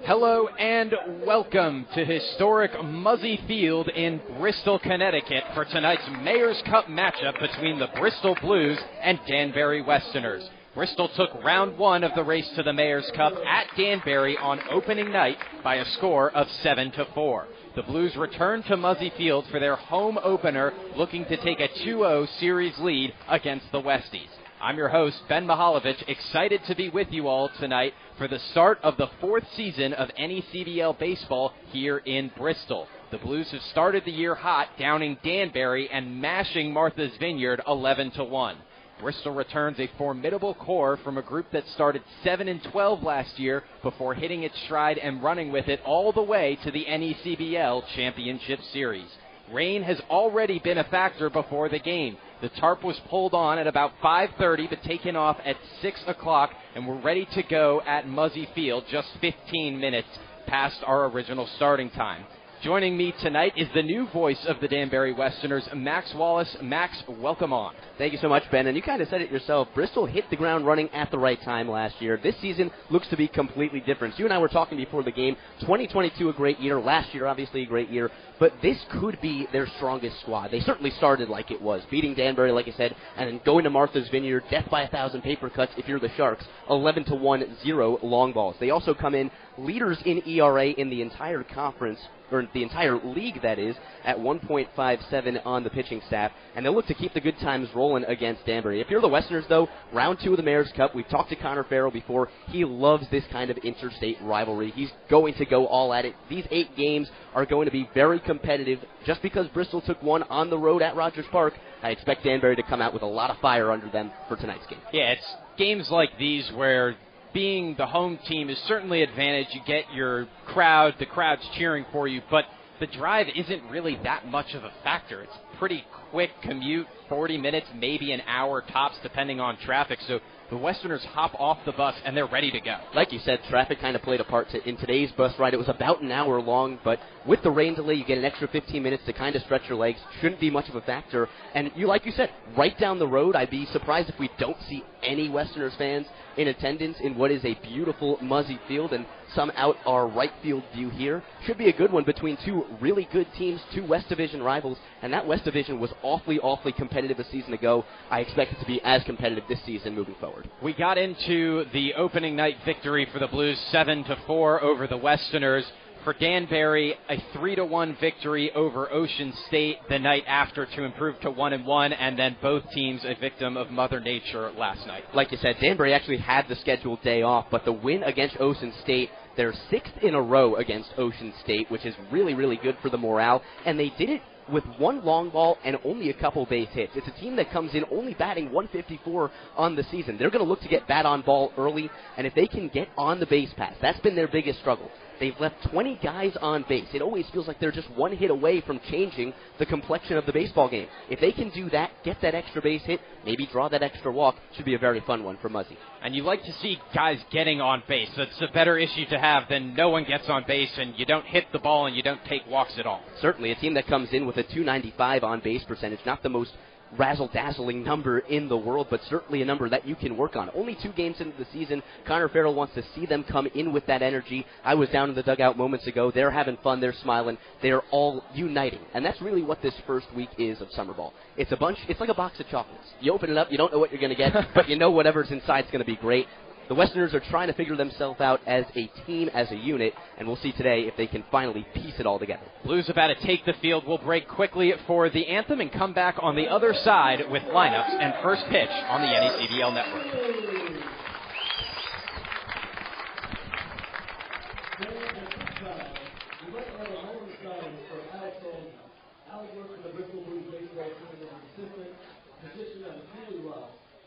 Hello and welcome to historic Muzzy Field in Bristol, Connecticut for tonight's Mayor's Cup matchup between the Bristol Blues and Danbury Westerners. Bristol took round one of the race to the Mayor's Cup at Danbury on opening night by a score of 7-4. The Blues return to Muzzy Field for their home opener, looking to take a 2-0 series lead against the Westies. I'm your host, Ben Mihaljevic, excited to be with you all tonight for the start of the fourth season of NECBL baseball here in Bristol. The Blues have started the year hot, downing Danbury and mashing Martha's Vineyard 11-1. Bristol returns a formidable core from a group that started 7-12 last year before hitting its stride and running with it all the way to the NECBL Championship Series. Rain has already been a factor before the game. The tarp was pulled on at about 5:30 but taken off at 6 o'clock, and we're ready to go at Muzzy Field just 15 minutes past our original starting time. Joining me tonight is the new voice of the Danbury Westerners, Max Wallace. Max, welcome on. Thank you so much, Ben. And you kind of said it yourself. Bristol hit the ground running at the right time last year. This season looks to be completely different. You and I were talking before the game. 2022, a great year. Last year, obviously, a great year. But this could be their strongest squad. They certainly started like it was, beating Danbury, like I said, and then going to Martha's Vineyard, death by 1,000 paper cuts if you're the Sharks, 11-1, 0 long balls. They also come in leaders in ERA in the entire conference, or the entire league, that is, at 1.57 on the pitching staff, and they'll look to keep the good times rolling against Danbury. If you're the Westerners, though, round two of the Mayor's Cup, we've talked to Connor Farrell before. He loves this kind of interstate rivalry. He's going to go all at it. These 8 games are going to be very competitive. Just because Bristol took one on the road at Rogers Park, I expect Danbury to come out with a lot of fire under them for tonight's game. Yeah, it's games like these where being the home team is certainly an advantage. You get your crowd, the crowd's cheering for you, but the drive isn't really that much of a factor. It's pretty quick commute, 40 minutes, maybe an hour tops, depending on traffic. So the Westerners hop off the bus, and they're ready to go. Like you said, traffic kind of played a part in today's bus ride. It was about an hour long, but with the rain delay, you get an extra 15 minutes to kind of stretch your legs. Shouldn't be much of a factor. And like you said, right down the road, I'd be surprised if we don't see any Westerners fans in attendance in what is a beautiful Muzzy Field, and some out our right field view here. Should be a good one between two really good teams, two West Division rivals, and that West Division was awfully competitive a season ago. I expect it to be as competitive this season moving forward. We got into the opening night victory for the Blues, 7-4 over the Westerners. For Danbury, a 3-1 victory over Ocean State the night after to improve to 1-1, and then both teams a victim of Mother Nature last night. Like you said, Danbury actually had the scheduled day off, but the win against Ocean State, their 6th in a row against Ocean State, which is really good for the morale, and they did it with one long ball and only a couple base hits. It's a team that comes in only batting 154 on the season. They're going to look to get bat on ball early, and if they can get on the base pass, that's been their biggest struggle. They've left 20 guys on base. It always feels like they're just one hit away from changing the complexion of the baseball game. If they can do that, get that extra base hit, maybe draw that extra walk, should be a very fun one for Muzzy. And you like to see guys getting on base. That's a better issue to have than no one gets on base and you don't hit the ball and you don't take walks at all. Certainly, a team that comes in with a .295 on base percentage, not the most razzle-dazzling number in the world, but certainly a number that you can work on. Only 2 games into the season. Connor Farrell wants to see them come in with that energy. I was down in the dugout moments ago. They're having fun. They're smiling. They're all uniting. And that's really what this first week is of summer ball. It's like a box of chocolates. You open it up, you don't know what you're going to get, but you know whatever's inside is going to be great. The Westerners are trying to figure themselves out as a team, as a unit, and we'll see today if they can finally piece it all together. Blues about to take the field. We'll break quickly for the anthem and come back on the other side with lineups and first pitch on the NECBL Network.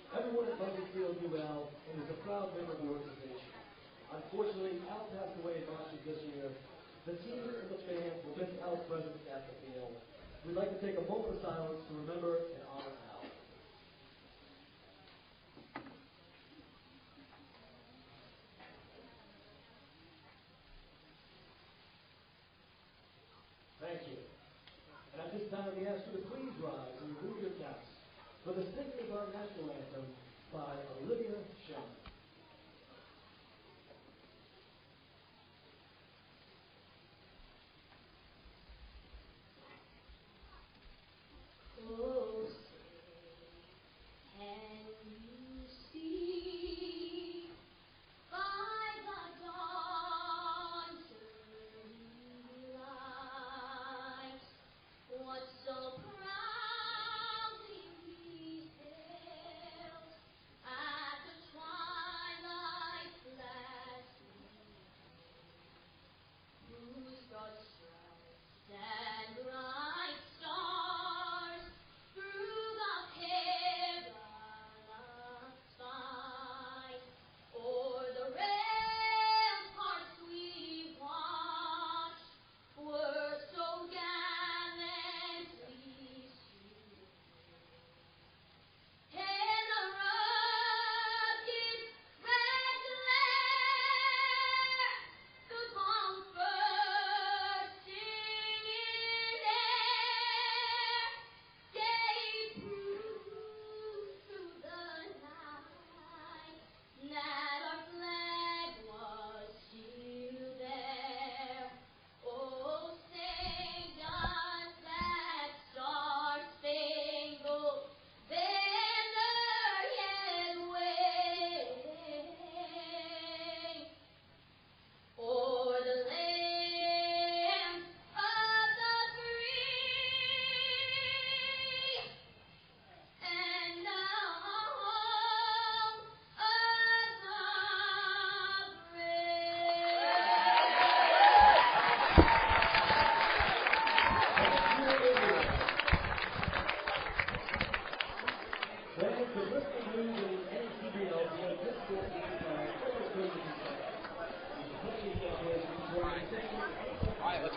Everyone at Muzzy Field knew Al and is a proud member of the organization. Unfortunately, Al passed away in March of this year. The team and the fans will miss Al's presence at the field. We'd like to take a moment of silence to remember and honor Al. Thank you. And at this time, we ask you to please rise and remove your for the singing of our national anthem by Olivia Shaw.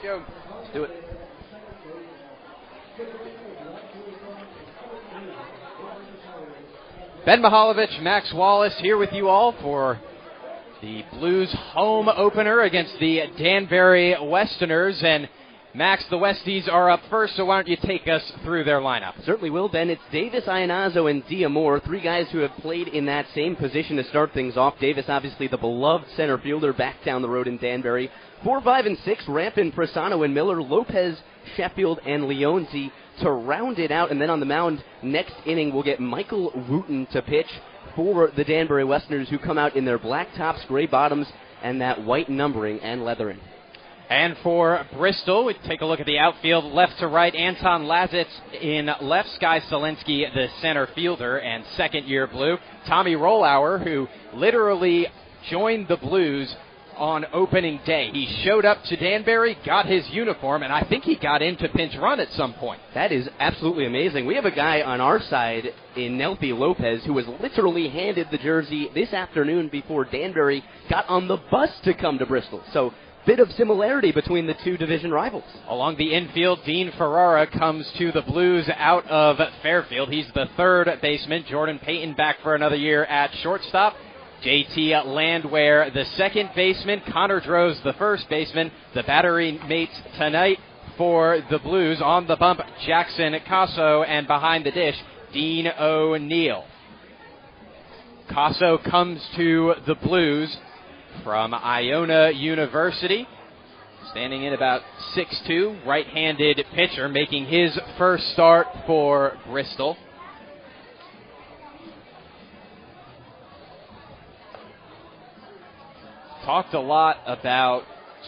Go. Let's do it. Ben Mihaljevic, Max Wallace here with you all for the Blues home opener against the Danbury Westerners. And Max, the Westies are up first, so why don't you take us through their lineup? Certainly will, Ben. It's Davis, Ionazo, and Diamore, three guys who have played in that same position to start things off. Davis, obviously the beloved center fielder back down the road in Danbury. 4, 5, and 6, Rampin, Presano, and Miller, Lopez, Sheffield, and Leonzi to round it out. And then on the mound next inning, we'll get Michael Wooten to pitch for the Danbury Westerners, who come out in their black tops, gray bottoms, and that white numbering and leathering. And for Bristol, we take a look at the outfield, left to right, Anton Lazitz in left, Sky Selensky, the center fielder and second-year Blue. Tommy Rollauer, who literally joined the Blues on opening day. He showed up to Danbury, got his uniform, and I think he got into pinch run at some point. That is absolutely amazing. We have a guy on our side in Nelpy Lopez who was literally handed the jersey this afternoon before Danbury got on the bus to come to Bristol. So, bit of similarity between the two division rivals. Along the infield, Dean Ferrara comes to the Blues out of Fairfield. He's the third baseman. Jordan Payton back for another year at shortstop. J.T. Landwehr, the second baseman. Connor Droz, the first baseman. The battery mates tonight for the Blues. On the bump, Jackson Casso, and behind the dish, Dean O'Neill. Casso comes to the Blues from Iona University. Standing in about 6'2", right-handed pitcher, making his first start for Bristol. Talked a lot about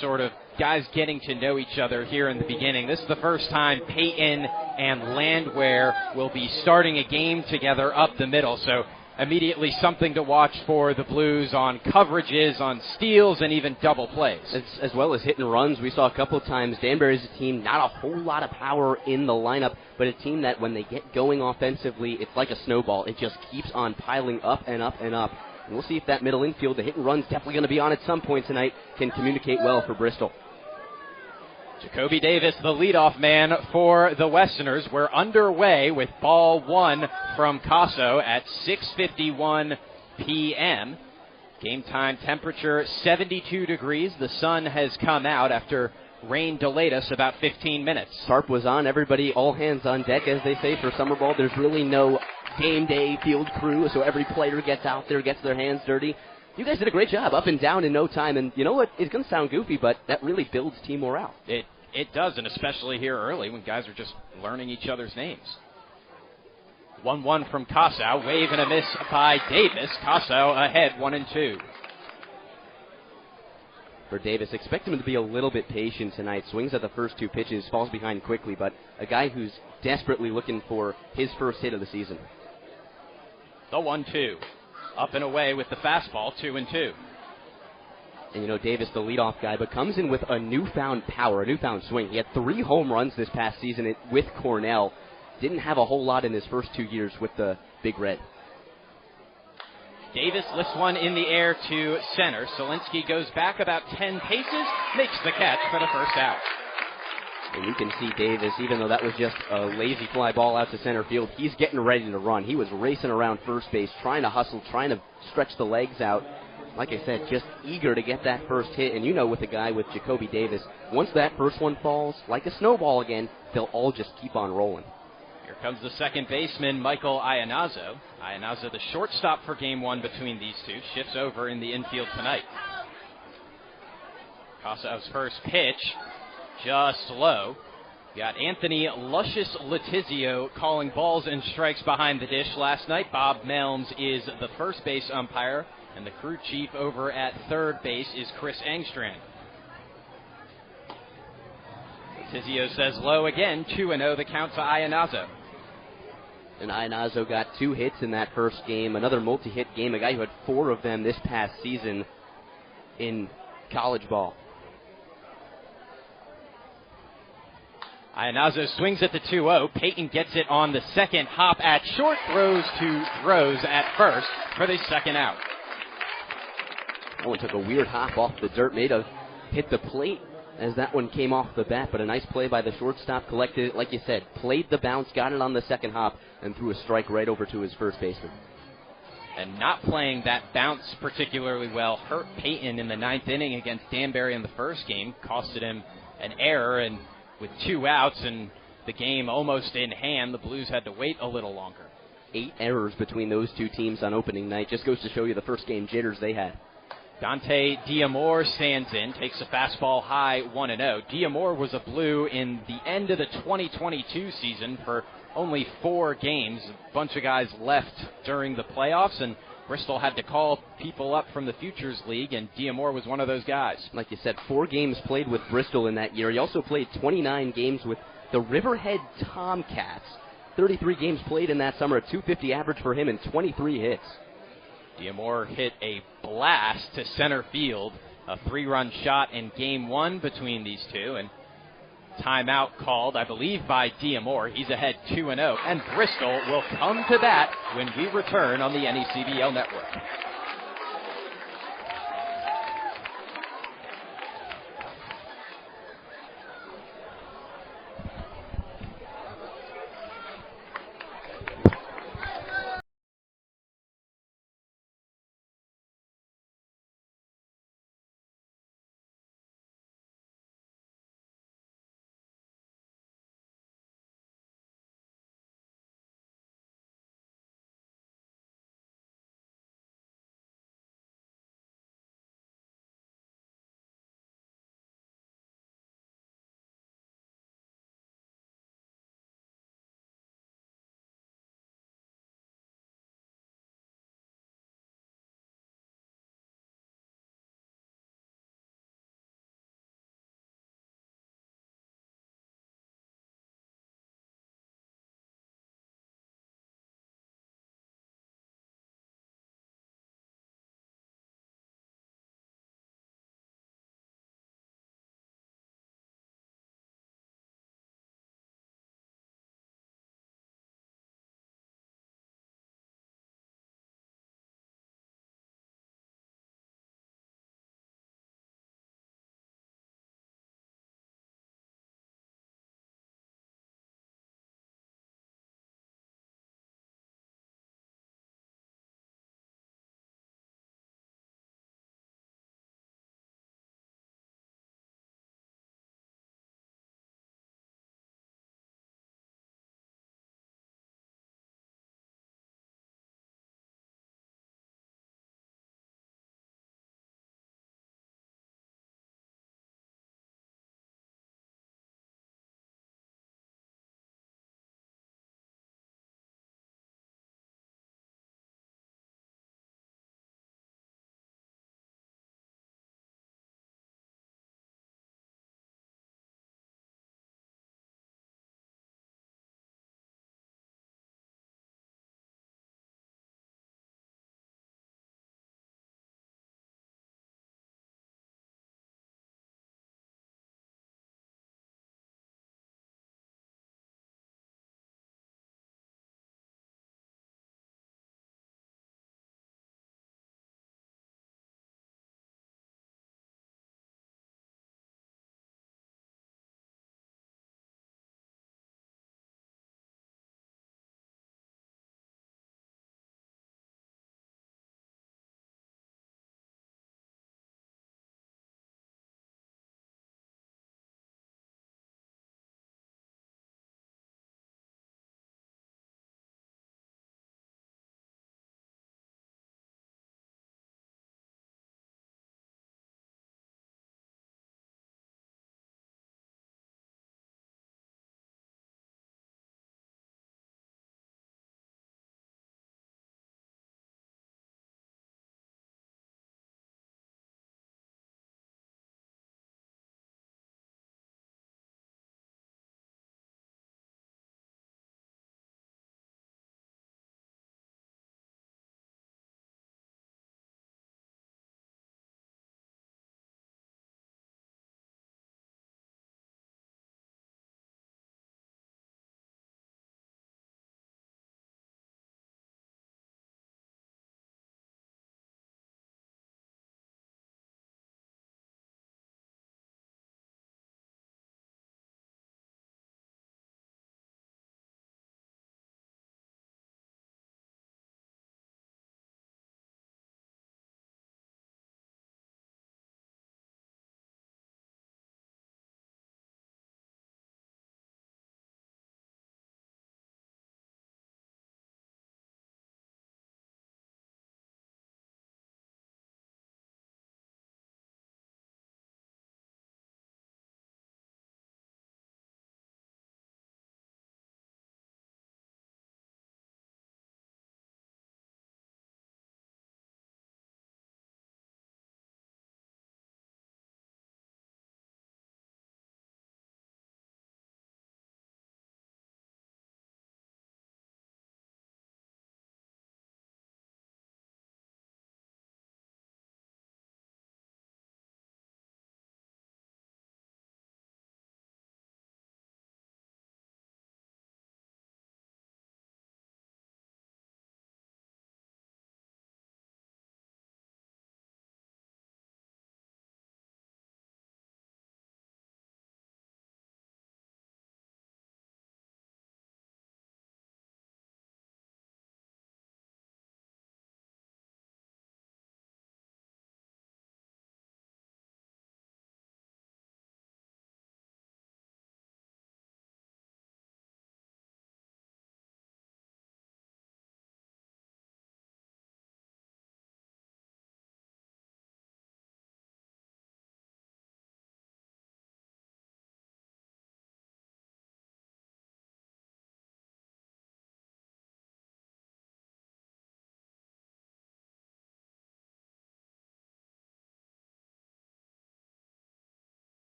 sort of guys getting to know each other here in the beginning. This is the first time Payton and Landwehr will be starting a game together up the middle, so immediately something to watch for the Blues on coverages, on steals, and even double plays. As well as hit and runs. We saw a couple of times Danbury's a team, not a whole lot of power in the lineup, but a team that when they get going offensively, it's like a snowball. It just keeps on piling up and up and up. And we'll see if that middle infield, the hit and run's definitely going to be on at some point tonight, can communicate well for Bristol. Jacoby Davis, the leadoff man for the Westerners. We're underway with ball one from Casso at 6:51 p.m. Game time temperature 72 degrees. The sun has come out after rain delayed us about 15 minutes. Tarp was on. Everybody, all hands on deck, as they say, for summer ball. There's really no game day field crew, so every player gets out there, gets their hands dirty. You guys did a great job, up and down in no time, and you know what? It's going to sound goofy, but that really builds team morale. It does, and especially here early when guys are just learning each other's names. 1-1 from Kosow, wave and a miss by Davis. Kosow ahead 1-2. For Davis, expect him to be a little bit patient tonight. Swings at the first two pitches, falls behind quickly, but a guy who's desperately looking for his first hit of the season. The 1-2. Up and away with the fastball, 2-2. And you know, Davis, the leadoff guy, but comes in with a newfound power, a newfound swing. He had 3 home runs this past season with Cornell. Didn't have a whole lot in his first 2 years with the Big Red. Davis lifts one in the air to center. Solinsky goes back about 10 paces, makes the catch for the first out. And you can see Davis, even though that was just a lazy fly ball out to center field, he's getting ready to run. He was racing around first base, trying to hustle, trying to stretch the legs out. Like I said, just eager to get that first hit. And you know, with a guy with Jacoby Davis, once that first one falls, like a snowball again, they'll all just keep on rolling. Here comes the second baseman, Michael Iannazo. Iannazo, the shortstop for game one between these two, shifts over in the infield tonight. Kosow's first pitch, just low. Got Anthony Luscious Letizio calling balls and strikes behind the dish last night. Bob Melms is the first base umpire, and the crew chief over at third base is Chris Angstrand. Letizio says low again, 2-0 the count to Iannazo. And Iannazo got 2 hits in that first game, another multi-hit game, a guy who had 4 of them this past season in college ball. Iannazo swings at the 2-0. Payton gets it on the second hop at short, throws to Rose at first for the second out. That one took a weird hop off the dirt, made a hit the plate as that one came off the bat, but a nice play by the shortstop, collected it, like you said, played the bounce, got it on the second hop, and threw a strike right over to his first baseman. And not playing that bounce particularly well hurt Payton in the 9th inning against Danbury in the first game, costed him an error, and with 2 outs and the game almost in hand, the Blues had to wait a little longer. 8 errors between those two teams on opening night. Just goes to show you the first game jitters they had. Dante Diamore stands in, takes a fastball high, 1-0. Diamore was a Blue in the end of the 2022 season for only 4 games. A bunch of guys left during the playoffs, and Bristol had to call people up from the Futures League, and Diamore was one of those guys. Like you said, 4 games played with Bristol in that year. He also played 29 games with the Riverhead Tomcats. 33 games played in that summer, a .250 average for him and 23 hits. Diamore hit a blast to center field, a 3-run shot in game 1 between these two, and timeout called, I believe, by Diamore. He's ahead 2-0, and Bristol will come to that when we return on the NECBL Network.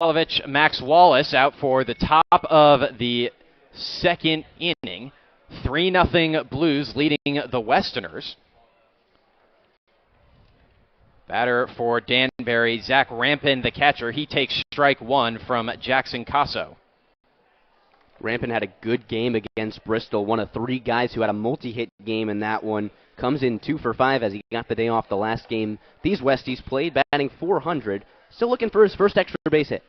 Walovich, Max Wallace out for the top of the second inning. 3-0 Blues leading the Westerners. Batter for Danbury, Zach Rampin, the catcher. He takes strike one from Jackson Casso. Rampin had a good game against Bristol, one of three guys who had a multi-hit game in that one. Comes in 2 for 5 as he got the day off the last game these Westies played, batting .400. Still looking for his first extra base hit.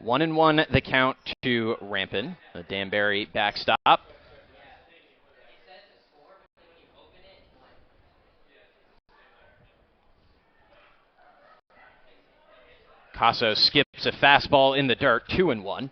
1-1 the count to Rampin, the Danbury backstop. Casso skips a fastball in the dirt, 2-1.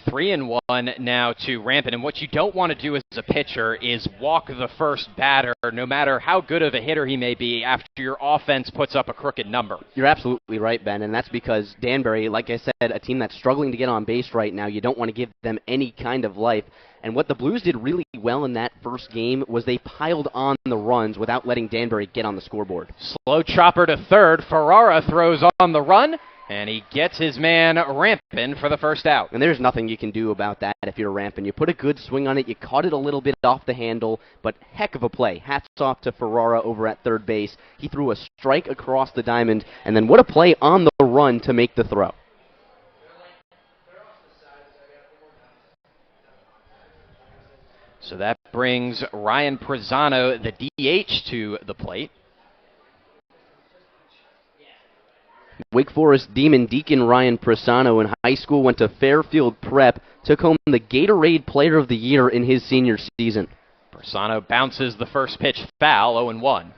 Three and one now to Rampin. And what you don't want to do as a pitcher is walk the first batter, no matter how good of a hitter he may be, after your offense puts up a crooked number. You're absolutely right, Ben, and that's because Danbury, like I said, a team that's struggling to get on base right now. You don't want to give them any kind of life. And what the Blues did really well in that first game was they piled on the runs without letting Danbury get on the scoreboard. Slow chopper to third. Ferrara throws on the run, and he gets his man Rampin for the first out. And there's nothing you can do about that if you're Rampin. You put a good swing on it. You caught it a little bit off the handle, but heck of a play. Hats off to Ferrara over at third base. He threw a strike across the diamond, and then what a play on the run to make the throw. So that brings Ryan Prezano, the DH, to the plate. Wake Forest Demon Deacon Ryan Presano in high school went to Fairfield Prep, took home the Gatorade Player of the Year in his senior season. Presano bounces the first pitch foul, 0-1.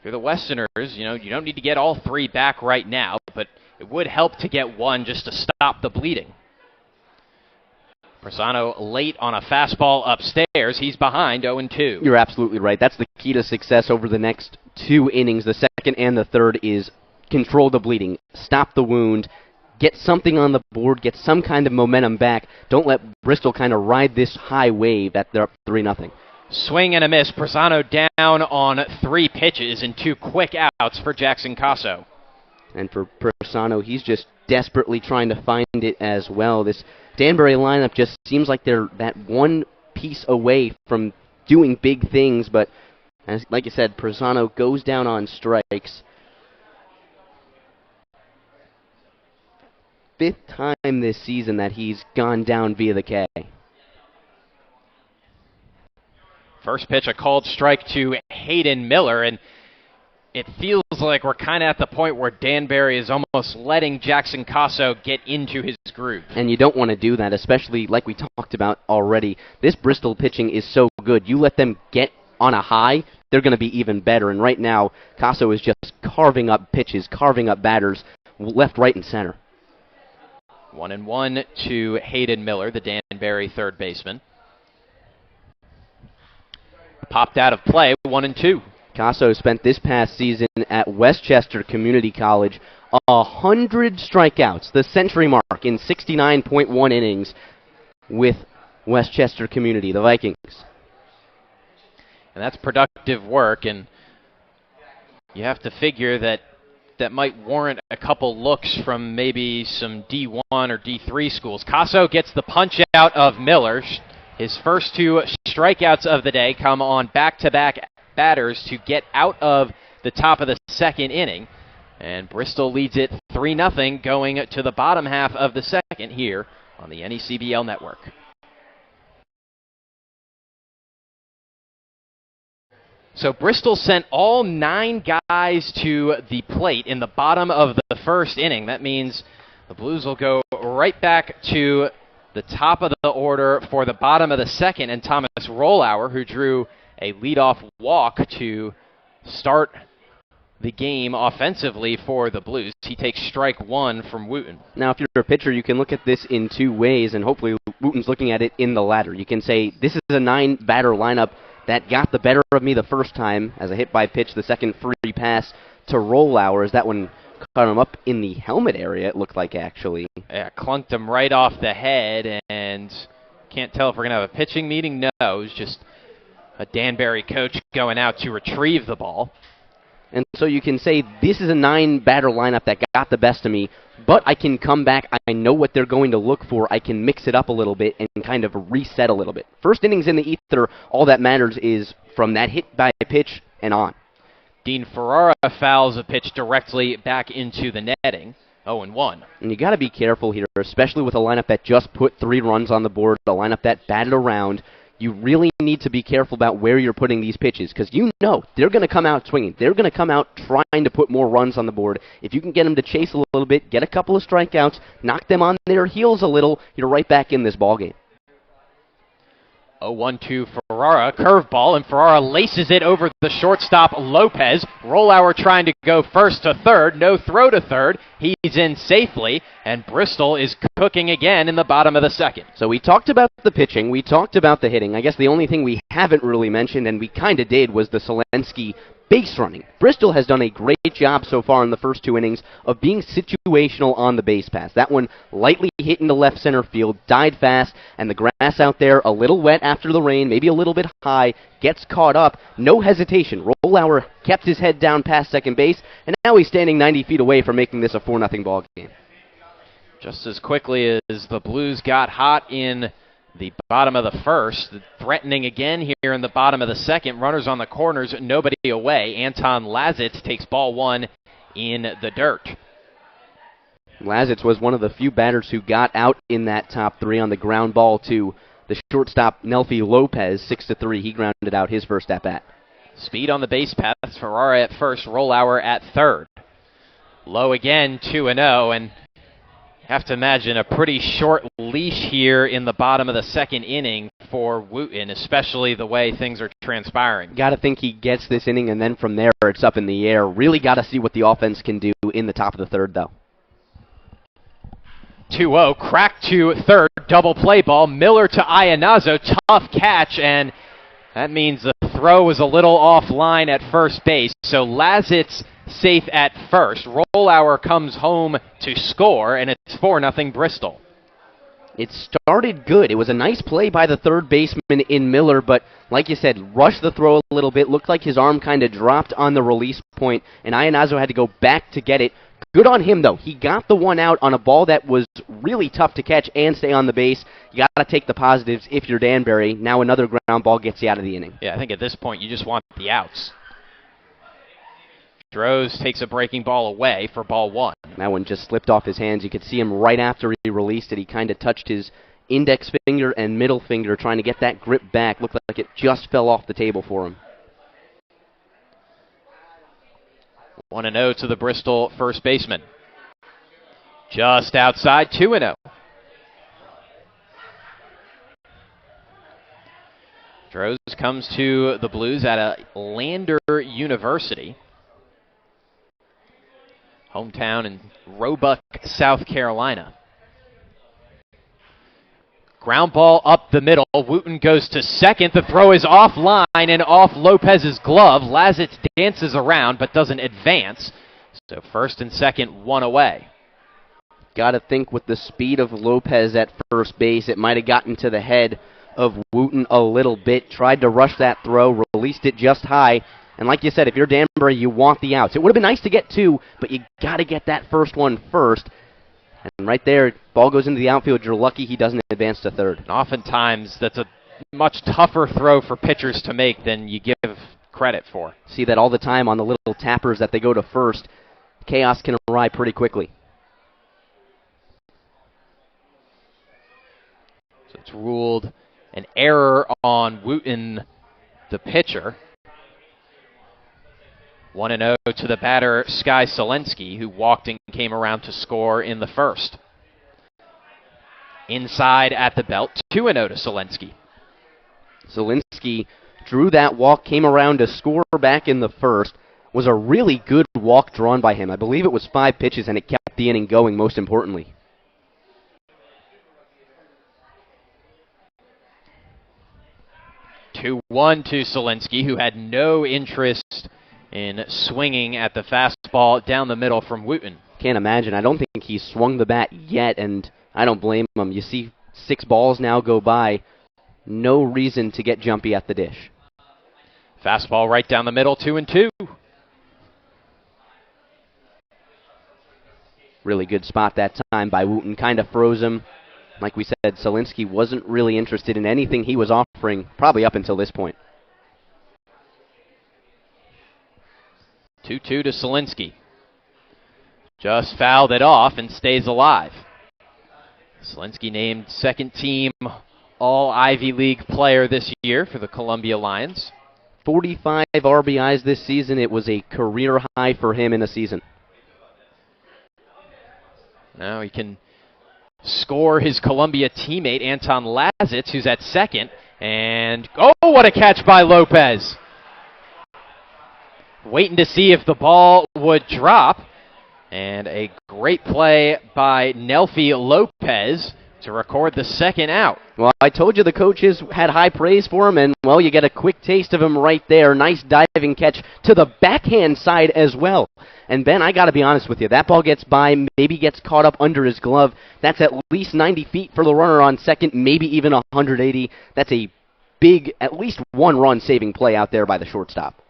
For the Westerners, you don't need to get all three back right now, but it would help to get one just to stop the bleeding. Presano late on a fastball upstairs. He's behind 0-2. You're absolutely right. That's the key to success over the next 2 innings. The second and the third is control the bleeding, stop the wound, get something on the board, get some kind of momentum back. Don't let Bristol kind of ride this high wave that they're up 3-0. Swing and a miss. Presano down on 3 pitches and 2 quick outs for Jackson Casso. And for Presano, he's just desperately trying to find it as well. This Danbury lineup just seems like they're that one piece away from doing big things, but like you said, Presano goes down on strikes. 5th time this season that he's gone down via the K. First pitch, a called strike to Hayden Miller, and it feels like we're kind of at the point where Danbury is almost letting Jackson Casso get into his groove. And you don't want to do that, especially like we talked about already. This Bristol pitching is so good. You let them get on a high, they're going to be even better. And right now, Casso is just carving up pitches, carving up batters, left, right, and center. 1-1 to Hayden Miller, the Danbury third baseman. Popped out of play, 1-2. Casso spent this past season at Westchester Community College 100 strikeouts, the century mark in 69.1 innings with Westchester Community, the Vikings. And that's productive work, and you have to figure that might warrant a couple looks from maybe some D1 or D3 schools. Casso gets the punch out of Miller. His first 2 strikeouts of the day come on back-to-back batters to get out of the top of the second inning. And Bristol leads it 3-0 going to the bottom half of the second here on the NECBL network. So Bristol sent all 9 guys to the plate in the bottom of the first inning. That means the Blues will go right back to the top of the order for the bottom of the second, and Thomas Rollauer, who drew a leadoff walk to start the game offensively for the Blues. He takes strike 1 from Wooten. Now, if you're a pitcher, you can look at this in 2 ways and hopefully Wooten's looking at it in the ladder. You can say this is a 9-batter lineup that got the better of me the first time as a hit by pitch, the second free pass to Rollauer as that one caught him up in the helmet area, it looked like, actually. Yeah, clunked him right off the head, and can't tell if we're going to have a pitching meeting. No, it was just a Danbury coach going out to retrieve the ball. And so you can say this is a 9-batter lineup that got the best of me, but I can come back. I know what they're going to look for. I can mix it up a little bit and kind of reset a little bit. First innings in the ether, all that matters is from that hit by pitch and on. Dean Ferrara fouls a pitch directly back into the netting. 0-1. And you got to be careful here, especially with a lineup that just put 3 runs on the board, a lineup that batted around. You really need to be careful about where you're putting these pitches because you know they're going to come out swinging. They're going to come out trying to put more runs on the board. If you can get them to chase a little bit, get a couple of strikeouts, knock them on their heels a little, you're right back in this ballgame. 0-1 Ferrara, curveball, and Ferrara laces it over the shortstop Lopez. Rollauer trying to go first to third, no throw to third. He's in safely, and Bristol is cooking again in the bottom of the second. So we talked about the pitching, we talked about the hitting. I guess the only thing we haven't really mentioned, and we kind of did, was the Selensky base running. Bristol has done a great job so far in the first 2 innings of being situational on the base pass. That one lightly hit into left center field, died fast, and the grass out there a little wet after the rain, maybe a little bit high, gets caught up. No hesitation. Rollauer kept his head down past second base, and now he's standing 90 feet away from making this a 4-0 ball game. Just as quickly as the Blues got hot in the bottom of the first, threatening again here in the bottom of the second. Runners on the corners, nobody away. Anton Lazitz takes ball 1 in the dirt. Lazitz was one of the few batters who got out in that top 3 on the ground ball to the shortstop Nelfi Lopez, 6-3. He grounded out his first at-bat. Speed on the base path. Ferrara at first, Rollauer at third. Low again, 2-0, and have to imagine a pretty short leash here in the bottom of the second inning for Wooten, especially the way things are transpiring. Got to think he gets this inning, and then from there it's up in the air. Really got to see what the offense can do in the top of the third, though. 2-0, crack to third, double play ball. Miller to Iannazzo, tough catch, and that means the throw was a little offline at first base. So Lazitz safe at first. Rollauer comes home to score, and it's 4-0 Bristol. It started good. It was a nice play by the third baseman in Miller, but like you said, rushed the throw a little bit. Looked like his arm kind of dropped on the release point, and Iannazzo had to go back to get it. Good on him, though. He got the one out on a ball that was really tough to catch and stay on the base. You got to take the positives if you're Danbury. Now another ground ball gets you out of the inning. Yeah, I think at this point you just want the outs. Droz takes a breaking ball away for ball 1. That one just slipped off his hands. You could see him right after he released it. He kind of touched his index finger and middle finger trying to get that grip back. Looked like it just fell off the table for him. 1-0 to the Bristol first baseman. Just outside, 2-0. Droz comes to the Blues at a Lander University. Hometown in Roebuck, South Carolina. Ground ball up the middle. Wooten goes to second. The throw is offline and off Lopez's glove. Lazitz dances around but doesn't advance. So first and second, 1 away. Got to think with the speed of Lopez at first base, it might have gotten to the head of Wooten a little bit. Tried to rush that throw, released it just high. And like you said, if you're Danbury, you want the outs. It would have been nice to get 2, but you got to get that first one first. And right there, ball goes into the outfield. You're lucky he doesn't advance to third. And oftentimes, that's a much tougher throw for pitchers to make than you give credit for. See that all the time on the little tappers that they go to first. Chaos can arrive pretty quickly. So it's ruled an error on Wooten, the pitcher. 1-0 to the batter, Sky Selensky, who walked and came around to score in the first. Inside at the belt, 2-0 to Selensky. Selensky drew that walk, came around to score back in the first. Was a really good walk drawn by him. I believe it was 5 pitches, and it kept the inning going, most importantly. 2-1 to Solinsky, who had no interest in swinging at the fastball down the middle from Wooten. Can't imagine. I don't think he's swung the bat yet, and I don't blame him. You see 6 balls now go by. No reason to get jumpy at the dish. Fastball right down the middle, 2-2. Really good spot that time by Wooten. Kind of froze him. Like we said, Solinsky wasn't really interested in anything he was offering, probably up until this point. 2-2 to Solinsky. Just fouled it off and stays alive. Solinsky named second team All-Ivy League player this year for the Columbia Lions. 45 RBIs this season. It was a career high for him in a season. Now he can score his Columbia teammate Anton Lazitz, who's at second. And, oh, what a catch by Lopez. Waiting to see if the ball would drop. And a great play by Nelfi Lopez to record the second out. Well, I told you the coaches had high praise for him, and, well, you get a quick taste of him right there. Nice diving catch to the backhand side as well. And, Ben, I got to be honest with you. That ball gets by, maybe gets caught up under his glove. That's at least 90 feet for the runner on second, maybe even 180. That's a big, at least one-run saving play out there by the shortstop.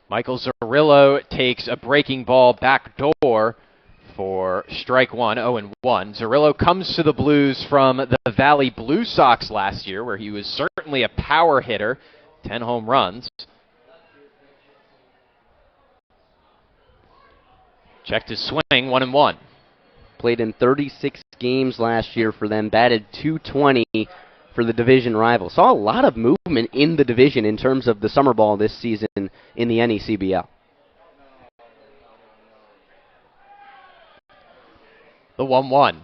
Michael Zerillo takes a breaking ball back door for strike one, 0-1. Zerillo comes to the Blues from the Valley Blue Sox last year, where he was certainly a power hitter, 10 home runs. Checked his swing, 1-1. Played in 36 games last year for them, batted .220 for the division rival. Saw a lot of movement in the division in terms of the summer ball this season in the NECBL. The 1-1.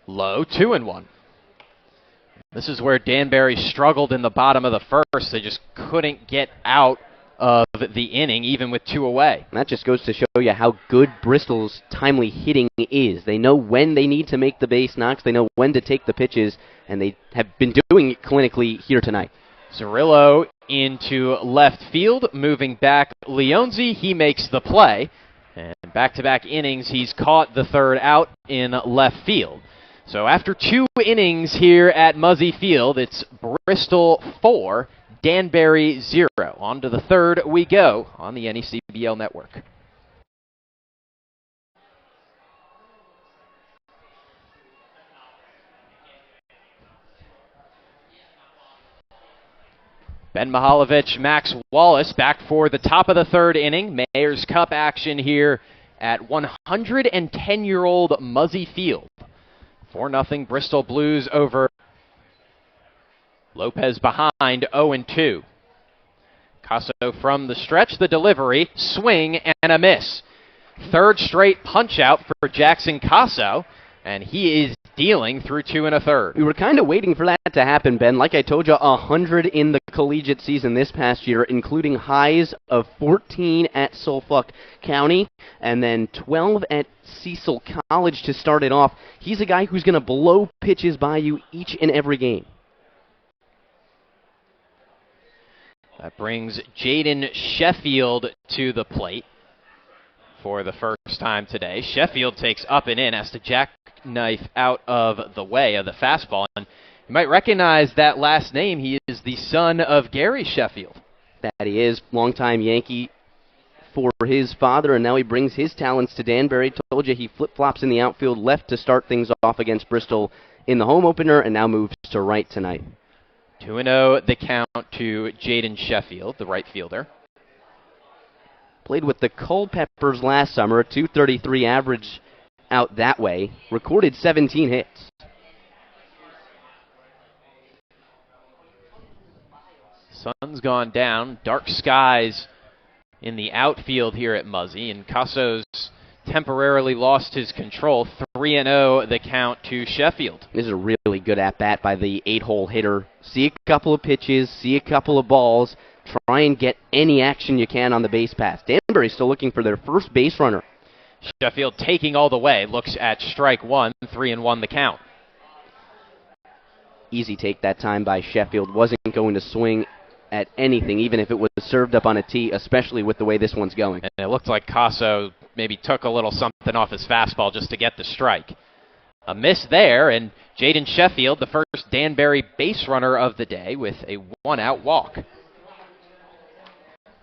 Low, 2-1. This is where Danbury struggled in the bottom of the first. They just couldn't get out of the inning, even with 2 away. And that just goes to show you how good Bristol's timely hitting is. They know when they need to make the base knocks. They know when to take the pitches, and they have been doing it clinically here tonight. Zerillo into left field, moving back Leonzi. He makes the play. And back-to-back innings, he's caught the third out in left field. So after 2 innings here at Muzzy Field, it's Bristol 4, Danbury 0. On to the third we go on the NECBL network. Ben Mihaljevic, Max Wallace back for the top of the third inning. Mayor's Cup action here at 110-year-old Muzzy Field. 4-0 Bristol Blues over Lopez behind, 0-2. Casso from the stretch, the delivery, swing, and a miss. Third straight punch-out for Jackson Casso, and he is dealing through 2 1/3. We were kind of waiting for that to happen, Ben. Like I told you, 100 in the collegiate season this past year, including highs of 14 at Suffolk County and then 12 at Cecil College to start it off. He's a guy who's going to blow pitches by you each and every game. That brings Jaden Sheffield to the plate for the first time today. Sheffield takes up and in, has to jackknife out of the way of the fastball. And you might recognize that last name. He is the son of Gary Sheffield. That he is, longtime Yankee for his father, and now he brings his talents to Danbury. Told you he flip-flops in the outfield left to start things off against Bristol in the home opener, and now moves to right tonight. 2-0 the count to Jaden Sheffield, the right fielder. Played with the Culpeppers last summer, a .233 average out that way. Recorded 17 hits. Sun's gone down. Dark skies in the outfield here at Muzzy, and Casso's temporarily lost his control. 3-0 the count to Sheffield. This is a really good at-bat by the 8-hole hitter. See a couple of pitches, see a couple of balls, try and get any action you can on the base pass. Danbury's still looking for their first base runner. Sheffield taking all the way, looks at strike one, 3-1 the count. easy take that time by Sheffield. Wasn't going to swing at anything, even if it was served up on a tee, especially with the way this one's going. And it looked like Casso maybe took a little something off his fastball just to get the strike. A miss there, and Jaden Sheffield, the first Danbury base runner of the day, with a one-out walk.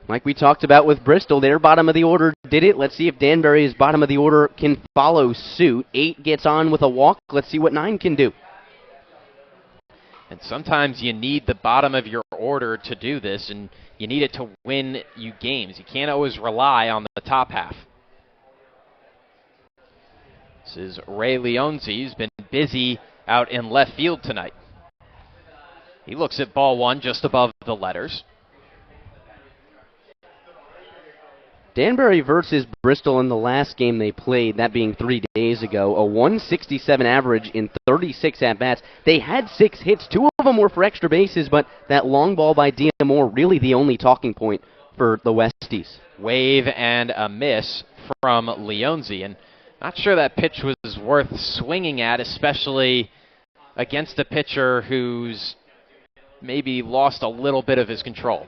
Like we talked about with Bristol, their bottom of the order did it. Let's see if Danbury's bottom of the order can follow suit. 8 gets on with a walk. Let's see what 9 can do. And sometimes you need the bottom of your order to do this, and you need it to win you games. You can't always rely on the top half. This is Ray Leonzi, who's been busy out in left field tonight. He looks at ball one just above the letters. Danbury versus Bristol in the last game they played, that being 3 days ago, a 167 average in 36 at-bats. They had 6 hits. 2 of them were for extra bases, but that long ball by Moore really the only talking point for the Westies. Wave and a miss from Leonzi, and not sure that pitch was worth swinging at, especially against a pitcher who's maybe lost a little bit of his control.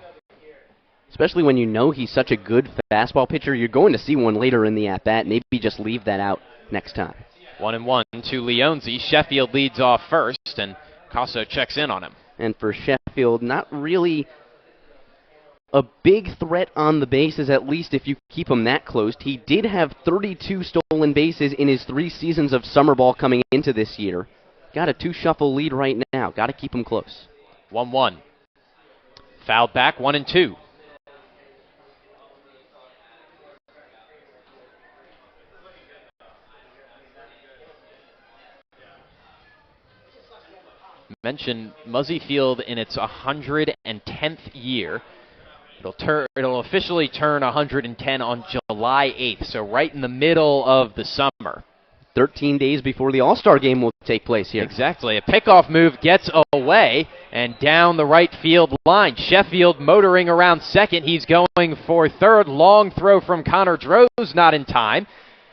Especially when you know he's such a good fastball pitcher, you're going to see one later in the at-bat. Maybe just leave that out next time. 1-1 to Leonzi. Sheffield leads off first, and Casso checks in on him. And for Sheffield, not really a big threat on the bases, at least if you keep him that close. He did have 32 stolen bases in his 3 seasons of summer ball coming into this year. Got a 2-shuffle lead right now. Got to keep him close. 1-1. Fouled back, 1-2. Mentioned Muzzy Field in its 110th year. It'll officially turn 110 on July 8th, so right in the middle of the summer. 13 days before the All-Star game will take place here. Exactly. A pickoff move gets away and down the right field line. Sheffield motoring around second. He's going for third. Long throw from Connor Droz, not in time.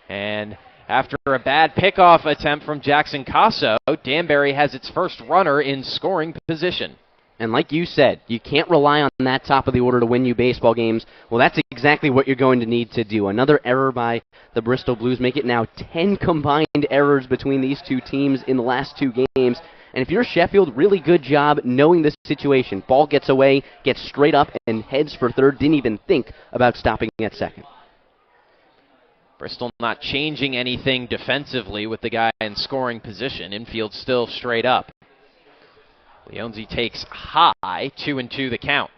And after a bad pickoff attempt from Jackson Casso, Danbury has its first runner in scoring position. And like you said, you can't rely on that top of the order to win you baseball games. Well, that's exactly what you're going to need to do. Another error by the Bristol Blues make it now 10 combined errors between these two teams in the last 2 games. And if you're Sheffield, really good job knowing the situation. Ball gets away, gets straight up, and heads for third. Didn't even think about stopping at second. Bristol not changing anything defensively with the guy in scoring position. Infield still straight up. Leonzi takes high, 2-2 the count.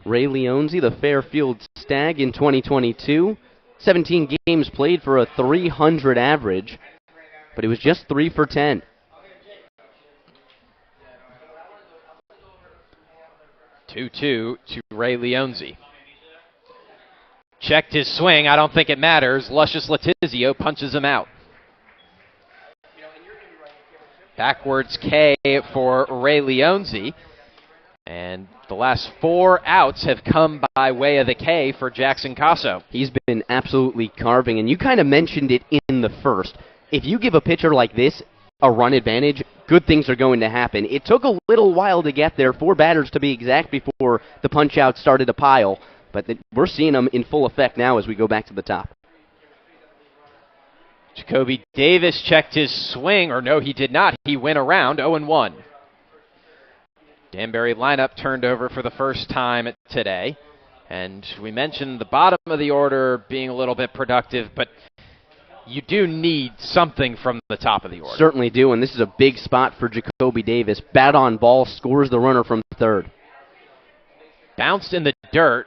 Ray Leonzi, the Fairfield Stag in 2022. 17 games played for a 300 average, but he was just 3 for 10. Two-two to Ray Leonzi. Checked his swing. I don't think it matters. Luscious Letizio punches him out. Backwards K for Ray Leonzi. And the last 4 outs have come by way of the K for Jackson Casso. He's been absolutely carving, and you kind of mentioned it in the first. If you give a pitcher like this a run advantage, good things are going to happen. It took a little while to get there, 4 batters to be exact, before the punch-out started to pile. But we're seeing them in full effect now as we go back to the top. Jacoby Davis checked his swing, or no, he did not. He went around 0-1. Danbury lineup turned over for the first time today. And we mentioned the bottom of the order being a little bit productive, but you do need something from the top of the order. Certainly do, and this is a big spot for Jacoby Davis. Bat on ball, scores the runner from third. Bounced in the dirt.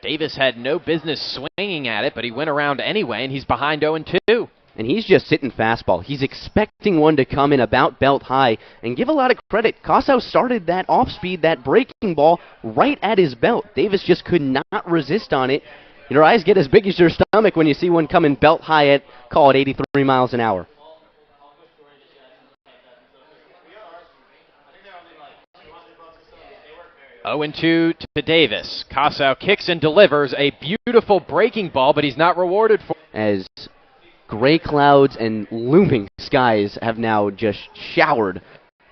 Davis had no business swinging at it, but he went around anyway, and he's behind 0-2. And he's just sitting fastball. He's expecting one to come in about belt high. And give a lot of credit. Casso started that off-speed, that breaking ball, right at his belt. Davis just could not resist on it. Your eyes get as big as your stomach when you see one coming belt high at, call it 83 miles an hour. Oh, 2 to Davis. Casso kicks and delivers a beautiful breaking ball, but he's not rewarded for it. As Gray clouds and looming skies have now just showered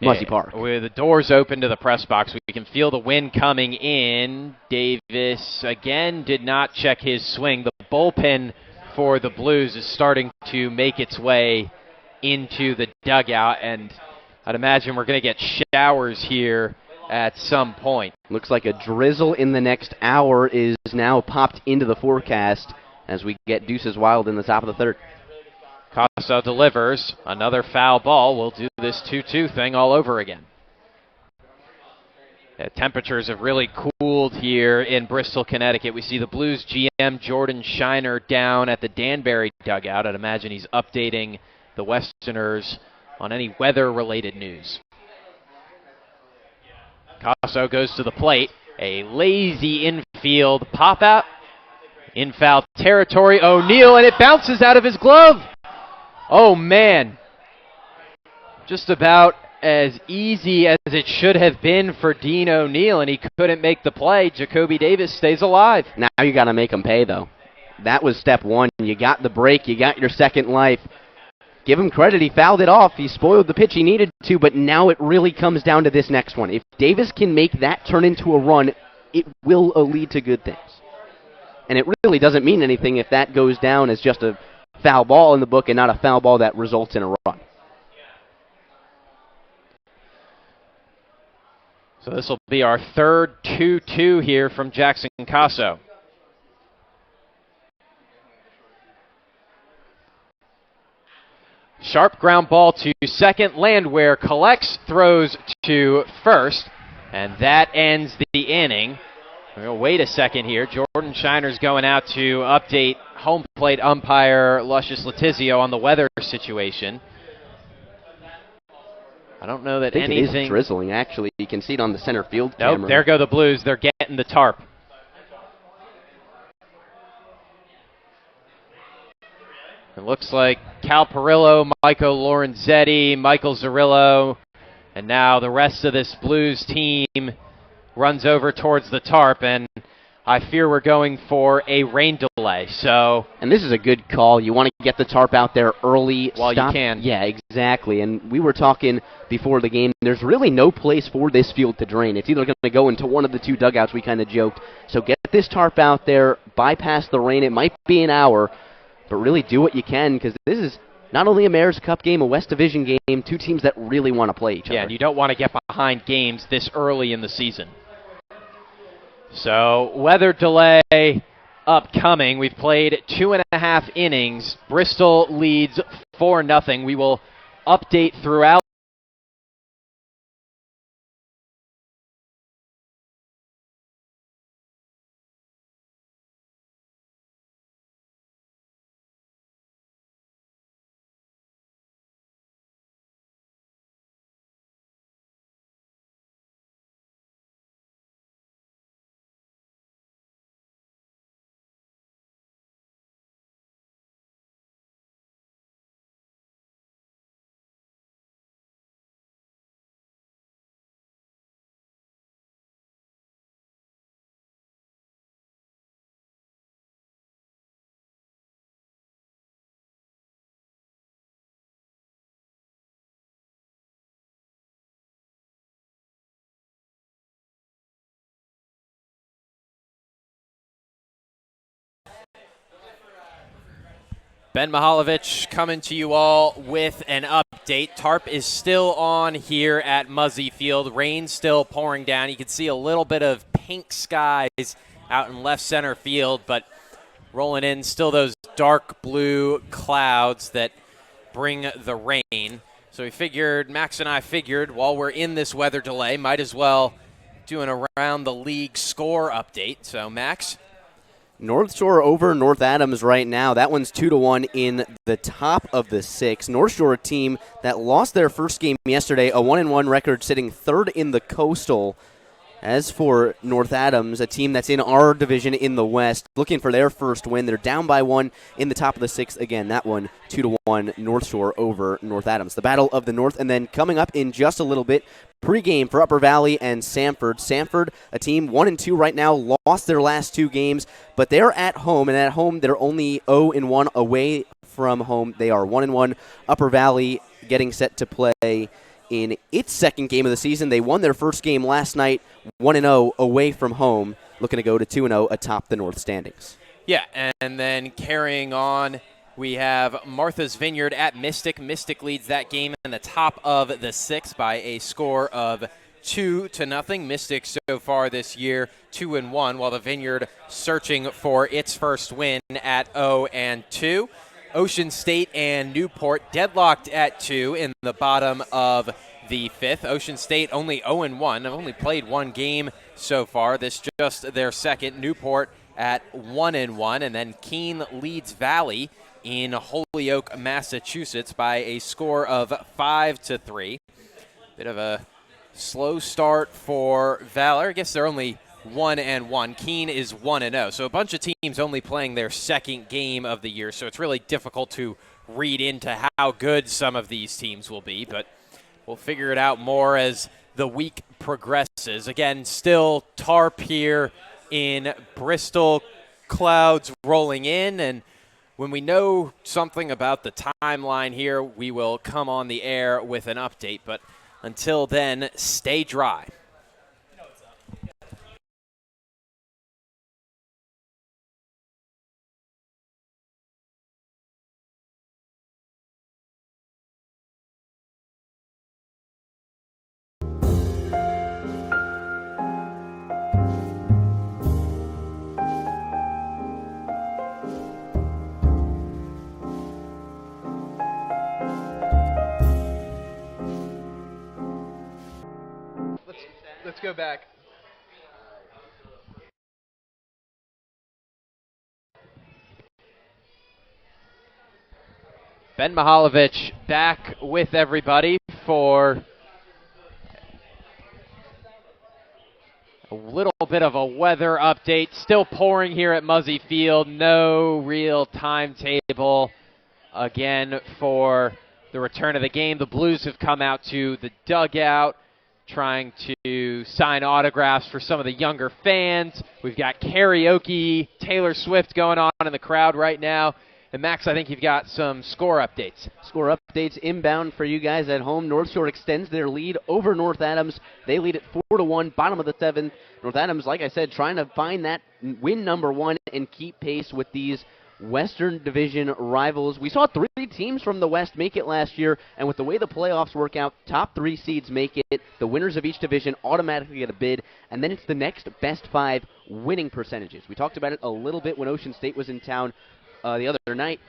Muzzy Park. With the doors open to the press box, we can feel the wind coming in. Davis, again, did not check his swing. The bullpen for the Blues is starting to make its way into the dugout, and I'd imagine we're going to get showers here at some point. Looks like a drizzle in the next hour is now popped into the forecast as we get deuces wild in the top of the third. Casso delivers. Another foul ball. We'll do this 2-2 thing all over again. The temperatures have really cooled here in Bristol, Connecticut. We see the Blues GM Jordan Shiner down at the Danbury dugout. I'd imagine he's updating the Westerners on any weather-related news. Casso goes to the plate. A lazy infield pop-out. In foul territory, O'Neill, and it bounces out of his glove. Oh, man. Just about as easy as it should have been for Dean O'Neill, and he couldn't make the play. Jacoby Davis stays alive. Now you got to make him pay, though. That was step one. You got the break. You got your second life. Give him credit. He fouled it off. He spoiled the pitch he needed to, but now it really comes down to this next one. If Davis can make that turn into a run, it will lead to good things. And it really doesn't mean anything if that goes down as just a foul ball in the book and not a foul ball that results in a run. So this will be our third 2-2 here from Jackson Casso. Sharp ground ball to second. Landwehr collects, throws to first, and that ends the inning. We'll wait a second here. Jordan Shiner's going out to update home plate umpire Lucius Letizio on the weather situation. I don't know that anything... It is drizzling, actually. You can see it on the center field camera. Nope, there go the Blues. They're getting the tarp. It looks like Cal Perillo, Michael Lorenzetti, Michael Zarillo, and now the rest of this Blues team runs over towards the tarp, and I fear we're going for a rain delay. And this is a good call. You want to get the tarp out there early. While you can. Yeah, exactly. And we were talking before the game, there's really no place for this field to drain. It's either going to go into one of the two dugouts, we kind of joked. So get this tarp out there, bypass the rain. It might be an hour, but really do what you can, because this is not only a Mayor's Cup game, a West Division game, two teams that really want to play each other. Yeah, and you don't want to get behind games this early in the season. So, weather delay upcoming. We've played 2.5 innings. Bristol leads 4-0. We will update throughout. Ben Mihaljevic coming to you all with an update. Tarp is still on here at Muzzy Field. Rain still pouring down. You can see a little bit of pink skies out in left center field, but rolling in still those dark blue clouds that bring the rain. So we figured, Max and I figured, while we're in this weather delay, might as well do an around the league score update. So, Max? North Shore over North Adams right now. That one's 2-1 in the top of the six. North Shore, a team that lost their first game yesterday, a 1-1 record, sitting third in the Coastal. As for North Adams, a team that's in our division in the West, looking for their first win. They're down by one in the top of the sixth. Again, that one 2-1 North Shore over North Adams. The Battle of the North, and then coming up in just a little bit, pregame for Upper Valley and Sanford. Sanford, a team 1-2 right now, lost their last two games, but they're at home, and at home they're only 0-1 away from home. They are 1-1. Upper Valley getting set to play in its second game of the season. They won their first game last night, 1-0 away from home, looking to go to 2-0 atop the North standings. Yeah, and then carrying on, we have Martha's Vineyard at Mystic. Mystic leads that game in the top of the sixth by a score of 2-0. Mystic so far this year 2-1, while the Vineyard searching for its first win at 0-2. Ocean State and Newport deadlocked at 2 in the bottom of the fifth. Ocean State only 0-1. Have only played one game so far. This just their second. Newport at 1-1, and then Keene leads Valley in Holyoke, Massachusetts by a score of 5-3. Bit of a slow start for Valor. I guess they're only 1-1. Keene is 1-0. So a bunch of teams only playing their second game of the year, so it's really difficult to read into how good some of these teams will be, but we'll figure it out more as the week progresses. Again, still TARP here in Bristol, clouds rolling in, and when we know something about the timeline here, we will come on the air with an update. But until then, stay dry. Let's go back. Ben Mihalovic back with everybody for a little bit of a weather update. Still pouring here at Muzzy Field. No real timetable again for the return of the game. The Blues have come out to the dugout trying to sign autographs for some of the younger fans. We've got karaoke, Taylor Swift going on in the crowd right now. And Max, I think you've got some score updates. Score updates inbound for you guys at home. North Shore extends their lead over North Adams. They lead at 4-1, bottom of the seventh. North Adams, like I said, trying to find that win number one and keep pace with these Western Division rivals. We saw three teams from the West make it last year, and with the way the playoffs work out, top three seeds make it. The winners of each division automatically get a bid, and then it's the next best five winning percentages. We talked about it a little bit when Ocean State was in town the other night.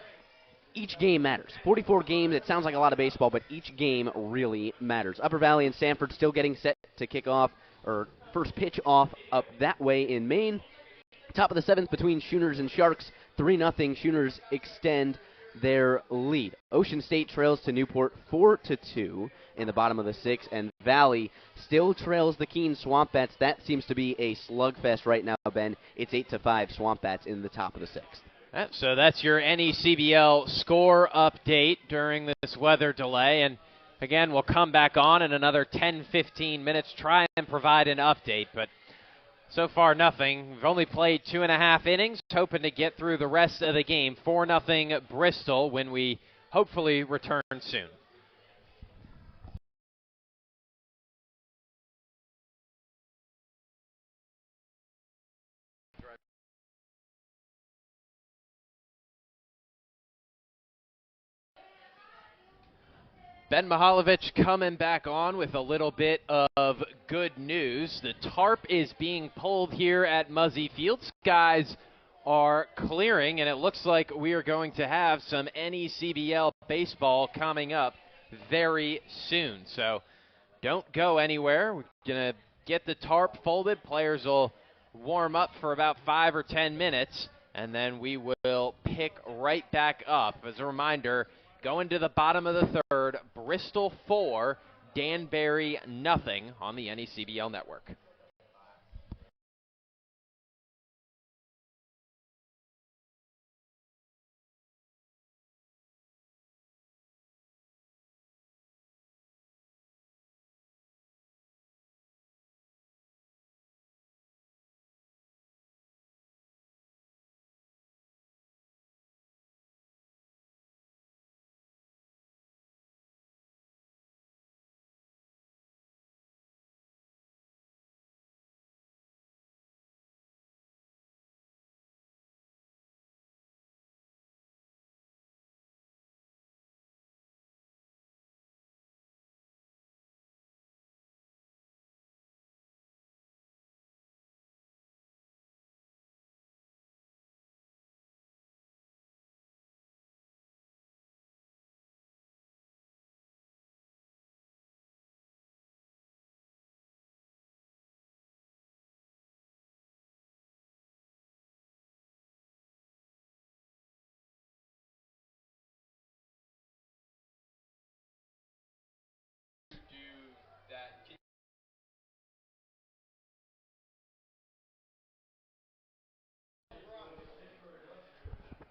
Each game matters. 44 games, it sounds like a lot of baseball, but each game really matters. Upper Valley and Sanford still getting set to kick off, or first pitch off up that way in Maine. Top of the seventh between Schooners and Sharks, 3-0. Schooners extend their lead. Ocean State trails to Newport 4-2 in the bottom of the sixth, and Valley still trails the Keene Swamp Bats. That seems to be a slugfest right now, Ben. It's 8-5 Swamp Bats in the top of the sixth. So that's your NECBL score update during this weather delay. And again, we'll come back on in another 10-15 minutes, try and provide an update. But so far, nothing. We've only played 2.5 innings, hoping to get through the rest of the game. 4-0 Bristol when we hopefully return soon. Ben Mihalovic coming back on with a little bit of good news. The tarp is being pulled here at Muzzy Field. Skies are clearing, and it looks like we are going to have some NECBL baseball coming up very soon. So don't go anywhere. We're going to get the tarp folded. Players will warm up for about 5 or 10 minutes, and then we will pick right back up. As a reminder, going to the bottom of the third, Bristol 4, Danbury 0 on the NECBL network.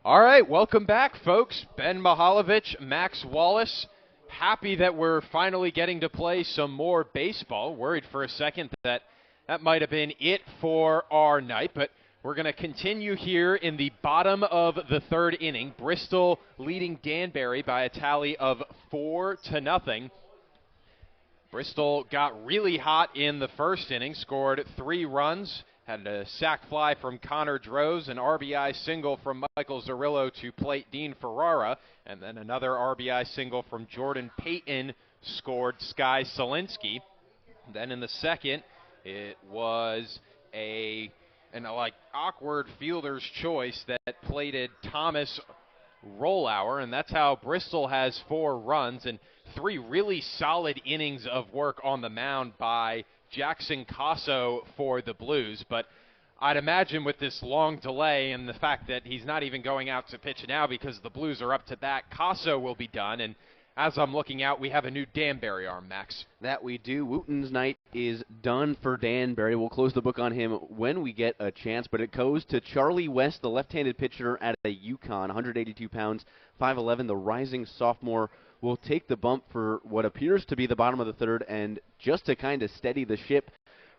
All right, welcome back, folks. Ben Mihaljevic, Max Wallace. Happy that we're finally getting to play some more baseball. Worried for a second that might have been it for our night, but we're going to continue here in the bottom of the third inning. Bristol leading Danbury by a tally of 4-0. Bristol got really hot in the first inning, scored 3 runs, had a sac fly from Connor Droz, an RBI single from Michael Zarillo to plate Dean Ferrara, and then another RBI single from Jordan Payton scored Sky Solinsky. Then in the second, it was an awkward fielder's choice that plated Thomas Rollauer, and that's how Bristol has 4 runs and 3 really solid innings of work on the mound by Jackson Casso for the Blues. But I'd imagine with this long delay and the fact that he's not even going out to pitch now because the Blues are up to bat, Casso will be done. And as I'm looking out, we have a new Danbury arm, Max. That we do. Wooten's night is done for Danbury. We'll close the book on him when we get a chance, but it goes to Charlie West, the left-handed pitcher at a UConn, 182 pounds, 5'11". The rising sophomore will take the bump for what appears to be the bottom of the third, and just to kind of steady the ship,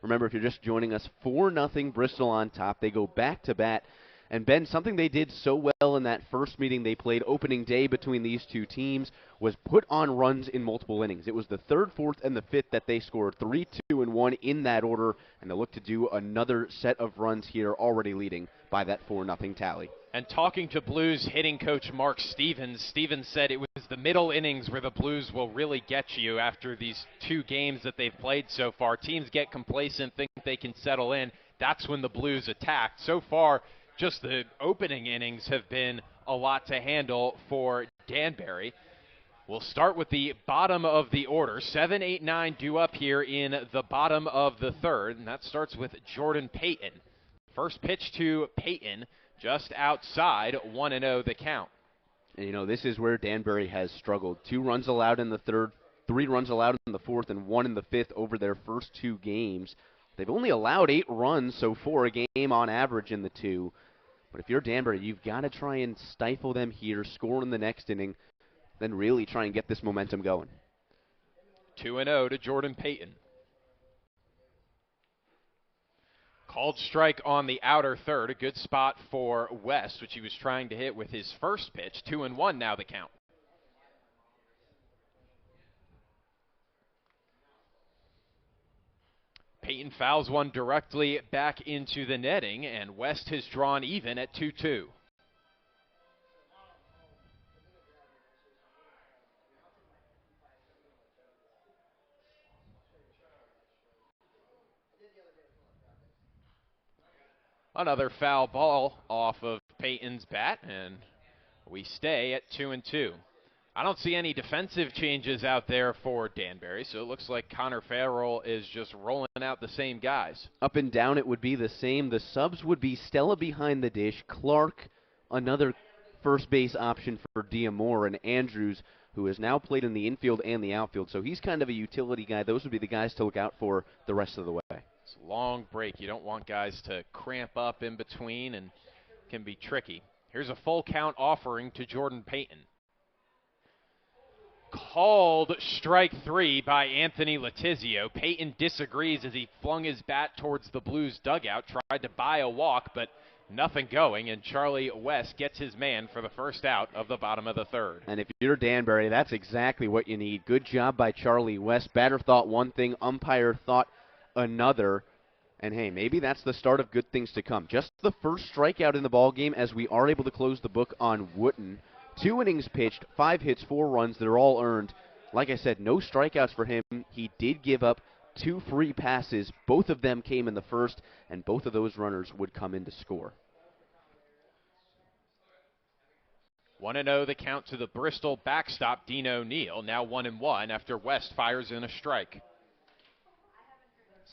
remember, if you're just joining us, 4-0 Bristol on top. They go back to bat. And, Ben, something they did so well in that first meeting they played opening day between these two teams was put on runs in multiple innings. It was the third, fourth, and the fifth that they scored 3, 2, and 1 in that order, and they'll look to do another set of runs here, already leading by that 4-0 tally. And talking to Blues hitting coach Mark Stevens, Stevens said it was the middle innings where the Blues will really get you after these 2 games that they've played so far. Teams get complacent, think they can settle in. That's when the Blues attack. So far, just the opening innings have been a lot to handle for Danbury. We'll start with the bottom of the order. 7, 8, 9 due up here in the bottom of the third, and that starts with Jordan Payton. First pitch to Payton, just outside, 1-0 the count. And, this is where Danbury has struggled. 2 runs allowed in the third, 3 runs allowed in the fourth, and 1 in the fifth over their first 2 games. They've only allowed 8 runs so far a game on average in the 2. But if you're Danbury, you've got to try and stifle them here, score in the next inning, then really try and get this momentum going. 2-0 to Jordan Payton. Called strike on the outer third. A good spot for West, which he was trying to hit with his first pitch. 2-1 now the count. Payton fouls one directly back into the netting, and West has drawn even at 2-2. Another foul ball off of Payton's bat, and we stay at 2-2. I don't see any defensive changes out there for Danbury, so it looks like Connor Farrell is just rolling out the same guys. Up and down it would be the same. The subs would be Stella behind the dish, Clark, another first base option for Diamore, and Andrews, who has now played in the infield and the outfield, so he's kind of a utility guy. Those would be the guys to look out for the rest of the way. It's a long break. You don't want guys to cramp up in between, and can be tricky. Here's a full count offering to Jordan Payton. Called strike 3 by Anthony Letizio. Payton disagrees as he flung his bat towards the Blues dugout, tried to buy a walk, but nothing going, and Charlie West gets his man for the first out of the bottom of the third. And if you're Danbury, that's exactly what you need. Good job by Charlie West. Batter thought one thing, umpire thought another. And, hey, maybe that's the start of good things to come. Just the first strikeout in the ballgame as we are able to close the book on Wooten. 2 innings pitched, 5 hits, 4 runs. They're all earned. Like I said, no strikeouts for him. He did give up 2 free passes. Both of them came in the first, and both of those runners would come in to score. 1-0 the count to the Bristol backstop, Dean O'Neill. Now 1-1 after West fires in a strike.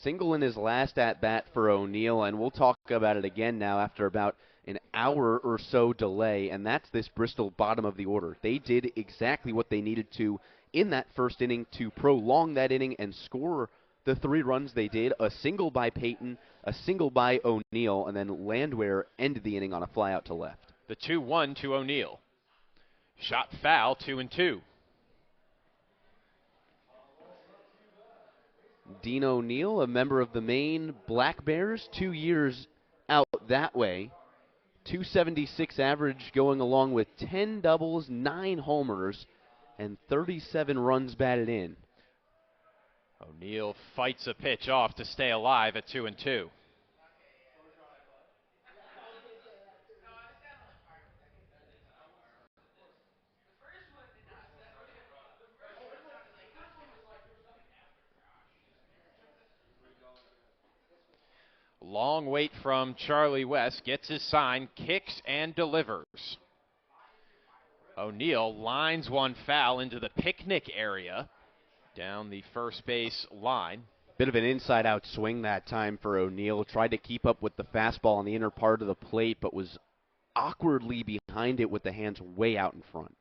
Single in his last at-bat for O'Neill, and we'll talk about it again now after about an hour or so delay, and that's this Bristol bottom of the order. They did exactly what they needed to in that first inning to prolong that inning and score the 3 runs they did. A single by Payton, a single by O'Neill, and then Landwehr ended the inning on a fly out to left. The 2-1 to O'Neill. Shot foul, 2-2. Dean O'Neill, a member of the Maine Black Bears, 2 years out that way. 276 average going along with 10 doubles, 9 homers, and 37 runs batted in. O'Neill fights a pitch off to stay alive at 2-2. Long wait from Charlie West, gets his sign, kicks and delivers. O'Neill lines one foul into the picnic area down the first base line. Bit of an inside-out swing that time for O'Neill. Tried to keep up with the fastball on the inner part of the plate, but was awkwardly behind it with the hands way out in front.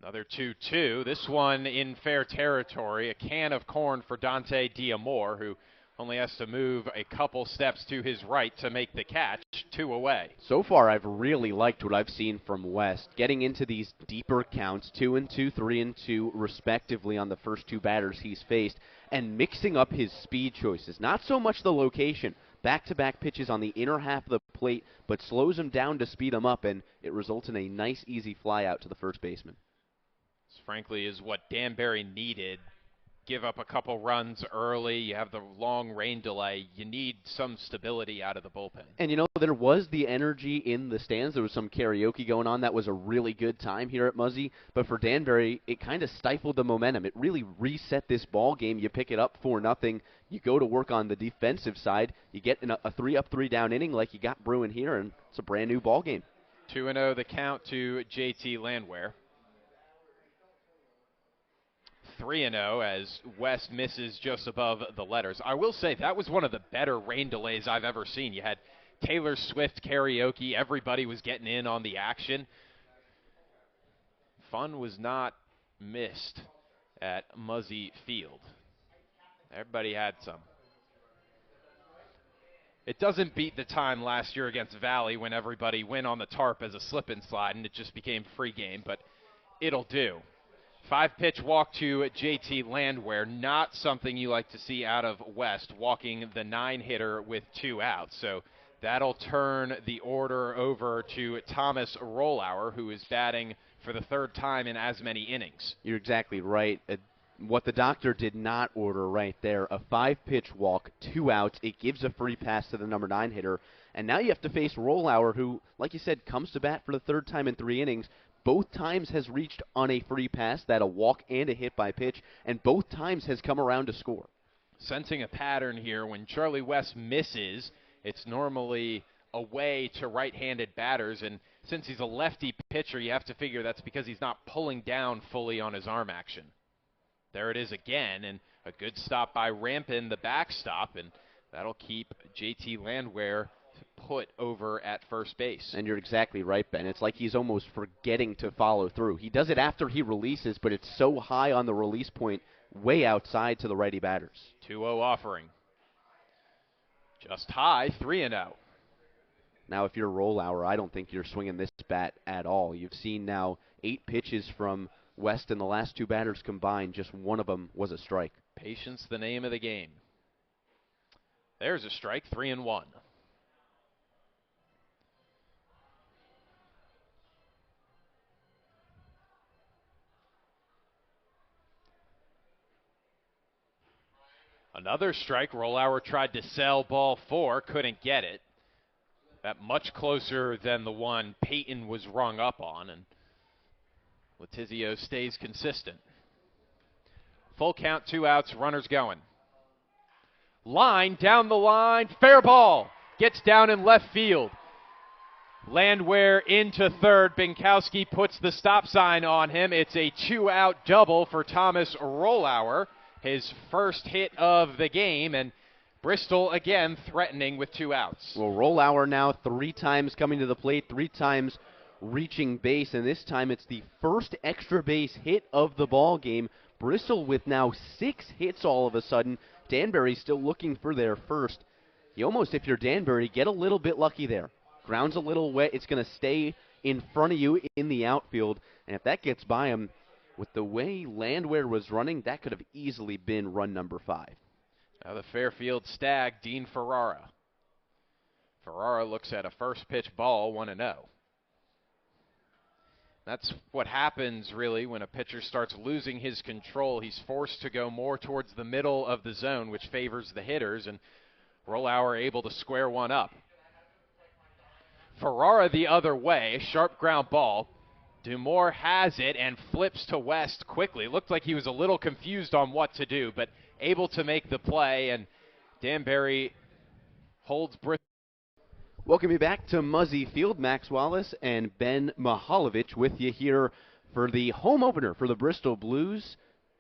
Another 2-2. This one in fair territory. A can of corn for Dante Diamore, who only has to move a couple steps to his right to make the catch. 2 away. So far, I've really liked what I've seen from West. Getting into these deeper counts, 2-2, 3-2, respectively, on the first 2 batters he's faced, and mixing up his speed choices. Not so much the location. Back-to-back pitches on the inner half of the plate, but slows him down to speed him up, and it results in a nice, easy fly out to the first baseman. This, frankly, is what Danbury needed. Give up a couple runs early. You have the long rain delay. You need some stability out of the bullpen. And, you know, there was the energy in the stands. There was some karaoke going on. That was a really good time here at Muzzy. But for Danbury, it kind of stifled the momentum. It really reset this ball game. You pick it up 4-0. You go to work on the defensive side. You get in a 3-up, 3-down inning like you got brewing here, and it's a brand-new ball game. 2-0 the count to JT Landwehr. 3-0 as West misses just above the letters. I will say that was one of the better rain delays I've ever seen. You had Taylor Swift karaoke. Everybody was getting in on the action. Fun was not missed at Muzzy Field. Everybody had some. It doesn't beat the time last year against Valley when everybody went on the tarp as a slip and slide and it just became free game, but it'll do. 5-pitch walk to JT Landwehr, not something you like to see out of West, walking the 9-hitter with 2 outs. So that'll turn the order over to Thomas Rollauer, who is batting for the 3rd time in as many innings. You're exactly right. What the doctor did not order right there, a 5-pitch walk, 2 outs. It gives a free pass to the number 9 hitter. And now you have to face Rollauer, who, like you said, comes to bat for the 3rd time in 3 innings. Both times has reached on a free pass, that a walk and a hit by pitch, and both times has come around to score. Sensing a pattern here, when Charlie West misses, it's normally away to right-handed batters, and since he's a lefty pitcher, you have to figure that's because he's not pulling down fully on his arm action. There it is again, and a good stop by Rampin, the backstop, and that'll keep JT Landwehr put over at first base. And you're exactly right, Ben. It's like he's almost forgetting to follow through. He does it after he releases, but it's so high on the release point, way outside to the righty batters. 2-0 offering. Just high, 3-0. Now, if you're Rollauer, I don't think you're swinging this bat at all. You've seen now 8 pitches from West, and the last 2 batters combined, just one of them was a strike. Patience, the name of the game. There's a strike, 3-1. Another strike. Rollauer tried to sell ball 4, couldn't get it. That much closer than the one Peyton was rung up on, and Letizio stays consistent. Full count, 2 outs, runners going. Line, down the line, fair ball. Gets down in left field. Landwehr into 3rd. Binkowski puts the stop sign on him. It's a 2-out double for Thomas Rollauer. His first hit of the game, and Bristol again threatening with 2 outs. Well, Rollauer now 3 times coming to the plate, 3 times reaching base, and this time it's the first extra base hit of the ball game. Bristol with now 6 hits all of a sudden. Danbury still looking for their first. You almost, if you're Danbury, get a little bit lucky there. Ground's a little wet. It's going to stay in front of you in the outfield. And if that gets by him, with the way Landwehr was running, that could have easily been run number 5. Now the Fairfield Stag, Dean Ferrara. Ferrara looks at a first pitch ball, 1-0. That's what happens, really, when a pitcher starts losing his control. He's forced to go more towards the middle of the zone, which favors the hitters, and Rollauer able to square one up. Ferrara the other way, sharp ground ball. Dumore has it and flips to West quickly. Looked like he was a little confused on what to do, but able to make the play, and Danbury holds Bristol. Welcome you back to Muzzy Field. Max Wallace and Ben Mihaljevic with you here for the home opener for the Bristol Blues.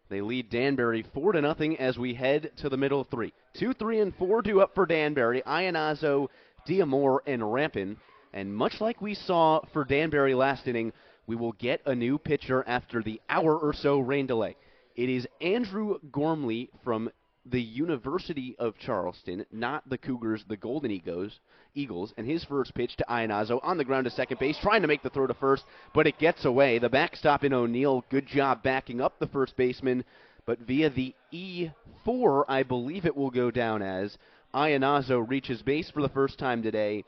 They lead Danbury 4-0 as we head to the middle 3. 2, 3, and 4 due up for Danbury. Ionazzo, Diamore, and Rampin. And much like we saw for Danbury last inning, we will get a new pitcher after the hour or so rain delay. It is Andrew Gormley from the University of Charleston, not the Cougars, the Golden Eagles, and his first pitch to Ionazzo on the ground to second base, trying to make the throw to first, but it gets away. The backstop in O'Neill, good job backing up the first baseman, but via the E4, I believe it will go down as Ionazzo reaches base for the first time today,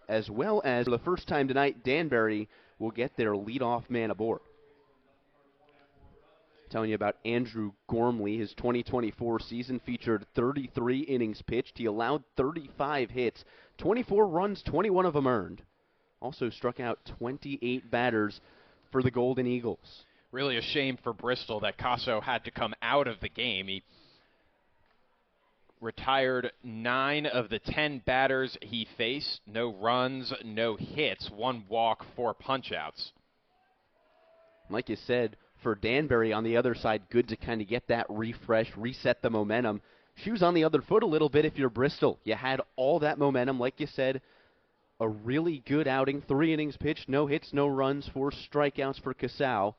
as well as for the first time tonight, Danbury will get their leadoff man aboard. Telling you about Andrew Gormley. His 2024 season featured 33 innings pitched. He allowed 35 hits, 24 runs, 21 of them earned. Also struck out 28 batters for the Golden Eagles. Really a shame for Bristol that Casso had to come out of the game. He retired 9 of the 10 batters he faced. No runs, no hits, 1 walk, 4 punch-outs. Like you said, for Danbury on the other side, good to kind of get that refresh, reset the momentum. Shoes on the other foot a little bit if you're Bristol. You had all that momentum, like you said, a really good outing. 3 innings pitched, no hits, no runs, 4 strikeouts for Cassau.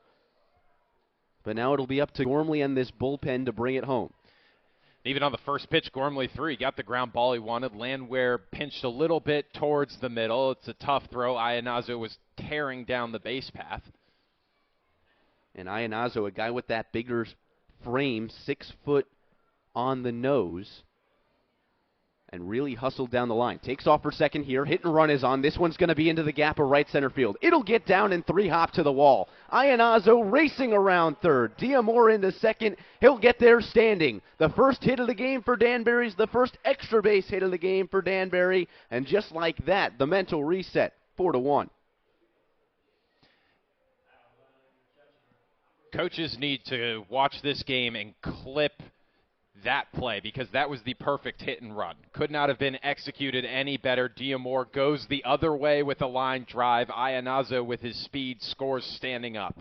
But now it'll be up to Gormley and this bullpen to bring it home. Even on the first pitch, Gormley threw. He got the ground ball he wanted. Landwehr pinched a little bit towards the middle. It's a tough throw. Ionazzo was tearing down the base path. And Ionazzo, a guy with that bigger frame, 6 foot on the nose, and really hustled down the line. Takes off for second here. Hit and run is on. This one's going to be into the gap of right center field. It'll get down and 3-hop to the wall. Ionazzo racing around third. Diamore into second. He'll get there standing. The first hit of the game for Danbury's the first extra base hit of the game for Danbury. And just like that, the mental reset, 4-1. Coaches need to watch this game and clip that play because that was the perfect hit and run. Could not have been executed any better. Diamore goes the other way with a line drive. Ionazzo with his speed scores standing up.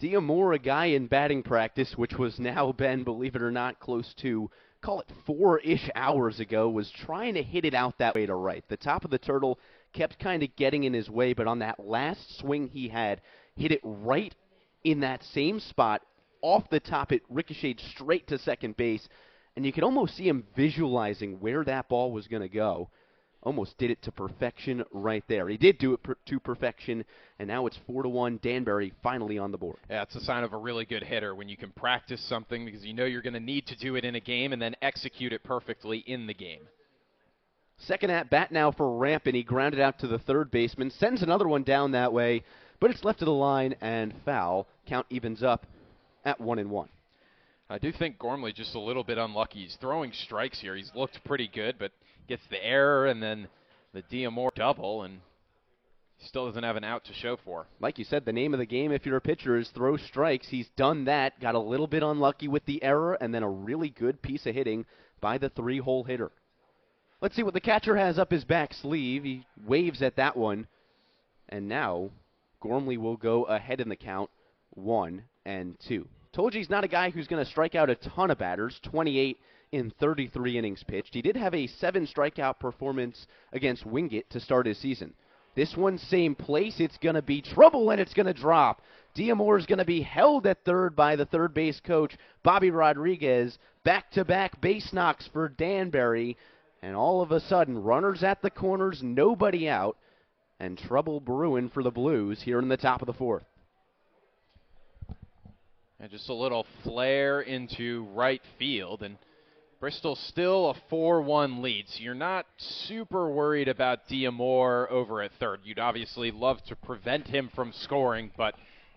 Diamore, a guy in batting practice, which was now been, believe it or not, close to, call it 4-ish hours ago, was trying to hit it out that way to right. The top of the turtle kept kind of getting in his way, but on that last swing he had, hit it right in that same spot. Off the top, it ricocheted straight to second base, and you could almost see him visualizing where that ball was going to go. Almost did it to perfection right there. He did do it to perfection, and now it's 4-1. Danbury finally on the board. Yeah, it's a sign of a really good hitter when you can practice something because you know you're going to need to do it in a game and then execute it perfectly in the game. Second at bat now for Rampin. He grounded out to the third baseman, sends another one down that way, but it's left to the line and foul. Count evens up at 1-1. I do think Gormley just a little bit unlucky. He's throwing strikes here. He's looked pretty good, but gets the error and then the Diamore double, and still doesn't have an out to show for. Like you said, the name of the game, if you're a pitcher, is throw strikes. He's done that, got a little bit unlucky with the error, and then a really good piece of hitting by the 3-hole hitter. Let's see what the catcher has up his back sleeve. He waves at that one, and now Gormley will go ahead in the count, 1-2. Told you he's not a guy who's going to strike out a ton of batters, 28 in 33 innings pitched. He did have a 7 strikeout performance against Wingate to start his season. This one, same place. It's going to be trouble, and it's going to drop. Diamore is going to be held at third by the third base coach, Bobby Rodriguez. Back-to-back base knocks for Danbury, And all of a sudden, runners at the corners, nobody out, and trouble brewing for the Blues here in the top of the fourth. And just a little flare into right field, and Bristol still a 4-1 lead, so you're not super worried about Diamore over at third. You'd obviously love to prevent him from scoring, but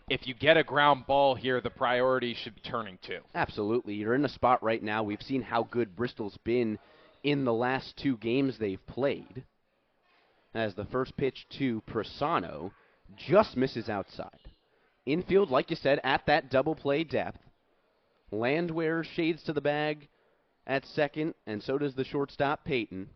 if you get a ground ball here, the priority should be turning to. Absolutely. You're in a spot right now. We've seen how good Bristol's been in the last 2 games they've played. As the first pitch to Persano just misses outside. Infield, like you said, at that double play depth. Landwehr shades to the bag at second, and so does the shortstop, Peyton.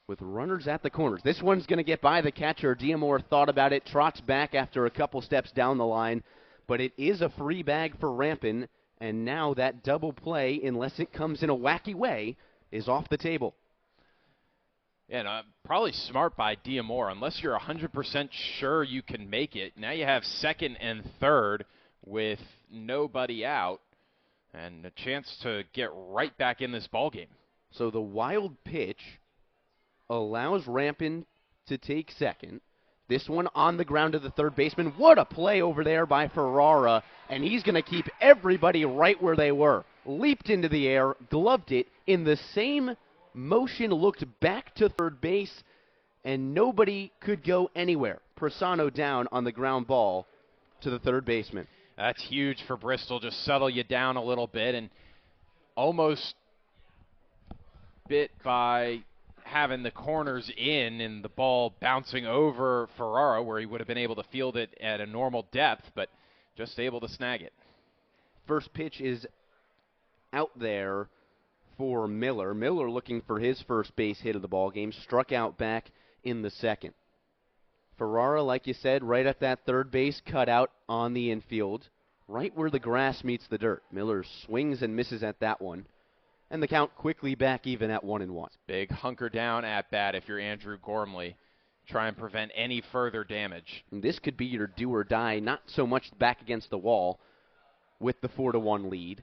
With runners at the corners. This one's going to get by the catcher. Diamore thought about it, trots back after a couple steps down the line, but it is a free bag for Rampin, and now that double play, unless it comes in a wacky way, is off the table. Yeah, probably smart by Diamore. Unless you're 100% sure you can make it, now you have second and third with nobody out and a chance to get right back in this ballgame. So the wild pitch allows Rampin to take second. This one on the ground to the third baseman. What a play over there by Ferrara, and he's going to keep everybody right where they were. Leaped into the air, gloved it in the same motion, looked back to third base, and nobody could go anywhere. Persano down on the ground ball to the third baseman. That's huge for Bristol. Just settle you down a little bit, and almost bit by having the corners in and the ball bouncing over Ferrara where he would have been able to field it at a normal depth, but just able to snag it. First pitch is out there for Miller. Miller looking for his first base hit of the ball game, struck out back in the second. Ferrara, like you said, right at that third base cutout on the infield, right where the grass meets the dirt. Miller swings and misses at that one, and the count quickly back even at 1-1. Big hunker down at bat if you're Andrew Gormley. Try and prevent any further damage. And this could be your do or die, not so much back against the wall with the 4-1 lead,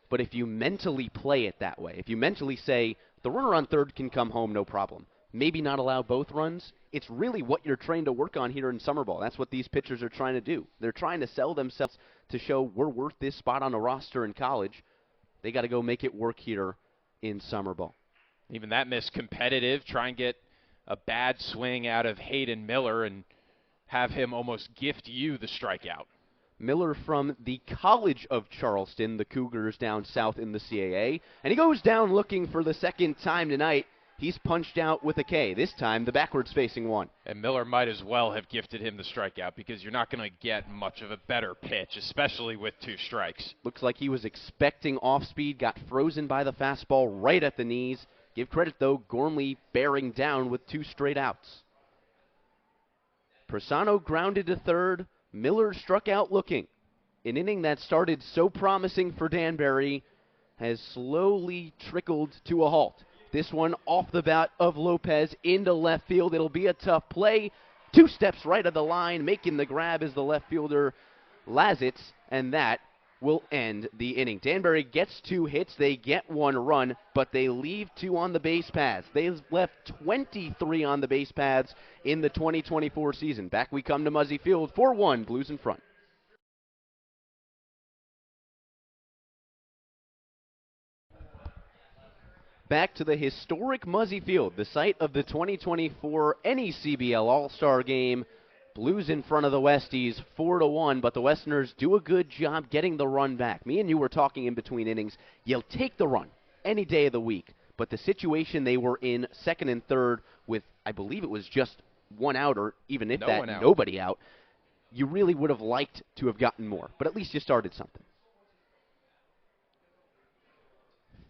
but if you mentally play it that way, if you mentally say, the runner on third can come home, no problem, maybe not allow both runs, it's really what you're trained to work on here in summer ball. That's what these pitchers are trying to do. They're trying to sell themselves to show we're worth this spot on the roster in college. They got to go make it work here in summer ball. Even that miss competitive. Try and get a bad swing out of Hayden Miller and have him almost gift you the strikeout. Miller from the College of Charleston, the Cougars down south in the CAA. And he goes down looking for the second time tonight. He's punched out with a K, this time the backwards-facing one. And Miller might as well have gifted him the strikeout because you're not going to get much of a better pitch, especially with 2 strikes. Looks like he was expecting off-speed, got frozen by the fastball right at the knees. Give credit, though, Gormley bearing down with 2 straight outs. Persano grounded to third. Miller struck out looking. An inning that started so promising for Danbury has slowly trickled to a halt. This one off the bat of Lopez into left field. It'll be a tough play. 2 steps right of the line. Making the grab is the left fielder, Lazitz, and that will end the inning. Danbury gets 2 hits. They get 1 run, but they leave 2 on the base paths. They've left 23 on the base paths in the 2024 season. Back we come to Muzzy Field. 4-1, Blues in front. Back to the historic Muzzy Field, the site of the 2024 NECBL All-Star Game. Blues in front of the Westies, 4-1, but the Westerners do a good job getting the run back. Me and you were talking in between innings. You'll take the run any day of the week, but the situation they were in, second and third, with I believe it was just 1 out, or even if nobody out, you really would have liked to have gotten more, but at least you started something.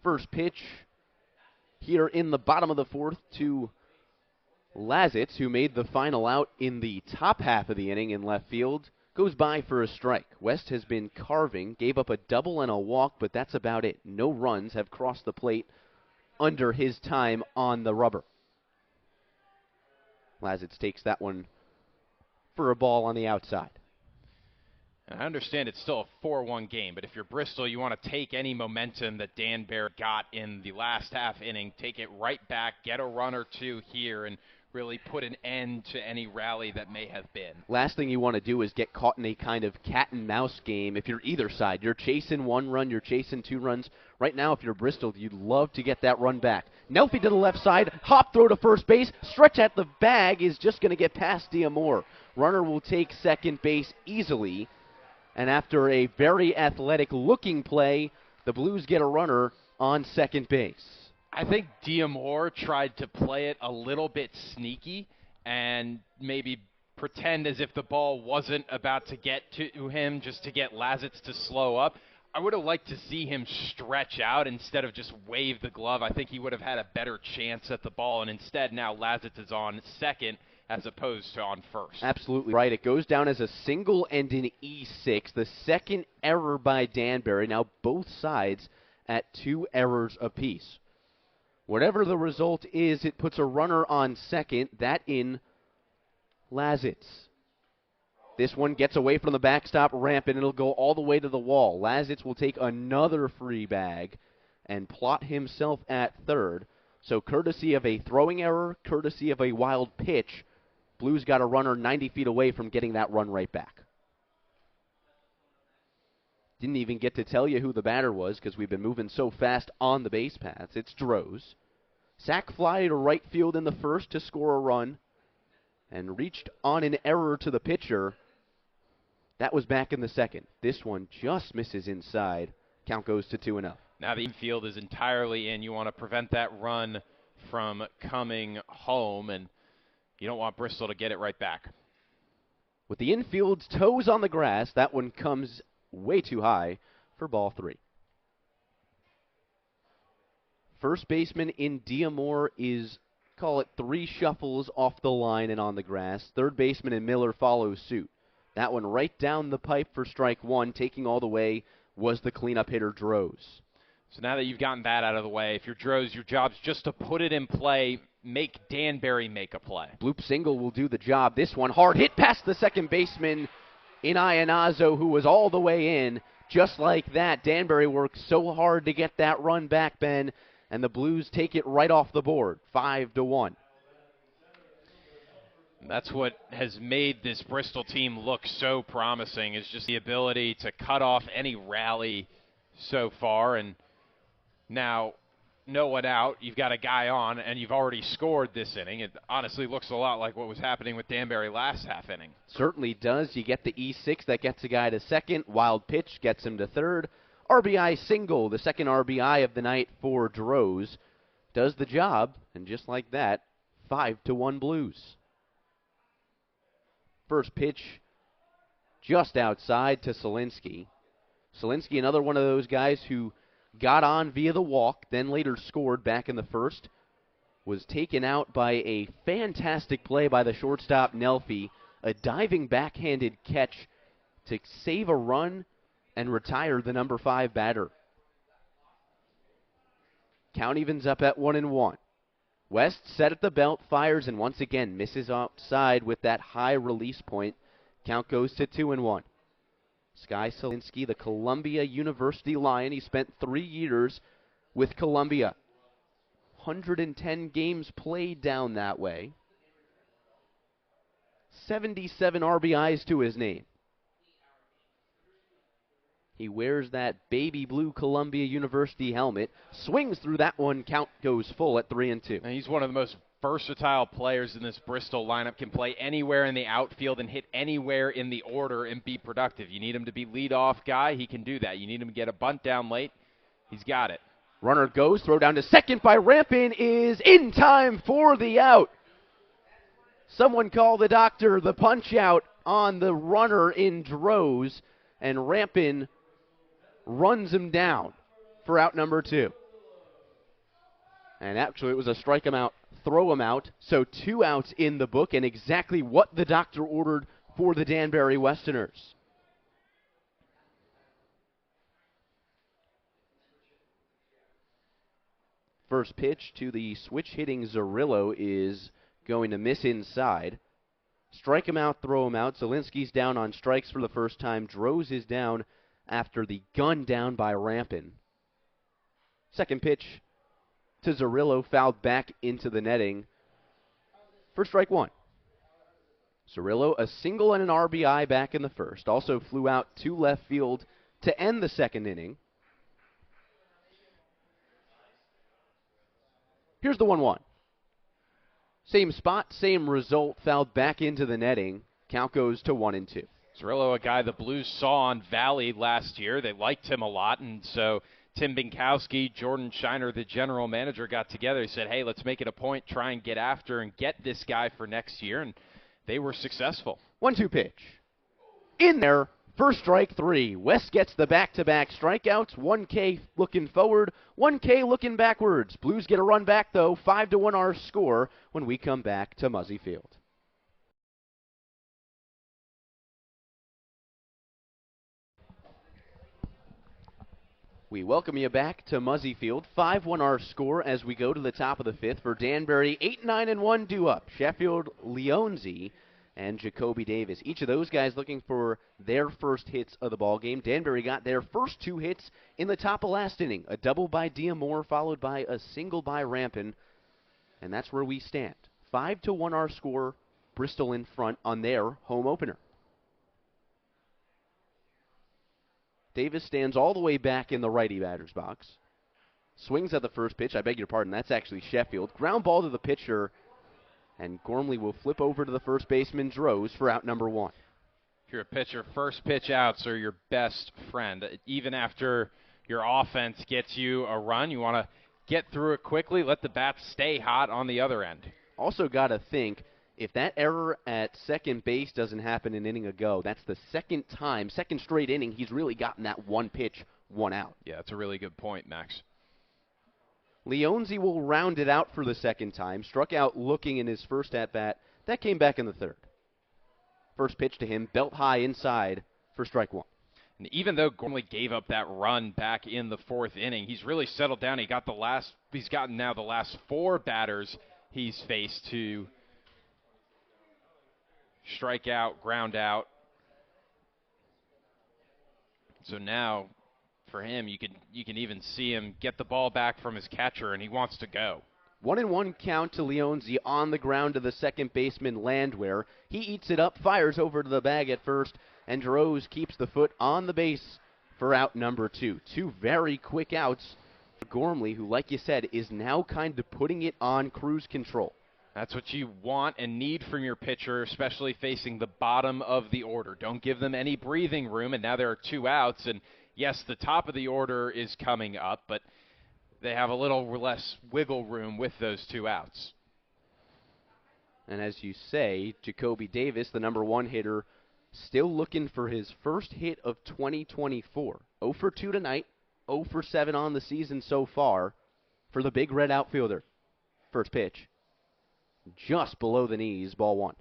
First pitch here in the bottom of the fourth to Lazitz, who made the final out in the top half of the inning in left field, goes by for a strike. West has been carving, gave up a double and a walk, but that's about it. No runs have crossed the plate under his time on the rubber. Lazitz takes that one for a ball on the outside. I understand it's still a 4-1 game, but if you're Bristol, you want to take any momentum that Danbury got in the last half inning, take it right back, get a run or two here, and really put an end to any rally that may have been. Last thing you want to do is get caught in a kind of cat and mouse game if you're either side. You're chasing one run, you're chasing two runs. Right now, if you're Bristol, you'd love to get that run back. Nelfi to the left side, hop throw to first base, stretch at the bag is just going to get past Diamore. Runner will take second base easily. And after a very athletic-looking play, the Blues get a runner on second base. I think Diamore tried to play it a little bit sneaky and maybe pretend as if the ball wasn't about to get to him just to get Lazitz to slow up. I would have liked to see him stretch out instead of just wave the glove. I think he would have had a better chance at the ball, and instead now Lazitz is on second as opposed to on first. Absolutely right. It goes down as a single and an E6. The second error by Danbury. Now both sides at 2 errors apiece. Whatever the result is, it puts a runner on second. That in Lazitz. This one gets away from the backstop ramp, and it'll go all the way to the wall. Lazitz will take another free bag and plot himself at third. So courtesy of a throwing error, courtesy of a wild pitch, Blues got a runner 90 feet away from getting that run right back. Didn't even get to tell you who the batter was because we've been moving so fast on the base paths. It's Droz. Sac fly to right field in the first to score a run and reached on an error to the pitcher. That was back in the second. This one just misses inside. Count goes to 2-0. Now the infield is entirely in. You want to prevent that run from coming home, and you don't want Bristol to get it right back. With the infield's toes on the grass, that one comes way too high for ball 3. First baseman in Diamore is, call it 3 shuffles off the line and on the grass. Third baseman in Miller follows suit. That one right down the pipe for strike 1, taking all the way was the cleanup hitter Droz. So now that you've gotten that out of the way, if you're Droz, your job's just to put it in play, make Danbury make a play. Bloop single will do the job. This one hard hit past the second baseman in Iannazo, who was all the way in. Just like that, Danbury worked so hard to get that run back, Ben, and the Blues take it right off the board, 5-1. That's what has made this Bristol team look so promising, is just the ability to cut off any rally so far. And now, no one out, you've got a guy on, and you've already scored this inning. It honestly looks a lot like what was happening with Danbury last half inning. Certainly does. You get the E6 that gets a guy to second. Wild pitch gets him to third. RBI single, the second RBI of the night for Droz, does the job, and just like that, 5-1 Blues. First pitch just outside to Selinsky. Selinsky, another one of those guys who got on via the walk, then later scored back in the first, was taken out by a fantastic play by the shortstop Nelfi, a diving backhanded catch to save a run and retire the number 5 batter. Count evens up at 1-1. West set at the belt, fires, and once again misses outside with that high release point. Count goes to 2-1. Sky Selinsky, the Columbia University Lion. He spent 3 years with Columbia. 110 games played down that way. 77 RBIs to his name. He wears that baby blue Columbia University helmet, swings through that one, count goes full at 3-2. And he's one of the most versatile players in this Bristol lineup, can play anywhere in the outfield and hit anywhere in the order and be productive. You need him to be leadoff guy, he can do that. You need him to get a bunt down late, he's got it. Runner goes, throw down to second by Rampin is in time for the out. Someone call the doctor, the punch out on the runner in Droz, and Rampin runs him down for out number 2. And actually it was a strike him out, throw him out, so 2 outs in the book, and exactly what the doctor ordered for the Danbury Westerners. First pitch to the switch-hitting Zerillo is going to miss inside. Strike him out, throw him out. Zielinski's down on strikes for the first time. Droz is down after the gun down by Rampin. Second pitch to Zerillo, fouled back into the netting for strike one. Zerillo, a single and an RBI back in the first. Also flew out to left field to end the second inning. Here's the 1-1. Same spot, same result, fouled back into the netting. Count goes to 1-2. Zerillo, a guy the Blues saw on Valley last year. They liked him a lot, and so Tim Binkowski, Jordan Shiner, the general manager, got together. He said, hey, let's make it a point, try and get after and get this guy for next year, and they were successful. 1-2 pitch. In there, first strike, 3. West gets the back-to-back strikeouts. 1K looking forward, 1K looking backwards. Blues get a run back, though. 5-1 our score when we come back to Muzzy Field. We welcome you back to Muzzy Field. 5-1 our score as we go to the top of the fifth for Danbury. 8-9-1 due up. Sheffield, Leonzi, and Jacoby Davis. Each of those guys looking for their first hits of the ball game. Danbury got their first 2 hits in the top of last inning. A double by Diamore followed by a single by Rampin. And that's where we stand. 5-1 our score. Bristol in front on their home opener. Davis stands all the way back in the righty batter's box. Swings at the first pitch. I beg your pardon. That's actually Sheffield. Ground ball to the pitcher. And Gormley will flip over to the first baseman, Droz, for out number 1. If you're a pitcher, first pitch outs are your best friend. Even after your offense gets you a run, you want to get through it quickly, let the bat stay hot on the other end. Also got to think, if that error at second base doesn't happen an inning ago, that's the second straight inning he's really gotten that 1 pitch, 1 out. Yeah, that's a really good point, Max. Leonzi will round it out for the second time. Struck out looking in his first at-bat. That came back in the third. First pitch to him, belt high inside for strike 1. And even though Gormley gave up that run back in the 4th inning, he's really settled down. He's gotten now the last 4 batters he's faced to strike out, ground out. So now, for him, you can even see him get the ball back from his catcher, and he wants to go. 1-1 count to Leonzi on the ground to the second baseman, Landwehr. He eats it up, fires over to the bag at first, and Droz keeps the foot on the base for out number 2. 2 very quick outs for Gormley, who, like you said, is now kind of putting it on cruise control. That's what you want and need from your pitcher, especially facing the bottom of the order. Don't give them any breathing room, and now there are 2 outs, and yes, the top of the order is coming up, but they have a little less wiggle room with those 2 outs. And as you say, Jacoby Davis, the number 1 hitter, still looking for his first hit of 2024. 0 for 2 tonight, 0 for 7 on the season so far for the big red outfielder. First pitch, just below the knees, ball 1.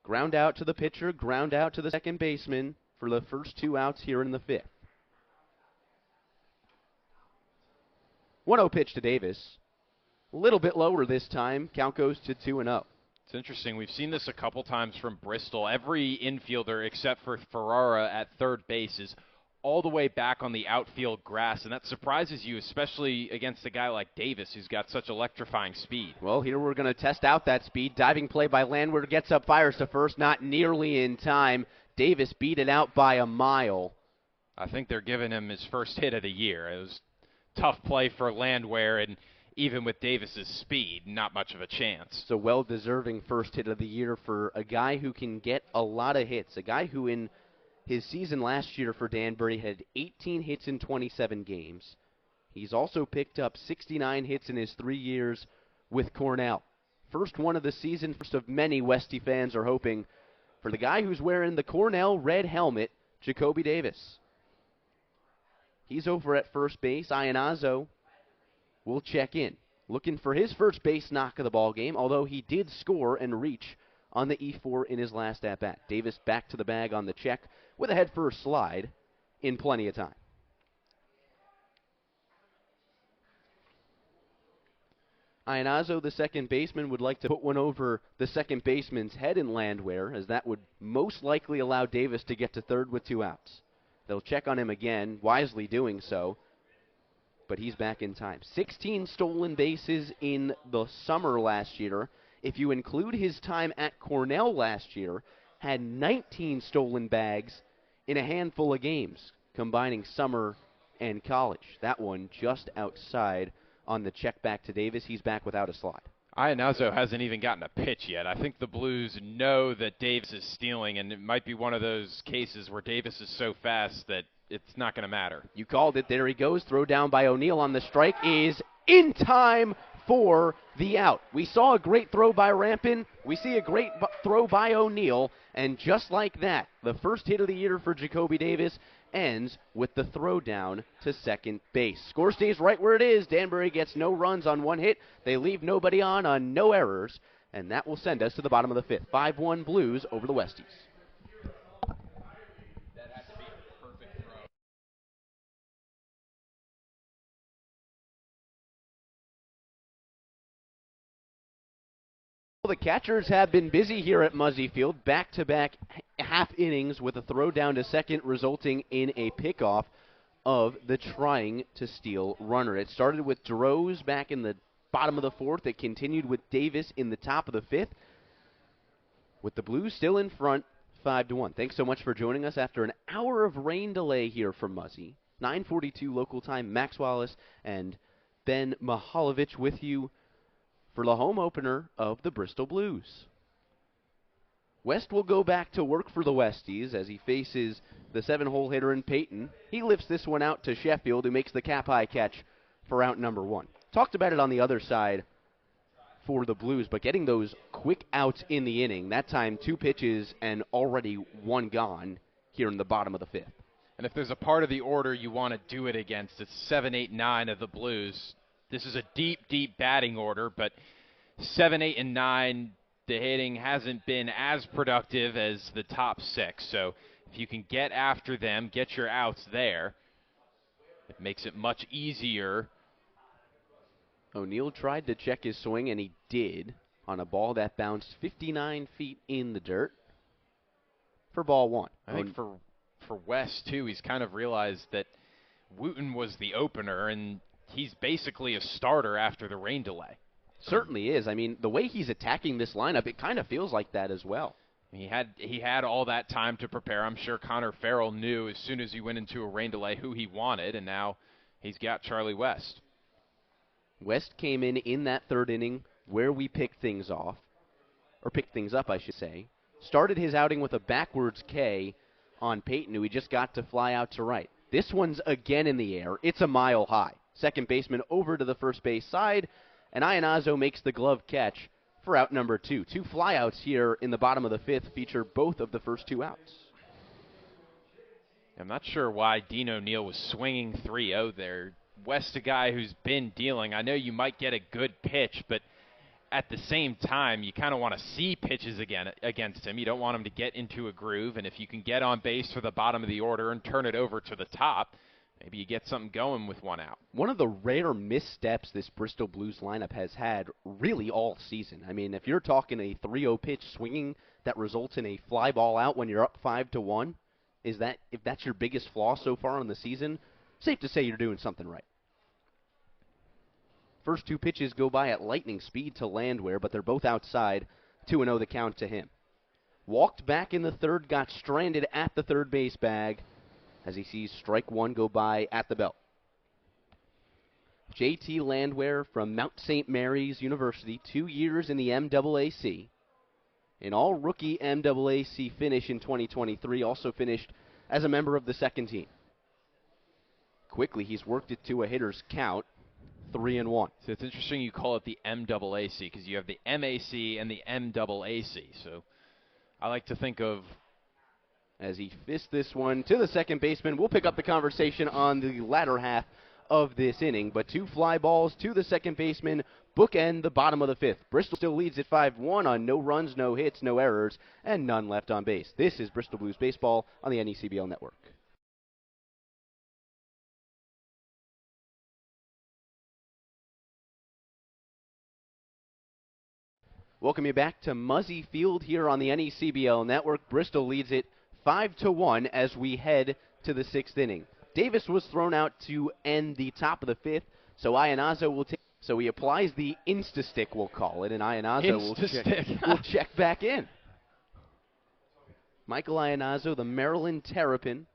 Ground out to the pitcher, ground out to the second baseman for the first 2 outs here in the 5th. 1-0 pitch to Davis. A little bit lower this time. Count goes to 2-0. It's interesting. We've seen this a couple times from Bristol. Every infielder except for Ferrara at third base is all the way back on the outfield grass, and that surprises you, especially against a guy like Davis, who's got such electrifying speed. Well, here we're going to test out that speed. Diving play by Landwehr, gets up, fires to first, not nearly in time. Davis beat it out by a mile. I think they're giving him his first hit of the year. It was tough play for Landwehr, and even with Davis's speed, not much of a chance. It's a well-deserving first hit of the year for a guy who can get a lot of hits, a guy who in his season last year for Danbury had 18 hits in 27 games. He's also picked up 69 hits in his 3 years with Cornell. First one of the season, first of many Westy fans are hoping for the guy who's wearing the Cornell red helmet, Jacoby Davis. He's over at first base. Iannazzo will check in, looking for his first base knock of the ball game, although he did score and reach on the E4 in his last at-bat. Davis back to the bag on the check with a head-first slide in plenty of time. Iannazo, the second baseman, would like to put one over the second baseman's head in Landwehr, as that would most likely allow Davis to get to third with 2 outs. They'll check on him again, wisely doing so, but he's back in time. 16 stolen bases in the summer last year. If you include his time at Cornell last year, had 19 stolen bags in a handful of games, combining summer and college. That one just outside on the check back to Davis. He's back without a slide. Iannazo hasn't even gotten a pitch yet. I think the Blues know that Davis is stealing, and it might be one of those cases where Davis is so fast that it's not going to matter. You called it. There he goes. Throw down by O'Neill on the strike is in time for the out. We saw a great throw by Rampin. We see a great throw by O'Neill. And just like that, the first hit of the year for Jacoby Davis ends with the throw down to second base. Score stays right where it is. Danbury gets no runs on 1 hit. They leave nobody on no errors. And that will send us to the bottom of the 5th. 5-1 Blues over the Westies. That has to be a perfect throw. The catchers have been busy here at Muzzy Field, back-to-back half innings with a throw down to second, resulting in a pickoff of the trying to steal runner. It started with Droz back in the bottom of the 4th. It continued with Davis in the top of the 5th, with the Blues still in front, 5-1. Thanks so much for joining us after an hour of rain delay here from Muzzy. 9:42 local time. Max Wallace and Ben Mihaljevic with you for the home opener of the Bristol Blues. West will go back to work for the Westies as he faces the 7-hole hitter in Peyton. He lifts this one out to Sheffield, who makes the cap-high catch for out number 1. Talked about it on the other side for the Blues, but getting those quick outs in the inning, that time 2 pitches and already 1 gone here in the bottom of the 5th. And if there's a part of the order you want to do it against, it's 7, 8, 9 of the Blues. This is a deep, deep batting order, but 7, 8, and 9, the hitting hasn't been as productive as the top 6. So if you can get after them, get your outs there, it makes it much easier. O'Neill tried to check his swing, and he did, on a ball that bounced 59 feet in the dirt for ball 1. I think for West, too, he's kind of realized that Wooten was the opener, and he's basically a starter after the rain delay. Certainly is. I mean, the way he's attacking this lineup, it kind of feels like that as well. He had all that time to prepare. I'm sure Connor Farrell knew as soon as he went into a rain delay who he wanted, and now he's got Charlie West. West came in that 3rd inning where we picked things off, or picked things up, I should say. Started his outing with a backwards K on Peyton, who he just got to fly out to right. This one's again in the air. It's a mile high. Second baseman over to the first base side, and Iannazo makes the glove catch for out number 2. 2 flyouts here in the bottom of the 5th feature both of the first 2 outs. I'm not sure why Dean O'Neill was swinging 3-0 there. West, a guy who's been dealing. I know you might get a good pitch, but at the same time, you kind of want to see pitches again against him. You don't want him to get into a groove, and if you can get on base for the bottom of the order and turn it over to the top, maybe you get something going with 1 out. One of the rare missteps this Bristol Blues lineup has had really all season. I mean, if you're talking a 3-0 pitch swinging that results in a fly ball out when you're up 5-1, if that's your biggest flaw so far in the season, safe to say you're doing something right. First 2 pitches go by at lightning speed to Landwehr, but they're both outside. 2-0 the count to him. Walked back in the 3rd, got stranded at the third base bag as he sees strike 1 go by at the belt. J.T. Landwehr from Mount St. Mary's University, 2 years in the MAAC. An all-rookie MAAC finish in 2023, also finished as a member of the 2nd team. Quickly, he's worked it to a hitter's count, 3-1. So it's interesting you call it the MAAC because you have the MAC and the MAAC. So I like to think of, as he fists this one to the second baseman. We'll pick up the conversation on the latter half of this inning, but 2 fly balls to the second baseman bookend the bottom of the 5th. Bristol still leads at 5-1 on no runs, no hits, no errors, and none left on base. This is Bristol Blues Baseball on the NECBL Network. Welcome you back to Muzzy Field here on the NECBL Network. Bristol leads it 5-1 as we head to the 6th inning. Davis was thrown out to end the top of the 5th, so Ionazo will take. So he applies the Insta-Stick, we'll call it, and Ionazo will check back in. Michael Ionazo, the Maryland Terrapin,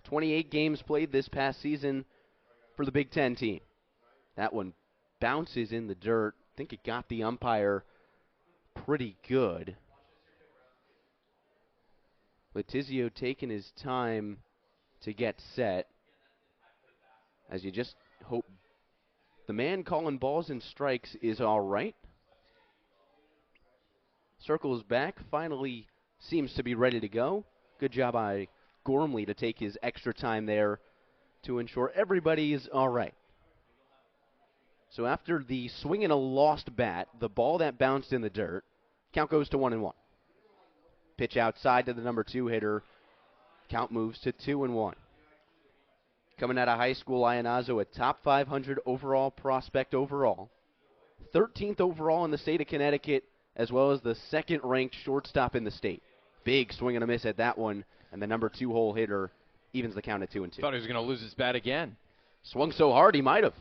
28 games played this past season for the Big Ten team. That one bounces in the dirt. I think it got the umpire pretty good. Letizio taking his time to get set, as you just hope the man calling balls and strikes is all right. Circles back, finally seems to be ready to go. Good job by Gormley to take his extra time there to ensure everybody is all right. So after the swing and a lost bat, the ball that bounced in the dirt, count goes to 1-1. Pitch outside to the number 2 hitter. Count moves to 2-1. Coming out of high school, Ionazo, a top 500 overall prospect overall. 13th overall in the state of Connecticut, as well as the second-ranked shortstop in the state. Big swing and a miss at that one, and the number 2 hole hitter evens the count at 2-2. Thought he was going to lose his bat again. Swung so hard he might have.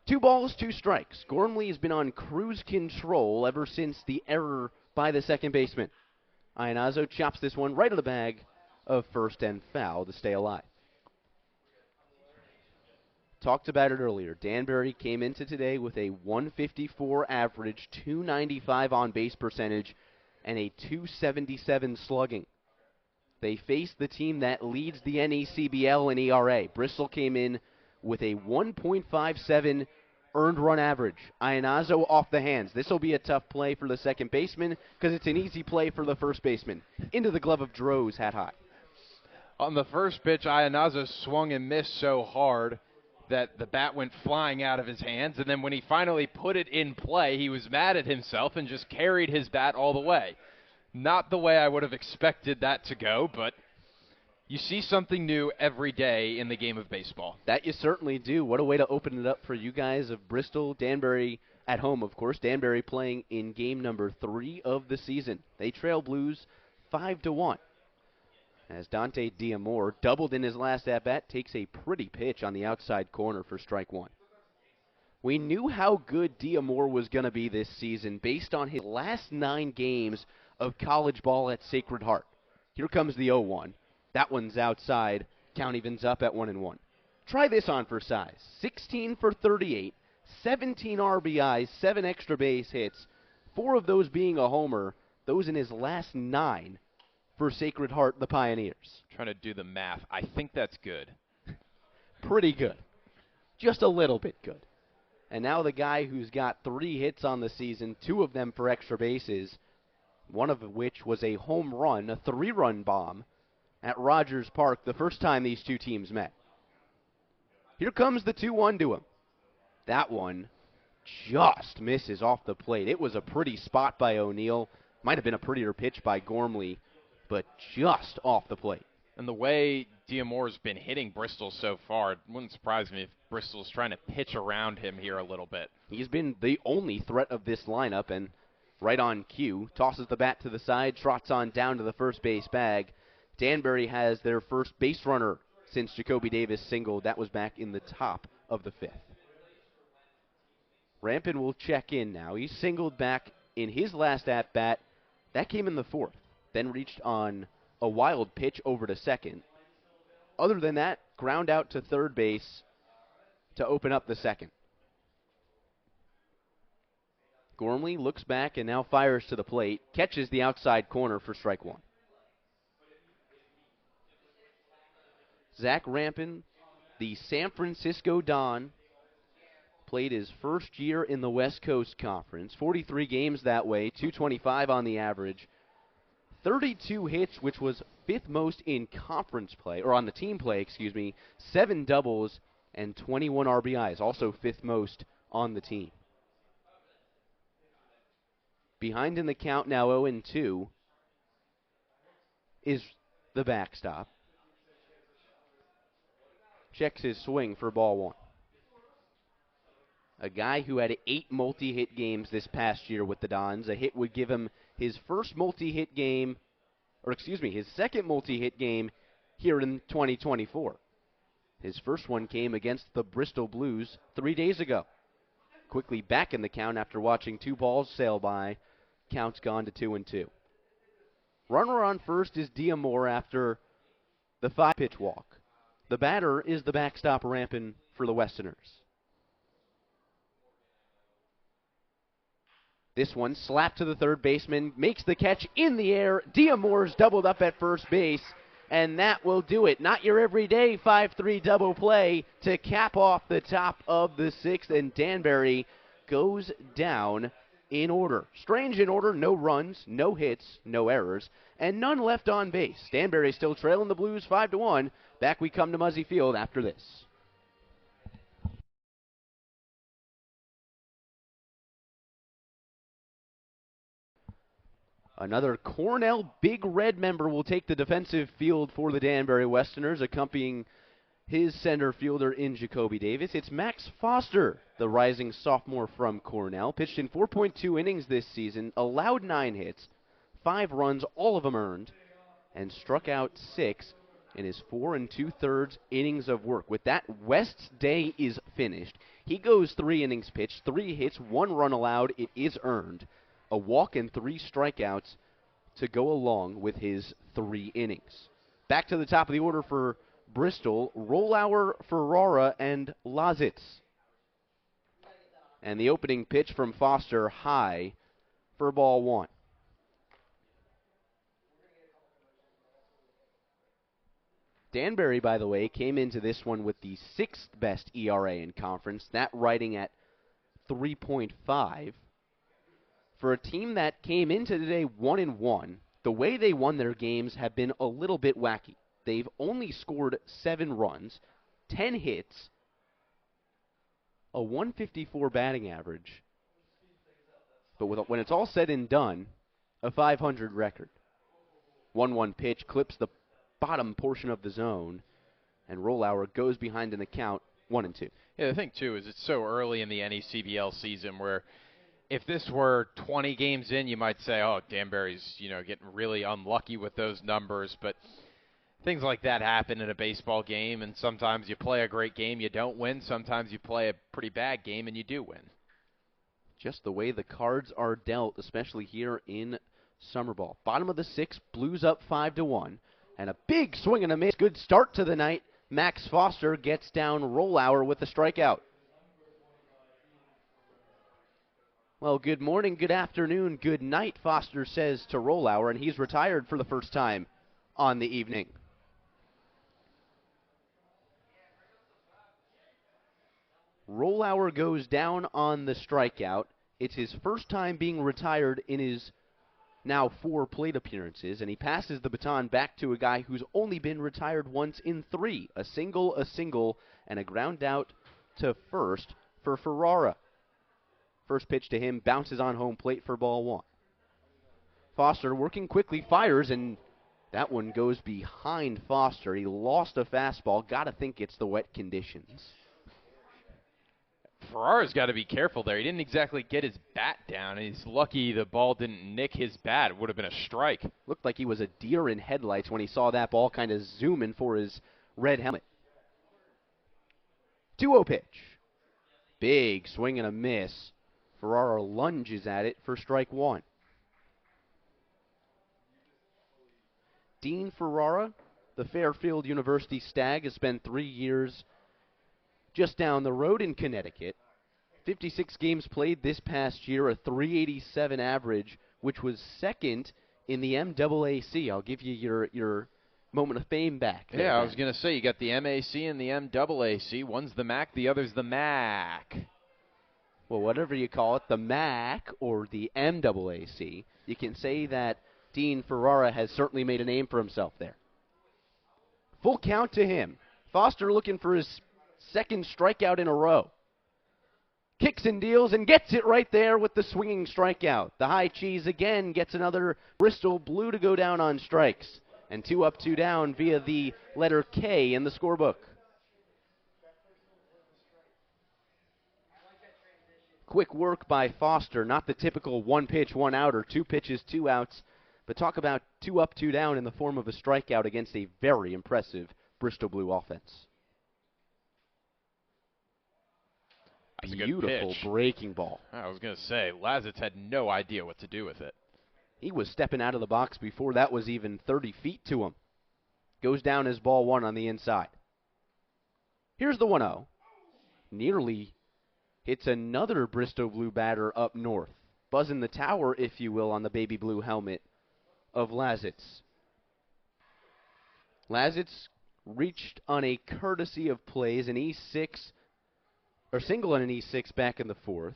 2 balls, 2 strikes. Gormley has been on cruise control ever since the error by the second baseman. Ionazo chops this one right of the bag of first and foul to stay alive. Talked about it earlier. Danbury came into today with a 154 average, 295 on base percentage, and a 277 slugging. They faced the team that leads the NECBL in ERA. Bristol came in with a 1.57 earned run average. Ionazo off the hands. This will be a tough play for the second baseman because it's an easy play for the first baseman. Into the glove of Droz, hat high. On the first pitch, Ionazo swung and missed so hard that the bat went flying out of his hands, and then when he finally put it in play, he was mad at himself and just carried his bat all the way. Not the way I would have expected that to go, but you see something new every day in the game of baseball. That you certainly do. What a way to open it up for you guys of Bristol. Danbury at home, of course. Danbury playing in game number 3 of the season. They trail Blues 5-1. As Dante Diamore, doubled in his last at-bat, takes a pretty pitch on the outside corner for strike 1. We knew how good Diamore was going to be this season based on his last 9 games of college ball at Sacred Heart. Here comes the 0-1. That one's outside. Count evens up at 1-1. Try this on for size. 16 for 38, 17 RBIs, 7 extra base hits, 4 of those being a homer, those in his last 9 for Sacred Heart, the Pioneers. Trying to do the math. I think that's good. Pretty good. Just a little bit good. And now the guy who's got 3 hits on the season, 2 of them for extra bases, one of which was a home run, a 3-run bomb at Rogers Park the first time these two teams met. Here comes the 2-1 to him. That one just misses off the plate. It was a pretty spot by O'Neill. Might have been a prettier pitch by Gormley, but just off the plate. And the way Diamore's been hitting Bristol so far, it wouldn't surprise me if Bristol's trying to pitch around him here a little bit. He's been the only threat of this lineup, and right on cue, tosses the bat to the side, trots on down to the first base bag. Danbury has their first base runner since Jacoby Davis singled. That was back in the top of the 5th. Rampin will check in now. He singled back in his last at-bat. That came in the 4th. Then reached on a wild pitch over to second. Other than that, ground out to third base to open up the second. Gormley looks back and now fires to the plate. Catches the outside corner for strike 1. Zach Rampin, the San Francisco Don, played his first year in the West Coast Conference. 43 games that way, 225 on the average. 32 hits, which was 5th most in conference play, or on the team play, 7 doubles, and 21 RBIs, also 5th most on the team. Behind in the count now 0-2 is the backstop. Checks his swing for ball 1. a guy who had 8 multi-hit games this past year with the Dons. A hit would give him his first multi-hit game, his second multi-hit game here in 2024. His first one came against the Bristol Blues 3 days ago. Quickly back in the count after watching 2 balls sail by. Count's gone to 2-2. Runner on first is Diamore after the 5-pitch walk. The batter is the backstop ramping for the Westerners. This one slapped to the third baseman, makes the catch in the air. Diamore's doubled up at first base, and that will do it. Not your everyday 5-3 double play to cap off the top of the 6th, and Danbury goes down in order. Strange in order, no runs, no hits, no errors, and none left on base. Danbury still trailing the Blues 5-1. Back we come to Muzzy Field after this. Another Cornell Big Red member will take the defensive field for the Danbury Westerners, accompanying his center fielder in Jacoby Davis. It's Max Foster, the rising sophomore from Cornell. Pitched in 4.2 innings this season, allowed 9 hits, 5 runs, all of them earned, and struck out 6 in his 4 2/3 innings of work. With that, West's day is finished. He goes 3 innings pitched, 3 hits, 1 run allowed. It is earned. A walk and 3 strikeouts to go along with his 3 innings. Back to the top of the order for Bristol, Rollauer, Ferrara, and Lazitz. And the opening pitch from Foster high for ball 1. Danbury, by the way, came into this one with the 6th best ERA in conference, that riding at 3.5. For a team that came into today 1-1, the way they won their games have been a little bit wacky. They've only scored 7 runs, 10 hits, a 154 batting average, but when it's all said and done, a 500 record. 1-1 pitch clips the bottom portion of the zone, and Rollauer goes behind in the count, 1-2. Yeah, the thing, too, is it's so early in the NECBL season where if this were 20 games in, you might say, oh, Danbury's, getting really unlucky with those numbers. But things like that happen in a baseball game, and sometimes you play a great game, you don't win. Sometimes you play a pretty bad game, and you do win. Just the way the cards are dealt, especially here in summer ball. Bottom of the 6th, Blues up 5-1, and a big swing and a miss. Good start to the night. Max Foster gets down Rollauer with a strikeout. Well, good morning, good afternoon, good night, Foster says to Rollauer, and he's retired for the first time on the evening. Rollauer goes down on the strikeout. It's his first time being retired in his now 4 plate appearances, and he passes the baton back to a guy who's only been retired once in 3. A single, and a ground out to first for Ferrara. First pitch to him, bounces on home plate for ball 1. Foster working quickly, fires, and that one goes behind Foster. He lost a fastball. Got to think it's the wet conditions. Ferrara's got to be careful there. He didn't exactly get his bat down. He's lucky the ball didn't nick his bat. It would have been a strike. Looked like he was a deer in headlights when he saw that ball kind of zooming for his red helmet. 2-0 pitch. Big swing and a miss. Ferrara lunges at it for strike 1. Dean Ferrara, the Fairfield University Stag, has spent 3 years just down the road in Connecticut. 56 games played this past year, a .387 average, which was second in the MAAC. I'll give you your moment of fame back. Yeah, I was going to say, you got the MAC and the MAAC. One's the MAC, the other's the MAC. Well, whatever you call it, the MAC or the MAAC, you can say that Dean Ferrara has certainly made a name for himself there. Full count to him. Foster looking for his 2nd strikeout in a row. Kicks and deals and gets it right there with the swinging strikeout. The high cheese again gets another Bristol Blue to go down on strikes. And 2 up, 2 down via the letter K in the scorebook. Quick work by Foster, not the typical one pitch, one out, or two pitches, two outs, but talk about 2 up, 2 down in the form of a strikeout against a very impressive Bristol Blue offense. That's Beautiful breaking ball. I was going to say, Lazitz had no idea what to do with it. He was stepping out of the box before that was even 30 feet to him. Goes down as ball 1 on the inside. Here's the 1-0. Nearly hits another Bristol Blue batter up north. Buzzing the tower, if you will, on the baby blue helmet of Lazitz. Lazitz reached on a courtesy of plays, an E6, or single and an E6 back in the 4th.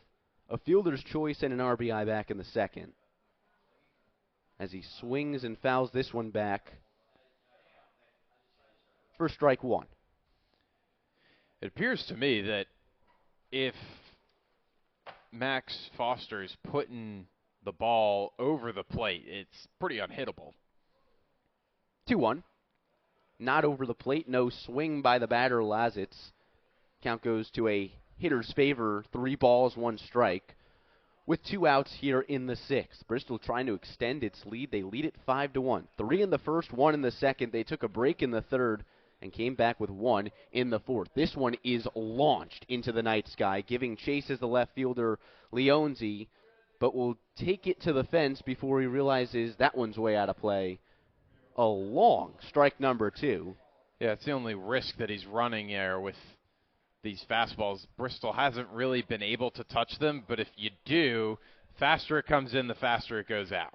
A fielder's choice and an RBI back in the 2nd. As he swings and fouls this one back for strike 1. It appears to me that if Max Foster is putting the ball over the plate, it's pretty unhittable. 2-1. Not over the plate. No swing by the batter, Lazitz. Count goes to a hitter's favor. 3 balls, 1 strike. With 2 outs here in the 6th. Bristol trying to extend its lead. They lead it 5-1. 3 in the 1st, 1 in the 2nd. They took a break in the 3rd and came back with 1 in the 4th. This one is launched into the night sky, giving chase as the left fielder, Leonzi, but will take it to the fence before he realizes that one's way out of play. A long strike number 2. Yeah, it's the only risk that he's running there with these fastballs. Bristol hasn't really been able to touch them, but if you do, faster it comes in, the faster it goes out.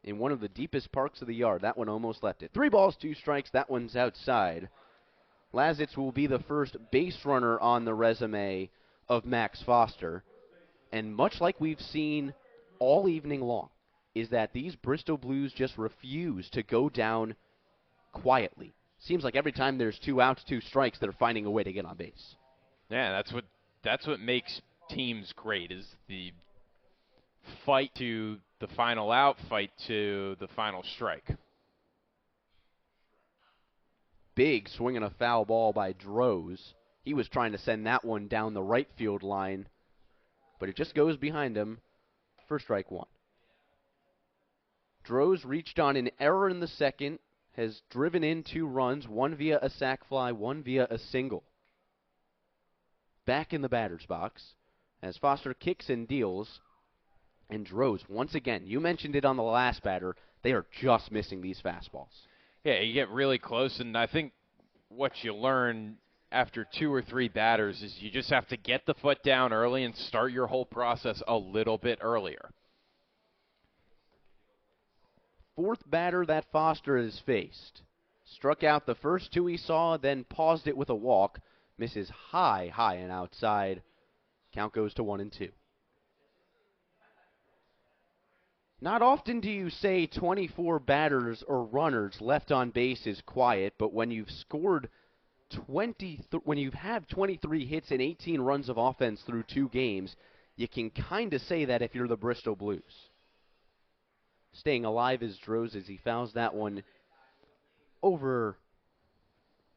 In one of the deepest parks of the yard, that one almost left it. 3 balls, 2 strikes, that one's outside. Lazitz will be the first base runner on the resume of Max Foster. And much like we've seen all evening long, is that these Bristol Blues just refuse to go down quietly. Seems like every time there's 2 outs, 2 strikes, they're finding a way to get on base. Yeah, that's what makes teams great, is the fight to the final out, fight to the final strike. Big swing and a foul ball by Droz. He was trying to send that one down the right field line, but it just goes behind him for strike 1. Droz reached on an error in the 2nd, has driven in 2 runs, 1 via a sac fly, 1 via a single. Back in the batter's box as Foster kicks and deals. And Droz, once again, you mentioned it on the last batter, they are just missing these fastballs. Yeah, you get really close, and I think what you learn after 2 or 3 batters is you just have to get the foot down early and start your whole process a little bit earlier. 4th batter that Foster has faced. Struck out the first 2 he saw, then paused it with a walk. Misses high and outside. Count goes to 1-2. Not often do you say 24 batters or runners left on base is quiet, but when you've scored when you've had 23 hits and 18 runs of offense through 2 games, you can kind of say that if you're the Bristol Blues. Staying alive is Droz as he fouls that one over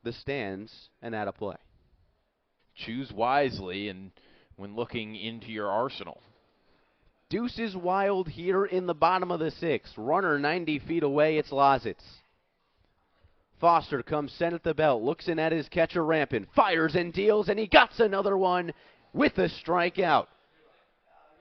the stands and out of play. Choose wisely and when looking into your arsenal. Deuce is wild here in the bottom of the 6th. Runner 90 feet away, it's Lazitz. Foster comes sent at the belt, looks in at his catcher Rampin, fires and deals, and he guts another one with a strikeout.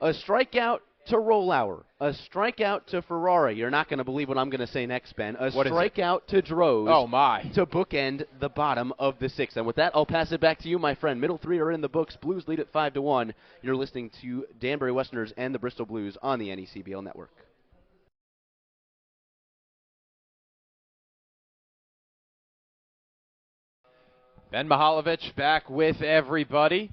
A strikeout to Rollauer. A strikeout to Ferrari. You're not going to believe what I'm going to say next, Ben. A strikeout to Droz. Oh, my. To bookend the bottom of the 6th. And with that, I'll pass it back to you, my friend. Middle 3 are in the books. Blues lead at 5-1. You're listening to Danbury Westerners and the Bristol Blues on the NECBL Network. Ben Mihaljevic back with everybody.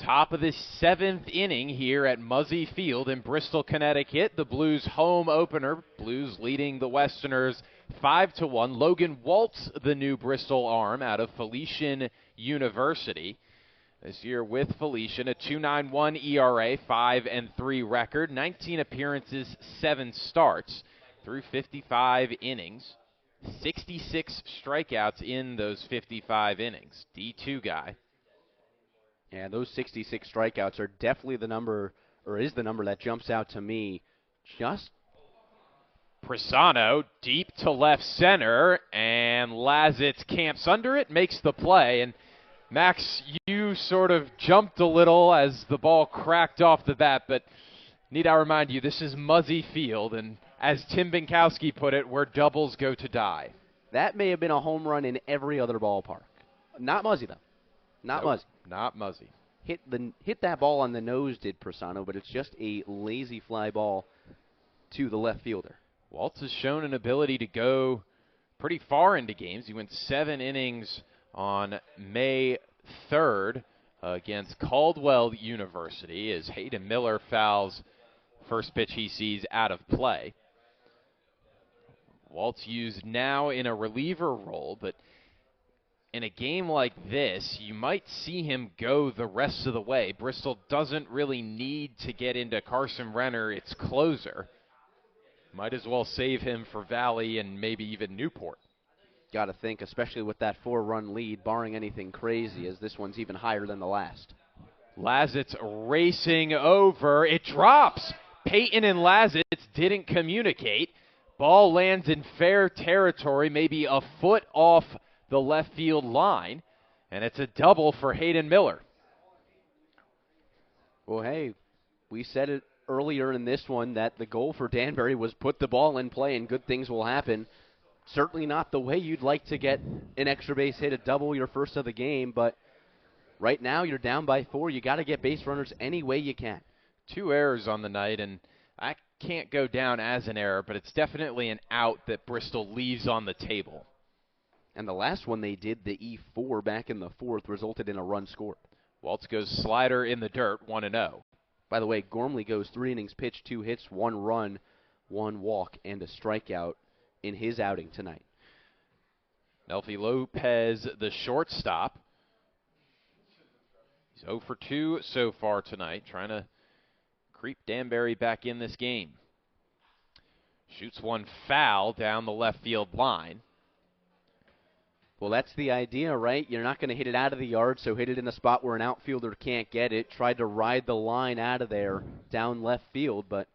Top of the 7th inning here at Muzzy Field in Bristol, Connecticut. The Blues home opener. Blues leading the Westerners 5-1. Logan Waltz, the new Bristol arm out of Felician University. This year with Felician, a 2.91 ERA, 5-3 record, 19 appearances, 7 starts through 55 innings. 66 strikeouts in those 55 innings. D2 guy. Yeah, those 66 strikeouts are definitely the number or is the number that jumps out to me. Just Prisano deep to left center, and Lazitz camps under it, makes the play. And Max, you sort of jumped a little as the ball cracked off the bat, but need I remind you, this is Muzzy Field, and as Tim Binkowski put it, where doubles go to die. that may have been a home run in every other ballpark. Not Muzzy, though. Not Muzzy. Not Muzzy. Hit that ball on the nose, did Prisano, but it's just a lazy fly ball to the left fielder. Waltz has shown an ability to go pretty far into games. He went 7 innings on May 3rd against Caldwell University as Hayden Miller fouls first pitch he sees out of play. Waltz used now in a reliever role, but in a game like this, you might see him go the rest of the way. Bristol doesn't really need to get into Carson Renner, its closer. Might as well save him for Valley and maybe even Newport. Got to think, especially with that 4-run lead, barring anything crazy, as this one's even higher than the last. Lazitz racing over. It drops. Peyton and Lazitz didn't communicate. Ball lands in fair territory, maybe a foot off the left field line, and it's a double for Hayden Miller. Well, hey, we said it earlier in this one that the goal for Danbury was put the ball in play and good things will happen. Certainly not the way you'd like to get an extra base hit, a double, your first of the game, but right now you're down by 4. You got to get base runners any way you can. 2 errors on the night, and I can't go down as an error, but it's definitely an out that Bristol leaves on the table. And the last one they did, the E4 back in the 4th, resulted in a run scored. Waltz goes slider in the dirt, 1-0. By the way, Gormley goes 3 innings pitched, 2 hits, 1 run, 1 walk, and a strikeout in his outing tonight. Nelfi Lopez, the shortstop. He's 0 for 2 so far tonight, trying to creep Danbury back in this game. Shoots one foul down the left field line. Well, that's the idea, right? You're not going to hit it out of the yard, so hit it in a spot where an outfielder can't get it. Tried to ride the line out of there down left field, but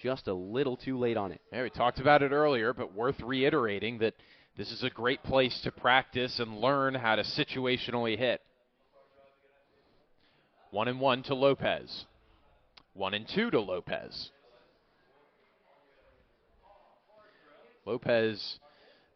just a little too late on it. Yeah, we talked about it earlier, but worth reiterating that this is a great place to practice and learn how to situationally hit. 1-1 to Lopez. 1-2 to Lopez. Lopez,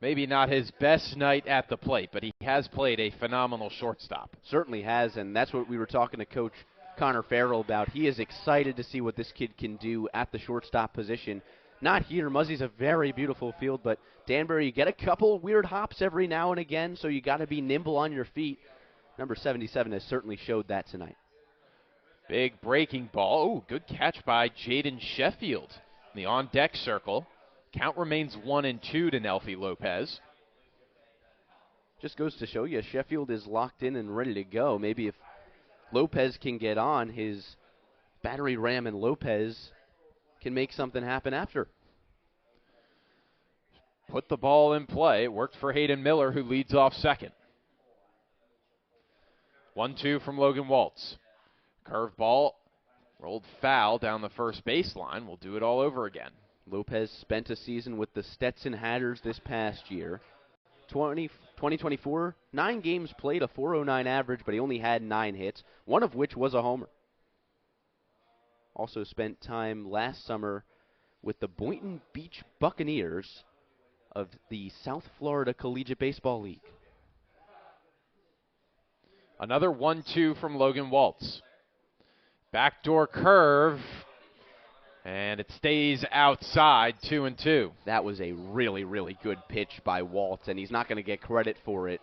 maybe not his best night at the plate, but he has played a phenomenal shortstop. Certainly has, and that's what we were talking to Coach Connor Farrell about. He is excited to see what this kid can do at the shortstop position. Not here. Muzzy's a very beautiful field, but Danbury, you get a couple weird hops every now and again, so you got to be nimble on your feet. Number 77 has certainly showed that tonight. Big breaking ball. Oh, good catch by Jaden Sheffield in the on-deck circle. Count remains 1-2 to Nelfi Lopez. Just goes to show you, Sheffield is locked in and ready to go. Maybe if Lopez can get on, his battery ram and Lopez can make something happen after. Put the ball in play. It worked for Hayden Miller, who leads off second. 1-2 from Logan Waltz. Curve ball rolled foul down the first baseline. We'll do it all over again. Lopez spent a season with the Stetson Hatters this past year. 2024, 9 games played, a .409 average, but he only had 9 hits, one of which was a homer. Also spent time last summer with the Boynton Beach Buccaneers of the South Florida Collegiate Baseball League. Another 1-2 from Logan Waltz. Backdoor curve, and it stays outside, 2-2. That was a really, really good pitch by Waltz, and he's not going to get credit for it.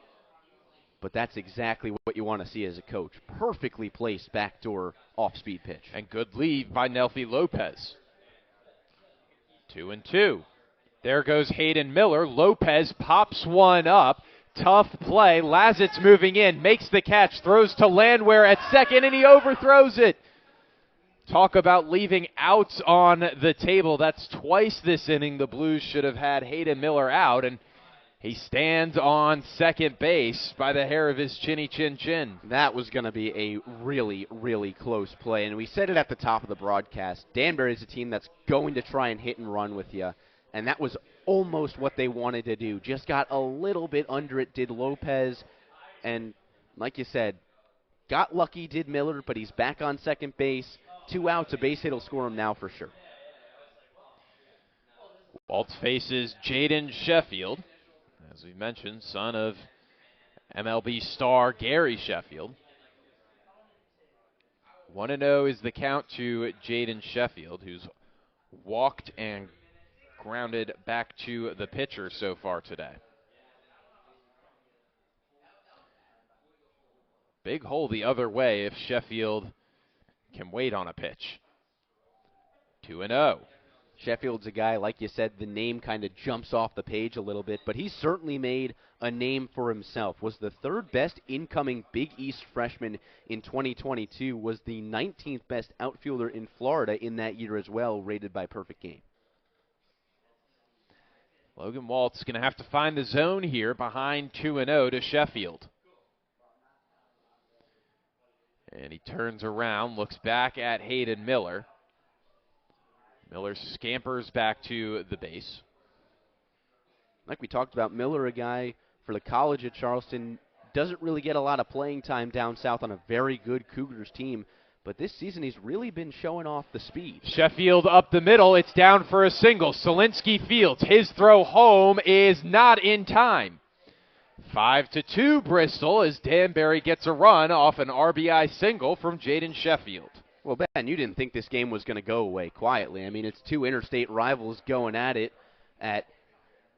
But that's exactly what you want to see as a coach. Perfectly placed backdoor off-speed pitch. And good lead by Nelfi Lopez. 2-2. There goes Hayden Miller. Lopez pops one up. Tough play. Lazitz moving in, makes the catch, throws to Landwehr at second, and he overthrows it. Talk about leaving outs on the table. That's twice this inning the Blues should have had Hayden Miller out, and He stands on second base by the hair of his chinny chin chin. That was going to be a really, really close play. And we said it at the top of the broadcast. Danbury is a team that's going to try and hit and run with you. And that was almost what they wanted to do. Just got a little bit under it, did Lopez. And like you said, got lucky, did Miller, but he's back on second base. 2 outs, a base hit will score him now for sure. Waltz faces Jaden Sheffield, as we mentioned, son of MLB star Gary Sheffield. 1-0 is the count to Jaden Sheffield, who's walked and grounded back to the pitcher so far today. Big hole the other way if Sheffield can wait on a pitch. 2-0. Sheffield's a guy, like you said, the name kind of jumps off the page a little bit, but he's certainly made a name for himself. Was the 3rd best incoming Big East freshman in 2022, was the 19th best outfielder in Florida in that year as well, rated by Perfect Game. Logan Waltz going to have to find the zone here behind 2-0 to Sheffield. And he turns around, looks back at Hayden Miller. Miller scampers back to the base. Like we talked about, Miller, a guy for the college at Charleston, doesn't really get a lot of playing time down south on a very good Cougars team. But this season he's really been showing off the speed. Sheffield up the middle. It's down for a single. Solinsky fields. His throw home is not in time. 5-2 Bristol as Danbury gets a run off an RBI single from Jaden Sheffield. Well, Ben, you didn't think this game was going to go away quietly. I mean, it's 2 interstate rivals going at it at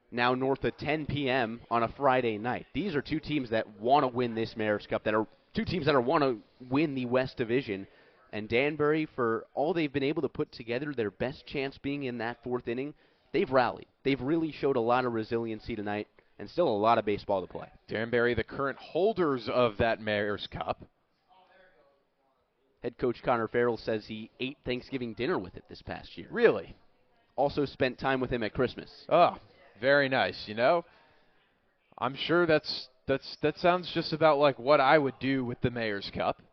now north of 10 p.m. on a Friday night. These are 2 teams that want to win this Mayor's Cup, that are 2 teams that want to win the West Division. And Danbury, for all they've been able to put together, their best chance being in that 4th inning, they've rallied. They've really showed a lot of resiliency tonight and still a lot of baseball to play. Danbury, the current holders of that Mayor's Cup. Head coach Connor Farrell says he ate Thanksgiving dinner with it this past year. Really? Also spent time with him at Christmas. Oh, very nice. You know, I'm sure that sounds just about like what I would do with the Mayor's Cup.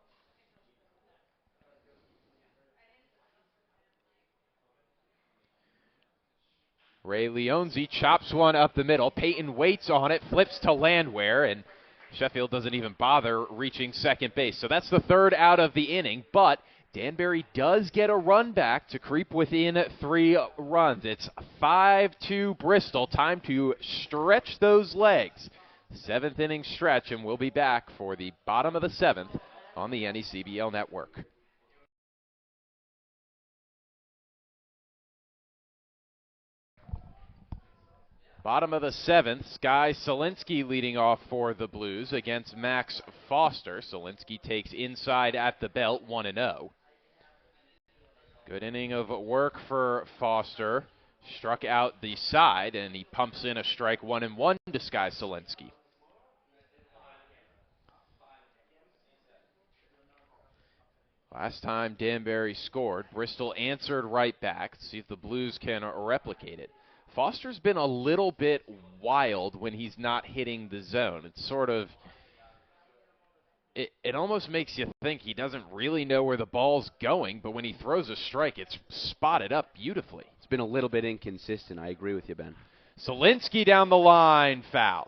Ray Leonzi chops one up the middle. Peyton waits on it, flips to Landwehr, and Sheffield doesn't even bother reaching second base. So that's the 3rd out of the inning, but Danbury does get a run back to creep within 3 runs. It's 5-2 Bristol. Time to stretch those legs. 7th inning stretch, and we'll be back for the bottom of the 7th on the NECBL Network. Bottom of the 7th, Sky Solinsky leading off for the Blues against Max Foster. Solinsky takes inside at the belt, 1-0. Good inning of work for Foster. Struck out the side, and he pumps in a strike 1-1 to Sky Solinsky. Last time Danbury scored, Bristol answered right back. Let's see if the Blues can replicate it. Foster's been a little bit wild when he's not hitting the zone. It's sort of, it almost makes you think he doesn't really know where the ball's going, but when he throws a strike, it's spotted up beautifully. It's been a little bit inconsistent. I agree with you, Ben. Solinsky down the line, foul.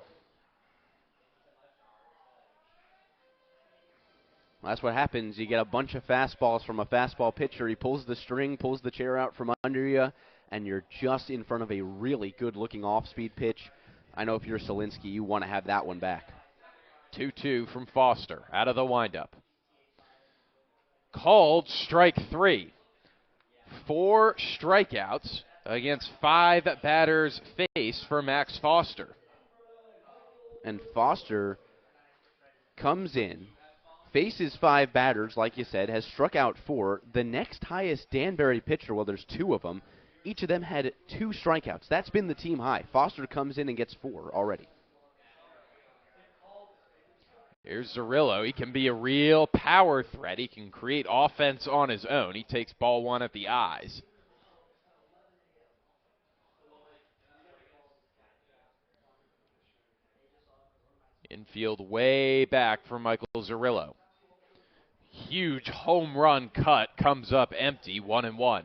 Well, that's what happens. You get a bunch of fastballs from a fastball pitcher. He pulls the string, pulls the chair out from under you, and you're just in front of a really good-looking off-speed pitch. I know if you're Solinsky, you want to have that one back. 2-2 from Foster, out of the windup. Called strike 3. 4 strikeouts against 5 batters face for Max Foster. And Foster comes in, faces 5 batters, like you said, has struck out 4. The next highest Danbury pitcher, well, there's 2 of them. Each of them had 2 strikeouts. That's been the team high. Foster comes in and gets 4 already. Here's Zerillo. He can be a real power threat. He can create offense on his own. He takes ball 1 at the eyes. Infield way back for Michael Zerillo. Huge home run cut comes up empty, 1-1.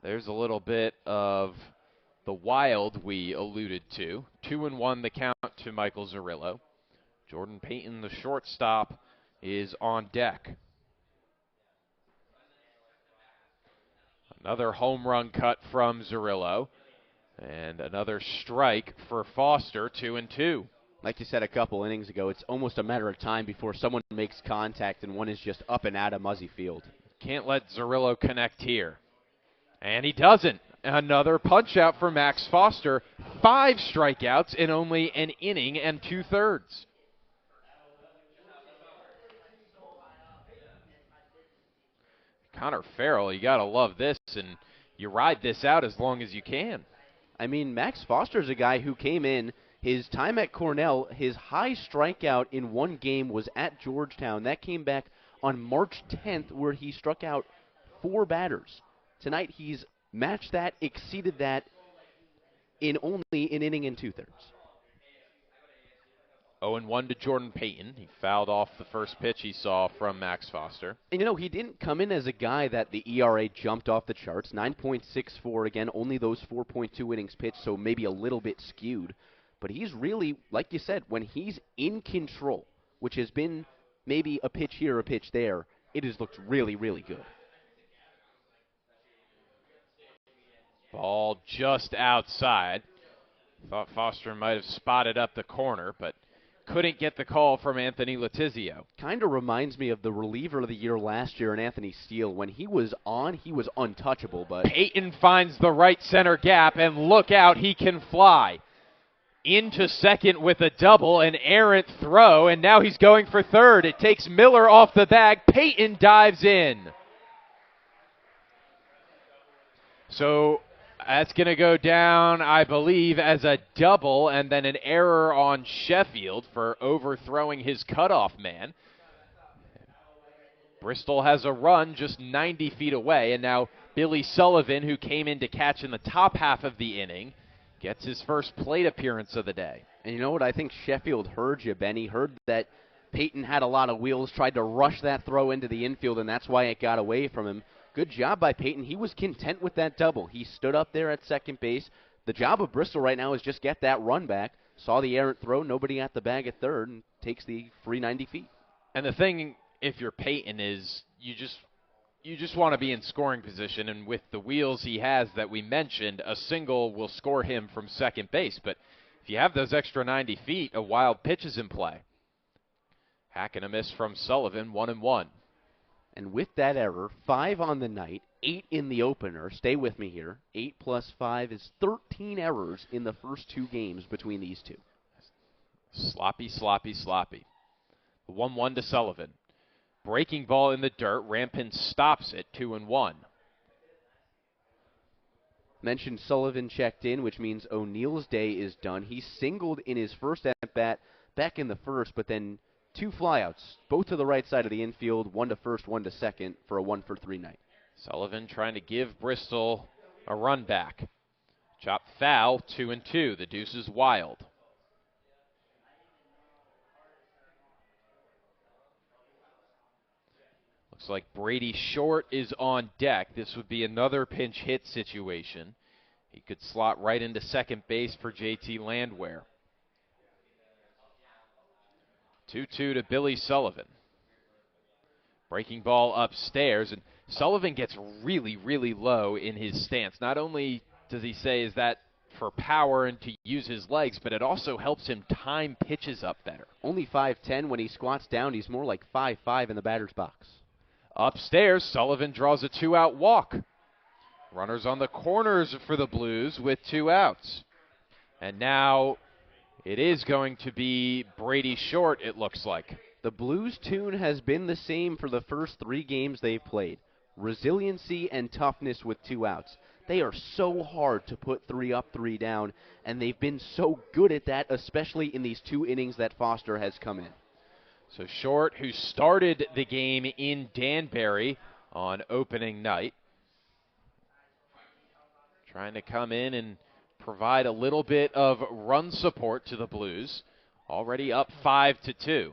There's a little bit of the wild we alluded to. 2-1 the count to Michael Zerillo. Jordan Payton, the shortstop, is on deck. Another home run cut from Zerillo. And another strike for Foster, 2-2. Like you said a couple innings ago, it's almost a matter of time before someone makes contact and one is just up and out of Muzzy Field. Can't let Zerillo connect here. And he doesn't. Another punch out for Max Foster. 5 strikeouts in only an inning and 2/3. Connor Farrell, you got to love this, and you ride this out as long as you can. I mean, Max Foster's a guy who came in, his time at Cornell, his high strikeout in one game was at Georgetown. That came back on March 10th where he struck out 4 batters. Tonight he's matched that, exceeded that in only an inning and 2/3. 0-1 to Jordan Payton. He fouled off the first pitch he saw from Max Foster. And, you know, he didn't come in as a guy that the ERA jumped off the charts. 9.64, again, only those 4.2 innings pitched, so maybe a little bit skewed. But he's really, like you said, when he's in control, which has been maybe a pitch here, a pitch there, it has looked really, really good. Ball just outside. Thought Foster might have spotted up the corner, but couldn't get the call from Anthony Letizio. Kind of reminds me of the reliever of the year last year in Anthony Steele. When he was on, he was untouchable. But Payton finds the right center gap, and look out, he can fly. Into second with a double, an errant throw, and now he's going for third. It takes Miller off the bag. Payton dives in. So that's going to go down, I believe, as a double, and then an error on Sheffield for overthrowing his cutoff man. Bristol has a run just 90 feet away, and now Billy Sullivan, who came in to catch in the top half of the inning, gets his first plate appearance of the day. And you know what? I think Sheffield heard you, Ben. He heard that Payton had a lot of wheels, tried to rush that throw into the infield, and that's why it got away from him. Good job by Payton. He was content with that double. He stood up there at second base. The job of Bristol right now is just get that run back. Saw the errant throw, nobody at the bag at third, and takes the free 90 feet. And the thing, if you're Payton, is you just want to be in scoring position, and with the wheels he has that we mentioned, a single will score him from second base. But if you have those extra 90 feet, a wild pitch is in play. Hack and a miss from Sullivan, 1-1. And with that error, 5 on the night, 8 in the opener. Stay with me here. 8 plus 5 is 13 errors in the first 2 games between these two. Sloppy, sloppy, sloppy. 1-1 to Sullivan. Breaking ball in the dirt. Rampin stops it, 2-1. Mentioned Sullivan checked in, which means O'Neill's day is done. He singled in his first at-bat back in the first, but then 2 flyouts, both to the right side of the infield, 1 to first, 1 to second, for a 1-for-3 night. Sullivan trying to give Bristol a run back. Chop foul, 2-2. The deuce is wild. Looks like Brady Short is on deck. This would be another pinch hit situation. He could slot right into second base for JT Landwehr. 2-2 to Billy Sullivan. Breaking ball upstairs, and Sullivan gets really, really low in his stance. Not only does he say is that for power and to use his legs, but it also helps him time pitches up better. Only 5'10". When he squats down, he's more like 5'5" in the batter's box. Upstairs, Sullivan draws a 2-out walk. Runners on the corners for the Blues with 2 outs. And now it is going to be Brady Short, it looks like. The Blues' tune has been the same for the first 3 games they've played. Resiliency and toughness with 2 outs. They are so hard to put 3 up, 3 down, and they've been so good at that, especially in these 2 innings that Foster has come in. So Short, who started the game in Danbury on opening night, trying to come in and provide a little bit of run support to the Blues. Already up 5-2.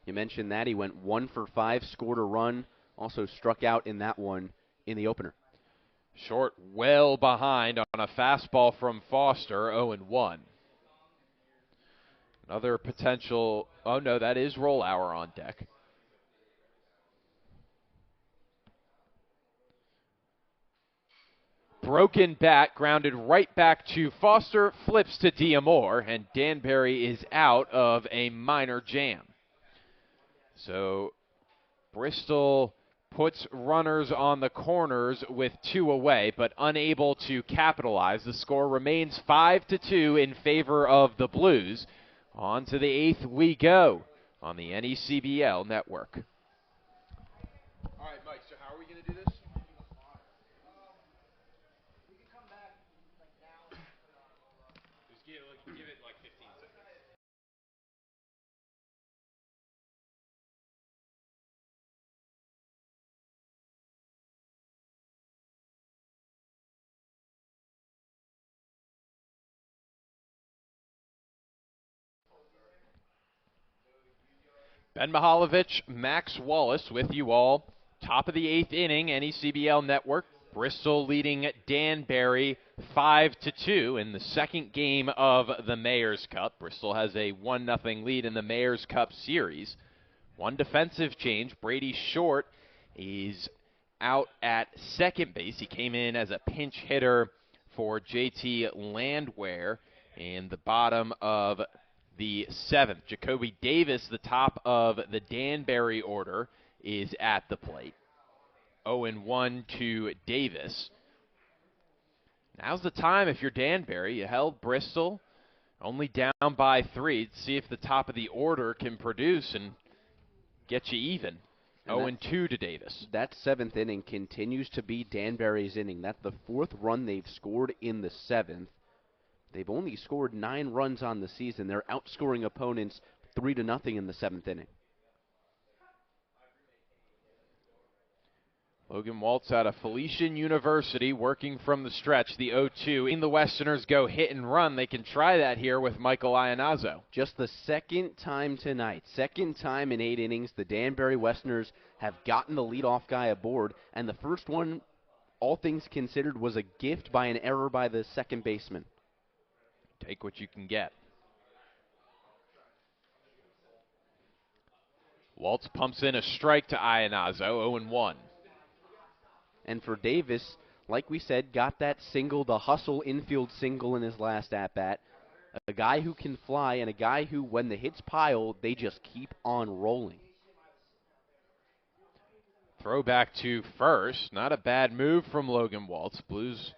You mentioned that he went 1 for 5, scored a run, also struck out in that one in the opener. Short well behind on a fastball from Foster, 0-1. Another potential, oh no, that is Rollauer on deck. Broken bat, grounded right back to Foster, flips to Diamore, and Danbury is out of a minor jam. So Bristol puts runners on the corners with 2 away, but unable to capitalize. The score remains 5-2 in favor of the Blues. On to the 8th we go on the NECBL network. All right, Mike, so how are we going to do this? Just give it like 15 seconds. Ben Mihaljevic, Max Wallace with you all. Top of the 8th inning, NECBL Network. Bristol leading Danbury 5-2 in the second game of the Mayor's Cup. Bristol has a 1-0 lead in the Mayor's Cup series. One defensive change. Brady Short is out at second base. He came in as a pinch hitter for JT Landwehr in the bottom of the 7th. Jacoby Davis, the top of the Danbury order, is at the plate. 0-1 to Davis. Now's the time if you're Danbury. You held Bristol only down by 3. See if the top of the order can produce and get you even. 0-2 to Davis. That 7th inning continues to be Danbury's inning. That's the 4th run they've scored in the 7th. They've only scored 9 runs on the season. They're outscoring opponents 3-0 in the 7th inning. Logan Waltz out of Felician University working from the stretch, the 0-2. In the Westerners go hit and run. They can try that here with Michael Iannazzo. Just the second time tonight, second time in 8 innings, the Danbury Westerners have gotten the leadoff guy aboard, and the first one, all things considered, was a gift by an error by the second baseman. Take what you can get. Waltz pumps in a strike to Iannazzo, 0-1. And for Davis, like we said, got that single, the hustle infield single in his last at-bat. A guy who can fly and a guy who, when the hits pile, they just keep on rolling. Throw back to first. Not a bad move from Logan Waltz. Blues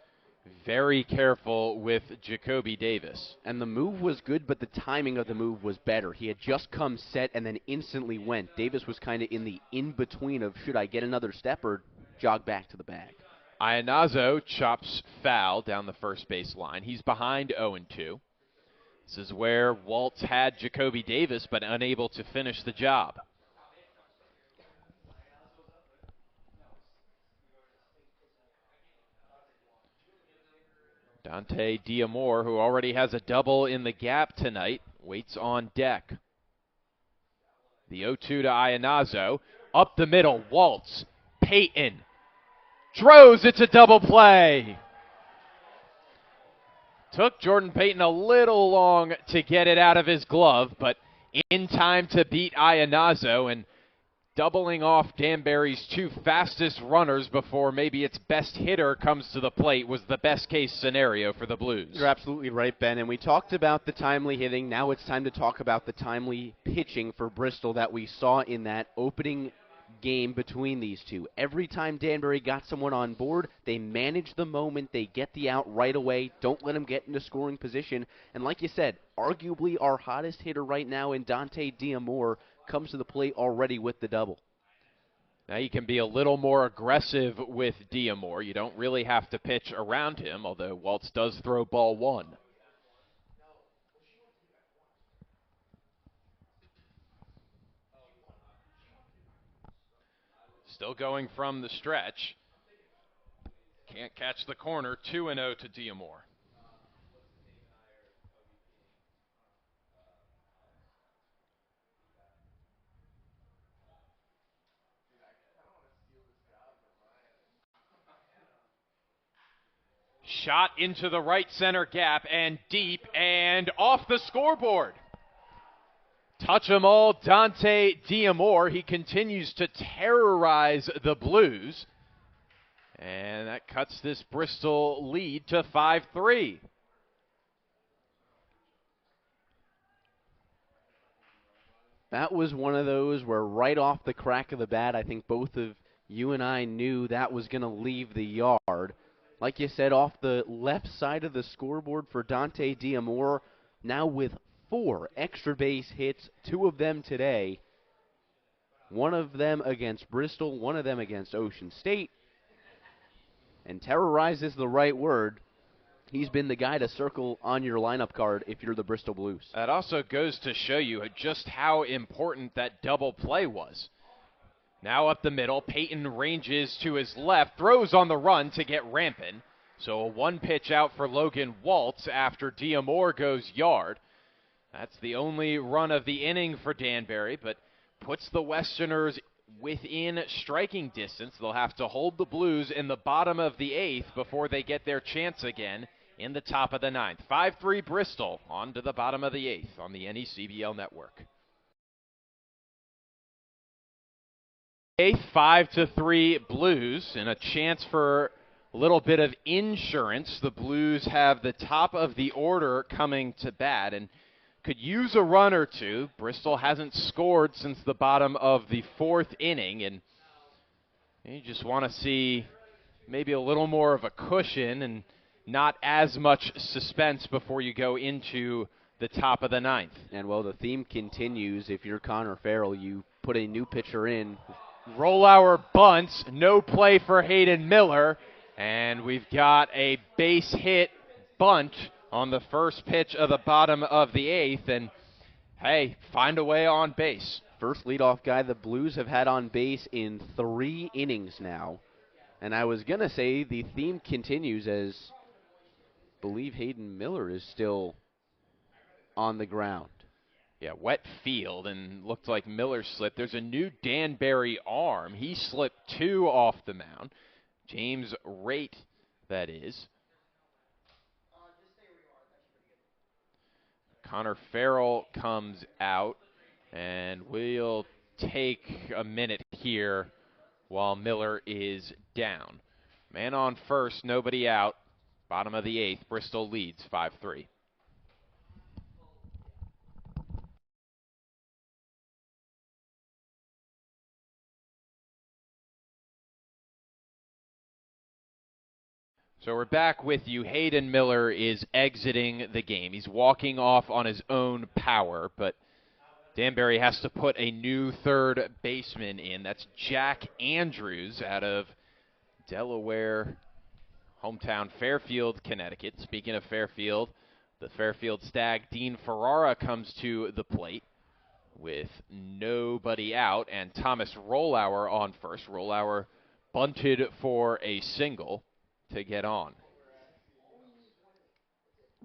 very careful with Jacoby Davis. And the move was good, but the timing of the move was better. He had just come set and then instantly went. Davis was kind of in the in-between of should I get another step or jog back to the bag. Iannazzo chops foul down the first base line. He's behind 0-2. This is where Waltz had Jacoby Davis, but unable to finish the job. Dante Diamore, who already has a double in the gap tonight, waits on deck. The 0-2 to Iannazzo. Up the middle, Waltz. Payton. Throws, it's a double play. Took Jordan Payton a little long to get it out of his glove, but in time to beat Iannazzo and doubling off Danbury's 2 fastest runners before maybe its best hitter comes to the plate was the best case scenario for the Blues. You're absolutely right, Ben. And we talked about the timely hitting. Now it's time to talk about the timely pitching for Bristol that we saw in that opening game between these two. Every time Danbury got someone on board, they manage the moment, they get the out right away, don't let them get into scoring position. And like you said, arguably our hottest hitter right now in Dante Diamore comes to the plate already with the double. Now you can be a little more aggressive with Diamore. You don't really have to pitch around him, although Waltz does throw ball 1. Still going from the stretch. Can't catch the corner. 2-0 to Diamore. Shot into the right center gap and deep and off the scoreboard. Touch 'em all, Dante Diamore. He continues to terrorize the Blues. And that cuts this Bristol lead to 5-3. That was one of those where right off the crack of the bat, I think both of you and I knew that was going to leave the yard. Like you said, off the left side of the scoreboard for Dante Diamore, now with 4 extra base hits, 2 of them today. One of them against Bristol, one of them against Ocean State. And terrorize is the right word. He's been the guy to circle on your lineup card if you're the Bristol Blues. That also goes to show you just how important that double play was. Now up the middle, Peyton ranges to his left, throws on the run to get rampant. So a 1 pitch out for Logan Waltz after Diamore goes yard. That's the only run of the inning for Danbury, but puts the Westerners within striking distance. They'll have to hold the Blues in the bottom of the 8th before they get their chance again in the top of the 9th. 5-3 Bristol on to the bottom of the 8th on the NECBL network. 8th, 5-3 Blues, and a chance for a little bit of insurance. The Blues have the top of the order coming to bat and could use a run or two. Bristol hasn't scored since the bottom of the 4th inning, and you just want to see maybe a little more of a cushion and not as much suspense before you go into the top of the 9th. And, well, the theme continues. If you're Connor Farrell, you put a new pitcher in. Rollauer bunts, no play for Hayden Miller, and we've got a base hit bunt on the first pitch of the bottom of the 8th, and hey, find a way on base. First leadoff guy the Blues have had on base in 3 innings now. And I was going to say the theme continues as I believe Hayden Miller is still on the ground. Yeah, wet field, and looked like Miller slipped. There's a new Danbury arm. He slipped 2 off the mound. James Raitt, that is. Connor Farrell comes out, and we'll take a minute here while Miller is down. Man on first, nobody out. Bottom of the 8th, Bristol leads 5-3. So we're back with you. Hayden Miller is exiting the game. He's walking off on his own power, but Danbury has to put a new third baseman in. That's Jack Andrews out of Delaware, hometown Fairfield, Connecticut. Speaking of Fairfield, the Fairfield Stag, Dean Ferrara, comes to the plate with nobody out, and Thomas Rollauer on first. Rollauer bunted for a single to get on.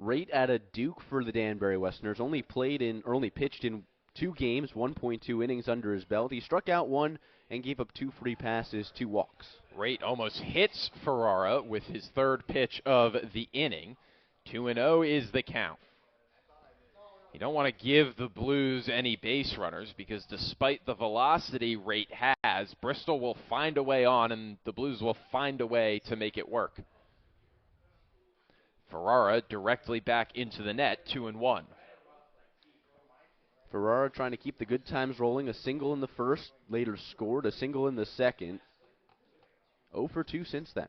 Raitt out of Duke for the Danbury Westerners. Only pitched in 2 games, 1.2 innings under his belt. He struck out 1 and gave up 2 free passes, 2 walks. Raitt almost hits Ferrara with his 3rd pitch of the inning. 2-0 is the count. You don't want to give the Blues any base runners because despite the velocity Raitt has, Bristol will find a way on and the Blues will find a way to make it work. Ferrara directly back into the net, 2-1. Ferrara trying to keep the good times rolling. A single in the first, later scored a single in the second. 0 for 2 since then.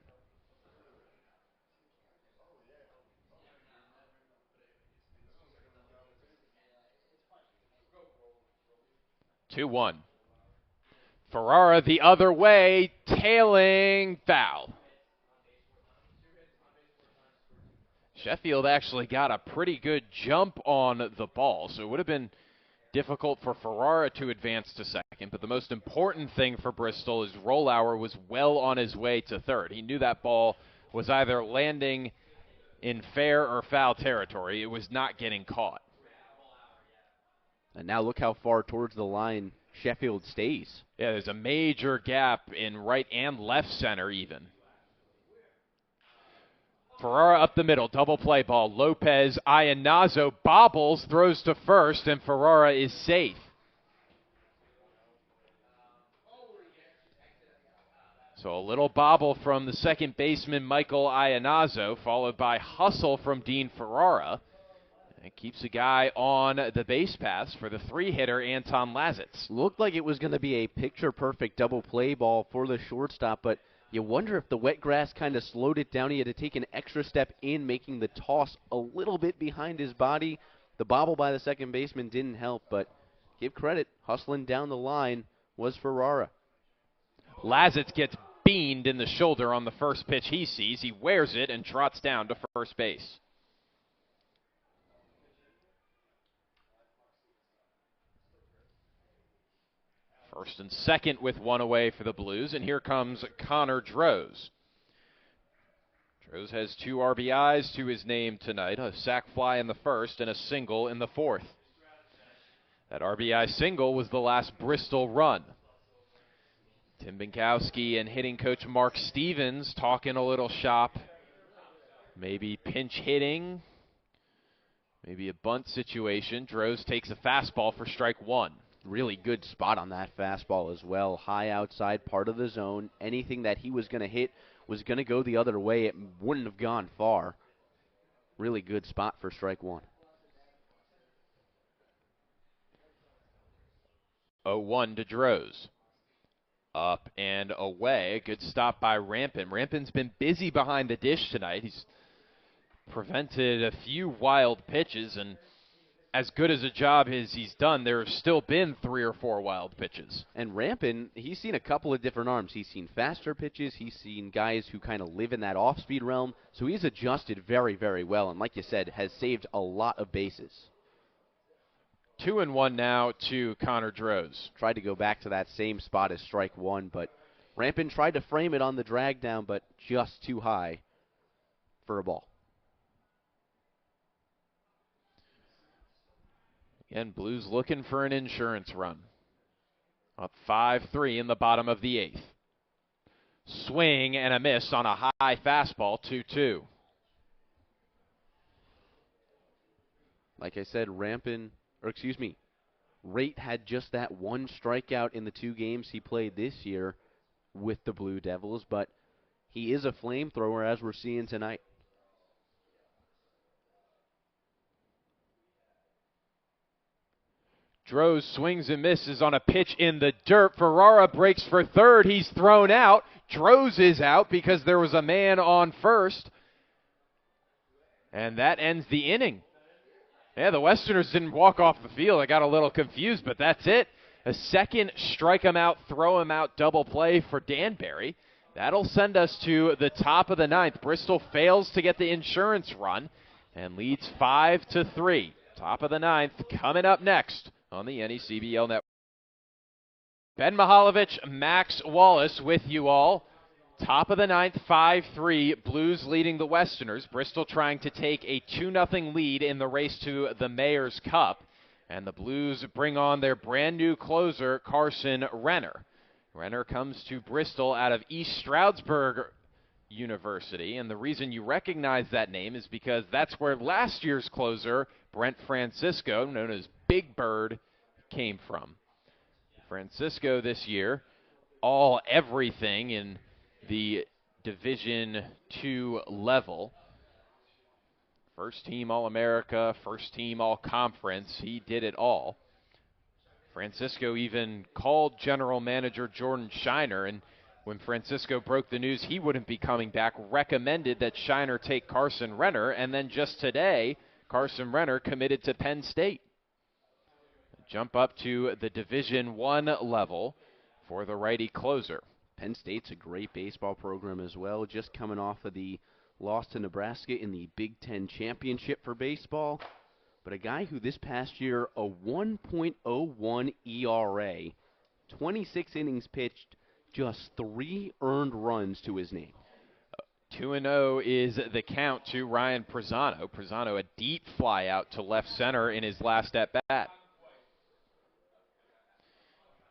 Ferrara the other way, tailing, foul. Sheffield actually got a pretty good jump on the ball, so it would have been difficult for Ferrara to advance to second, but the most important thing for Bristol is Rollauer was well on his way to third. He knew that ball was either landing in fair or foul territory. It was not getting caught. And now look how far towards the line Sheffield stays. Yeah, there's a major gap in right and left center even. Ferrara up the middle, double play ball. Lopez, Iannazo bobbles, throws to first, and Ferrara is safe. So a little bobble from the second baseman, Michael Iannazo, followed by hustle from Dean Ferrara. It keeps a guy on the base paths for the three-hitter, Anton Lazitz. Looked like it was going to be a picture-perfect double play ball for the shortstop, but you wonder if the wet grass kind of slowed it down. He had to take an extra step in, making the toss a little bit behind his body. The bobble by the second baseman didn't help, but give credit, hustling down the line was Ferrara. Lazitz gets beamed in the shoulder on the first pitch he sees. He wears it and trots down to first base. First and second with one away for the Blues, and here comes Connor Droz. Droz has 2 RBIs to his name tonight, a sac fly in the first and a single in the fourth. That RBI single was the last Bristol run. Tim Binkowski and hitting coach Mark Stevens talking a little shop. Maybe pinch hitting, maybe a bunt situation. Droz takes a fastball for strike 1. Really good spot on that fastball as well. High outside part of the zone. Anything that he was going to hit was going to go the other way. It wouldn't have gone far. Really good spot for strike 1. 0-1 to Droz. Up and away. Good stop by Rampin. Rampin's been busy behind the dish tonight. He's prevented a few wild pitches, and as good as a job as he's done, there have still been 3 or 4 wild pitches. And Rampin, he's seen a couple of different arms. He's seen faster pitches. He's seen guys who kind of live in that off-speed realm. So he's adjusted very, very well, and like you said, has saved a lot of bases. 2-1 now to Connor Droz. Tried to go back to that same spot as strike 1, but Rampin tried to frame it on the drag down, but just too high for a ball. Again, Blues looking for an insurance run. Up 5-3 in the bottom of the 8th. Swing and a miss on a high fastball, 2-2. Like I said, Rate had just that 1 strikeout in the 2 games he played this year with the Blue Devils, but he is a flamethrower as we're seeing tonight. Droz swings and misses on a pitch in the dirt. Ferrara breaks for third. He's thrown out. Droz is out because there was a man on first. And that ends the inning. Yeah, the Westerners didn't walk off the field. I got a little confused, but that's it. A second strike him out, throw him out double play for Danbury. That'll send us to the top of the 9th. Bristol fails to get the insurance run and leads 5-3. Top of the 9th coming up next on the NECBL Network. Ben Mihaljevic, Max Wallace with you all. Top of the 9th, 5-3. Blues leading the Westerners. Bristol trying to take a 2-0 lead in the race to the Mayor's Cup. And the Blues bring on their brand new closer, Carson Renner. Renner comes to Bristol out of East Stroudsburg University. And the reason you recognize that name is because that's where last year's closer, Brent Francisco, known as Big Bird, came from. Francisco this year, everything in the Division II level. First team All-America, first team All-Conference. He did it all. Francisco even called general manager Jordan Shiner, and when Francisco broke the news he wouldn't be coming back, recommended that Shiner take Carson Renner, and then just today, Carson Renner committed to Penn State. Jump up to the Division I level for the righty closer. Penn State's a great baseball program as well, just coming off of the loss to Nebraska in the Big Ten championship for baseball. but a guy who this past year, a 1.01 ERA, 26 innings pitched, just 3 earned runs to his name. 2-0 is the count to Ryan Pisano. Pisano, a deep fly out to left center in his last at-bat.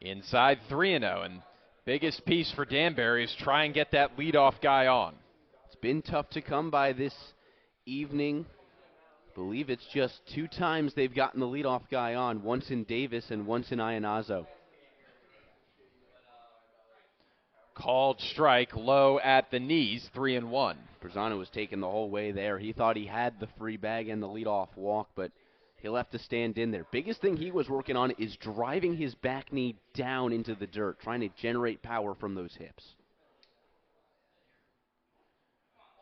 Inside 3-0, and biggest piece for Danbury is try and get that leadoff guy on. It's been tough to come by this evening. I believe it's just 2 times they've gotten the leadoff guy on, once in Davis and once in Ionazo. Called strike, low at the knees, 3-1. Pisano was taken the whole way there. He thought he had the free bag and the leadoff walk, but he'll have to stand in there. Biggest thing he was working on is driving his back knee down into the dirt, trying to generate power from those hips.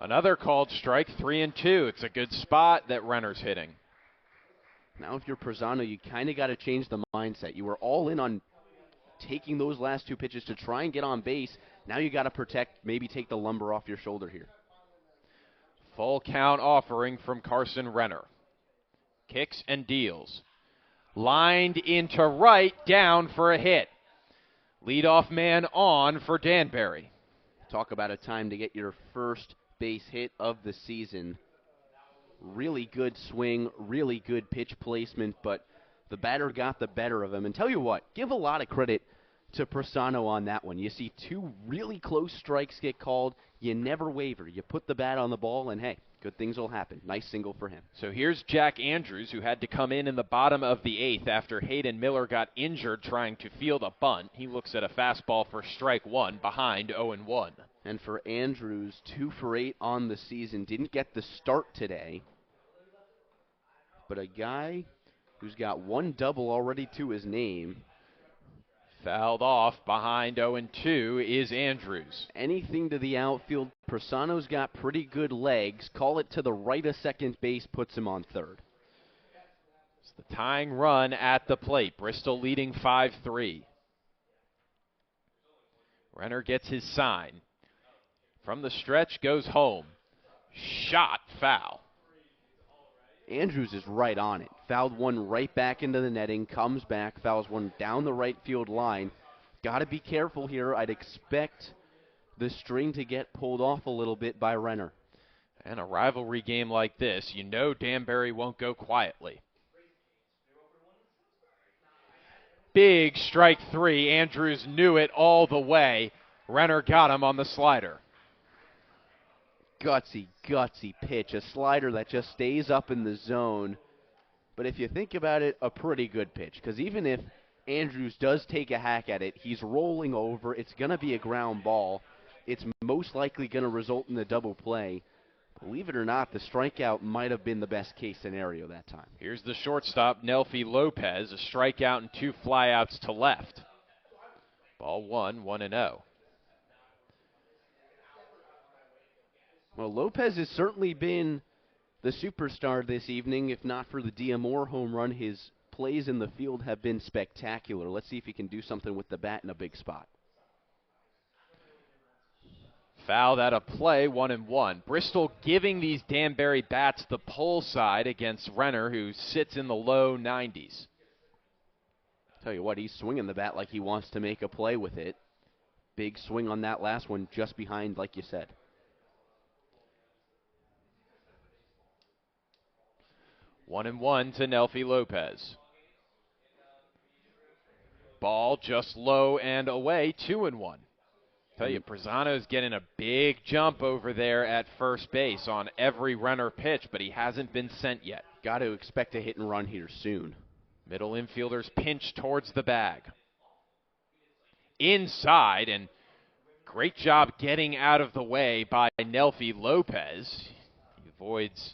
Another called strike, 3-2. It's a good spot that Renner's hitting. Now if you're Pisano, you kind of got to change the mindset. You were all in on taking those last 2 pitches to try and get on base. Now you got to protect, maybe take the lumber off your shoulder here. Full count offering from Carson Renner. Kicks and deals. Lined into right, down for a hit. Leadoff man on for Danbury. Talk about a time to get your first base hit of the season. Really good swing, really good pitch placement, but the batter got the better of him. And tell you what, give a lot of credit to Pisano on that one. You see 2 really close strikes get called. You never waver. You put the bat on the ball, and hey, good things will happen. Nice single for him. So here's Jack Andrews, who had to come in the bottom of the 8th after Hayden Miller got injured trying to field a bunt. He looks at a fastball for strike 1, behind 0-1. And for Andrews, 2 for 8 on the season. Didn't get the start today, but a guy who's got 1 double already to his name. Fouled off behind 0-2 is Andrews. Anything to the outfield. Pisano's got pretty good legs. Call it to the right of second base, puts him on third. It's the tying run at the plate. Bristol leading 5-3. Renner gets his sign. From the stretch, goes home. Shot foul. Andrews is right on it. Fouled one right back into the netting, comes back, fouls one down the right field line. Got to be careful here. I'd expect the string to get pulled off a little bit by Renner. And a rivalry game like this, you know Danbury won't go quietly. Big strike 3. Andrews knew it all the way. Renner got him on the slider. Gutsy pitch. A slider that just stays up in the zone. But if you think about it, a pretty good pitch. Because even if Andrews does take a hack at it, he's rolling over. It's going to be a ground ball. It's most likely going to result in a double play. Believe it or not, the strikeout might have been the best case scenario that time. Here's the shortstop, Nelfi Lopez. A strikeout and 2 flyouts to left. Ball 1, 1-0. Well, Lopez has certainly been the superstar this evening. If not for the Diamore home run, his plays in the field have been spectacular. Let's see if he can do something with the bat in a big spot. Fouled out of play, 1-1. Bristol giving these Danbury bats the pull side against Renner, who sits in the low 90s. Tell you what, he's swinging the bat like he wants to make a play with it. Big swing on that last one, just behind, like you said. 1-1 to Nelfi Lopez. Ball just low and away, 2-1. Tell you, Pisano's getting a big jump over there at first base on every Renner pitch, but he hasn't been sent yet. Got to expect a hit and run here soon. Middle infielders pinch towards the bag. Inside, and great job getting out of the way by Nelfi Lopez. He avoids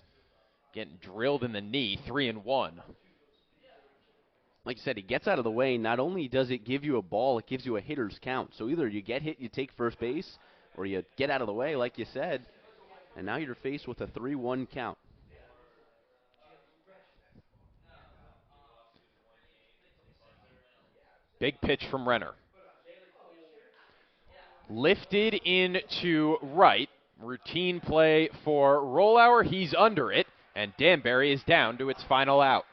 getting drilled in the knee, 3-1. Like I said, he gets out of the way. Not only does it give you a ball, it gives you a hitter's count. So either you get hit, you take first base, or you get out of the way, like you said, and now you're faced with a 3-1 count. Big pitch from Renner. Lifted into right. Routine play for Rollauer. He's under it, and Danbury is down to its final out.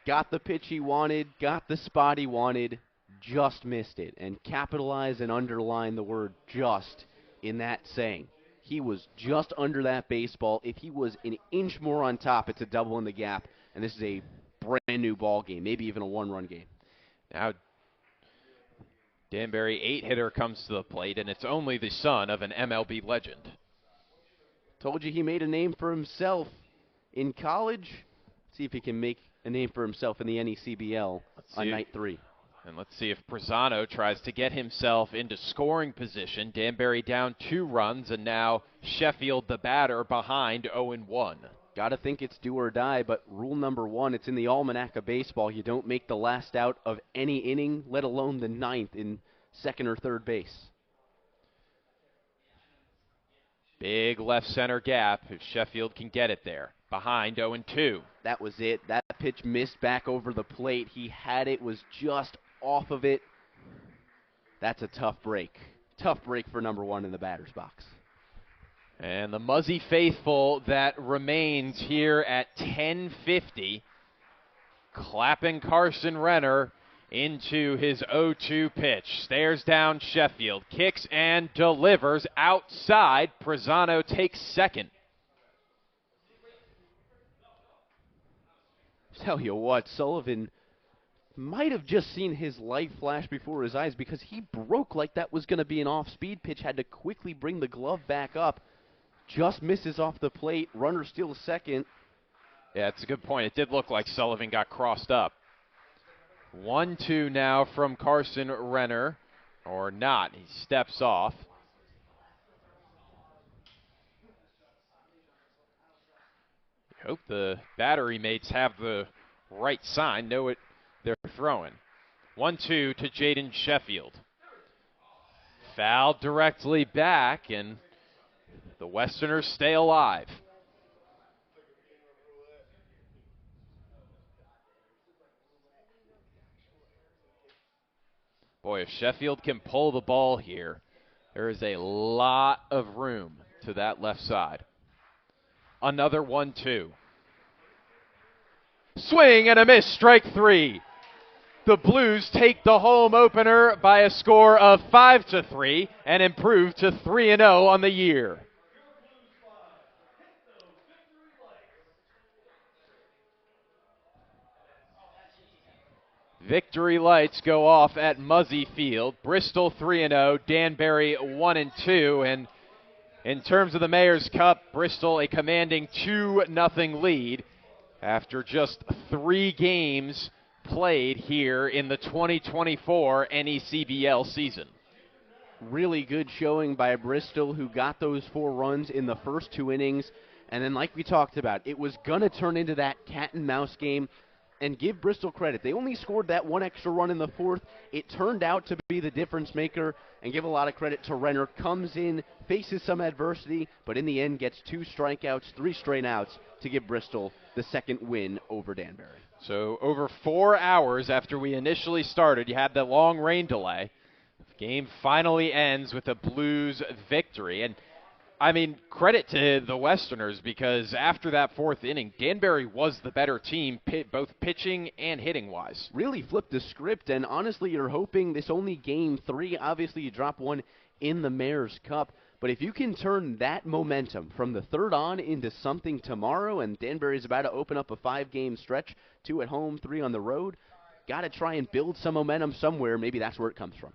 got the pitch he wanted, got the spot he wanted, just missed it. And capitalize and underline the word just in that saying. He was just under that baseball. If he was an inch more on top, it's a double in the gap, and this is a brand new ball game, maybe even a one-run game. Now, Danbury 8-hitter comes to the plate, and it's only the son of an MLB legend. Told you he made a name for himself in college. See if he can make a name for himself in the NECBL on night 3. And let's see if Brisano tries to get himself into scoring position. Danbury down 2 runs, and now Sheffield, the batter, behind 0-1. Got to think it's do or die, but rule number 1, it's in the almanac of baseball. You don't make the last out of any inning, let alone the 9th in second or third base. Big left center gap if Sheffield can get it there. Behind 0-2. That was it. That pitch missed back over the plate. He had it, was just off of it. That's a tough break. Tough break for number 1 in the batter's box. And the Muzzy faithful that remains here at 10:50, clapping Carson Renner into his 0-2 pitch. Stares down Sheffield, kicks and delivers outside. Brisano takes second. Tell you what, Sullivan might have just seen his light flash before his eyes because he broke like that was going to be an off-speed pitch, had to quickly bring the glove back up. Just misses off the plate. Runner steals second. Yeah, it's a good point. It did look like Sullivan got crossed up. 1-2 now from Carson Renner, or not. He steps off. Hope the battery mates have the right sign, know what they're throwing. 1-2 to Jaden Sheffield. Fouled directly back, and the Westerners stay alive. Boy, if Sheffield can pull the ball here, there is a lot of room to that left side. Another 1-2. Swing and a miss, strike 3. The Blues take the home opener by a score of 5-3 and improve to 3-0 on the year. Victory lights go off at Muzzy Field. Bristol 3-0, Danbury 1-2, and in terms of the Mayor's Cup, Bristol a commanding 2-0 lead after just 3 games played here in the 2024 NECBL season. Really good showing by Bristol, who got those 4 runs in the first 2 innings. And then like we talked about, it was going to turn into that cat and mouse game. And give Bristol credit. They only scored that 1 extra run in the 4th. It turned out to be the difference maker. And give a lot of credit to Renner. Comes in, faces some adversity, but in the end gets 2 strikeouts, 3 straight outs to give Bristol the second win over Danbury. So over 4 hours after we initially started, you had the long rain delay. The game finally ends with a Blues victory. And I mean, credit to the Westerners, because after that 4th inning, Danbury was the better team, both pitching and hitting-wise. Really flipped the script, and honestly, you're hoping this only game 3. Obviously, you drop 1 in the Mayor's Cup, but if you can turn that momentum from the 3rd on into something tomorrow, and Danbury's about to open up a 5-game stretch, 2 at home, 3 on the road, got to try and build some momentum somewhere. Maybe that's where it comes from.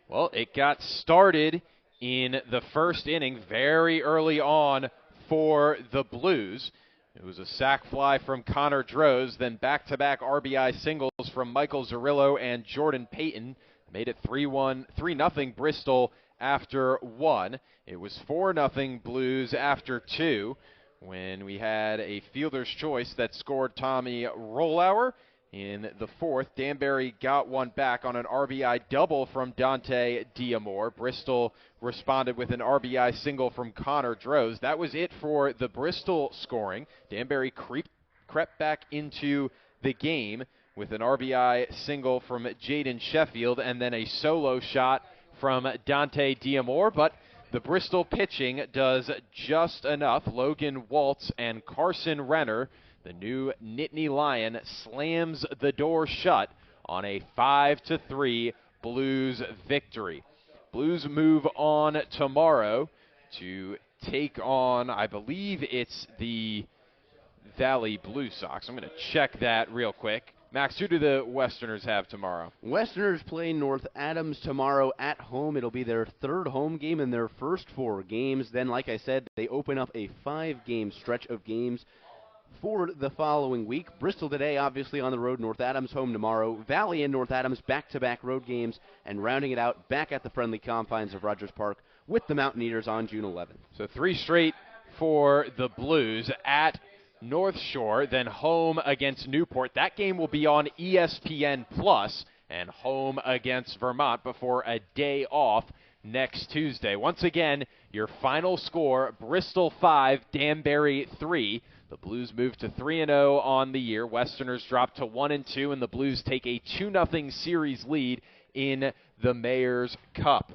Well, it got started in the 1st inning very early on for the Blues. It was a sac fly from Connor Droz, then back-to-back RBI singles from Michael Zarillo and Jordan Payton. Made it 3-0 Bristol after 1. It was 4-0 Blues after 2 when we had a fielder's choice that scored Tommy Rollauer. In the 4th, Danbury got 1 back on an RBI double from Dante Diamore. Bristol responded with an RBI single from Connor Droz. That was it for the Bristol scoring. Danbury crept back into the game with an RBI single from Jaden Sheffield and then a solo shot from Dante Diamore. But the Bristol pitching does just enough. Logan Waltz and Carson Renner The new Nittany Lion slams the door shut on a 5-3 Blues victory. Blues move on tomorrow to take on, I believe it's the Valley Blue Sox. I'm going to check that real quick. Max, who do the Westerners have tomorrow? Westerners play North Adams tomorrow at home. It'll be their third home game in their first 4 games. Then, like I said, they open up a 5-game stretch of games for the following week. Bristol today, obviously on the road. North Adams home tomorrow. Valley and North Adams back-to-back road games, and rounding it out back at the friendly confines of Rogers Park with the Mountaineers on June 11th. So 3 straight for the Blues at North Shore, then home against Newport. That game will be on ESPN Plus, and home against Vermont before a day off next Tuesday. Once again, your final score, Bristol 5, Danbury 3. The Blues move to 3-0 on the year. Westerners drop to 1-2, and the Blues take a 2-0 series lead in the Mayor's Cup.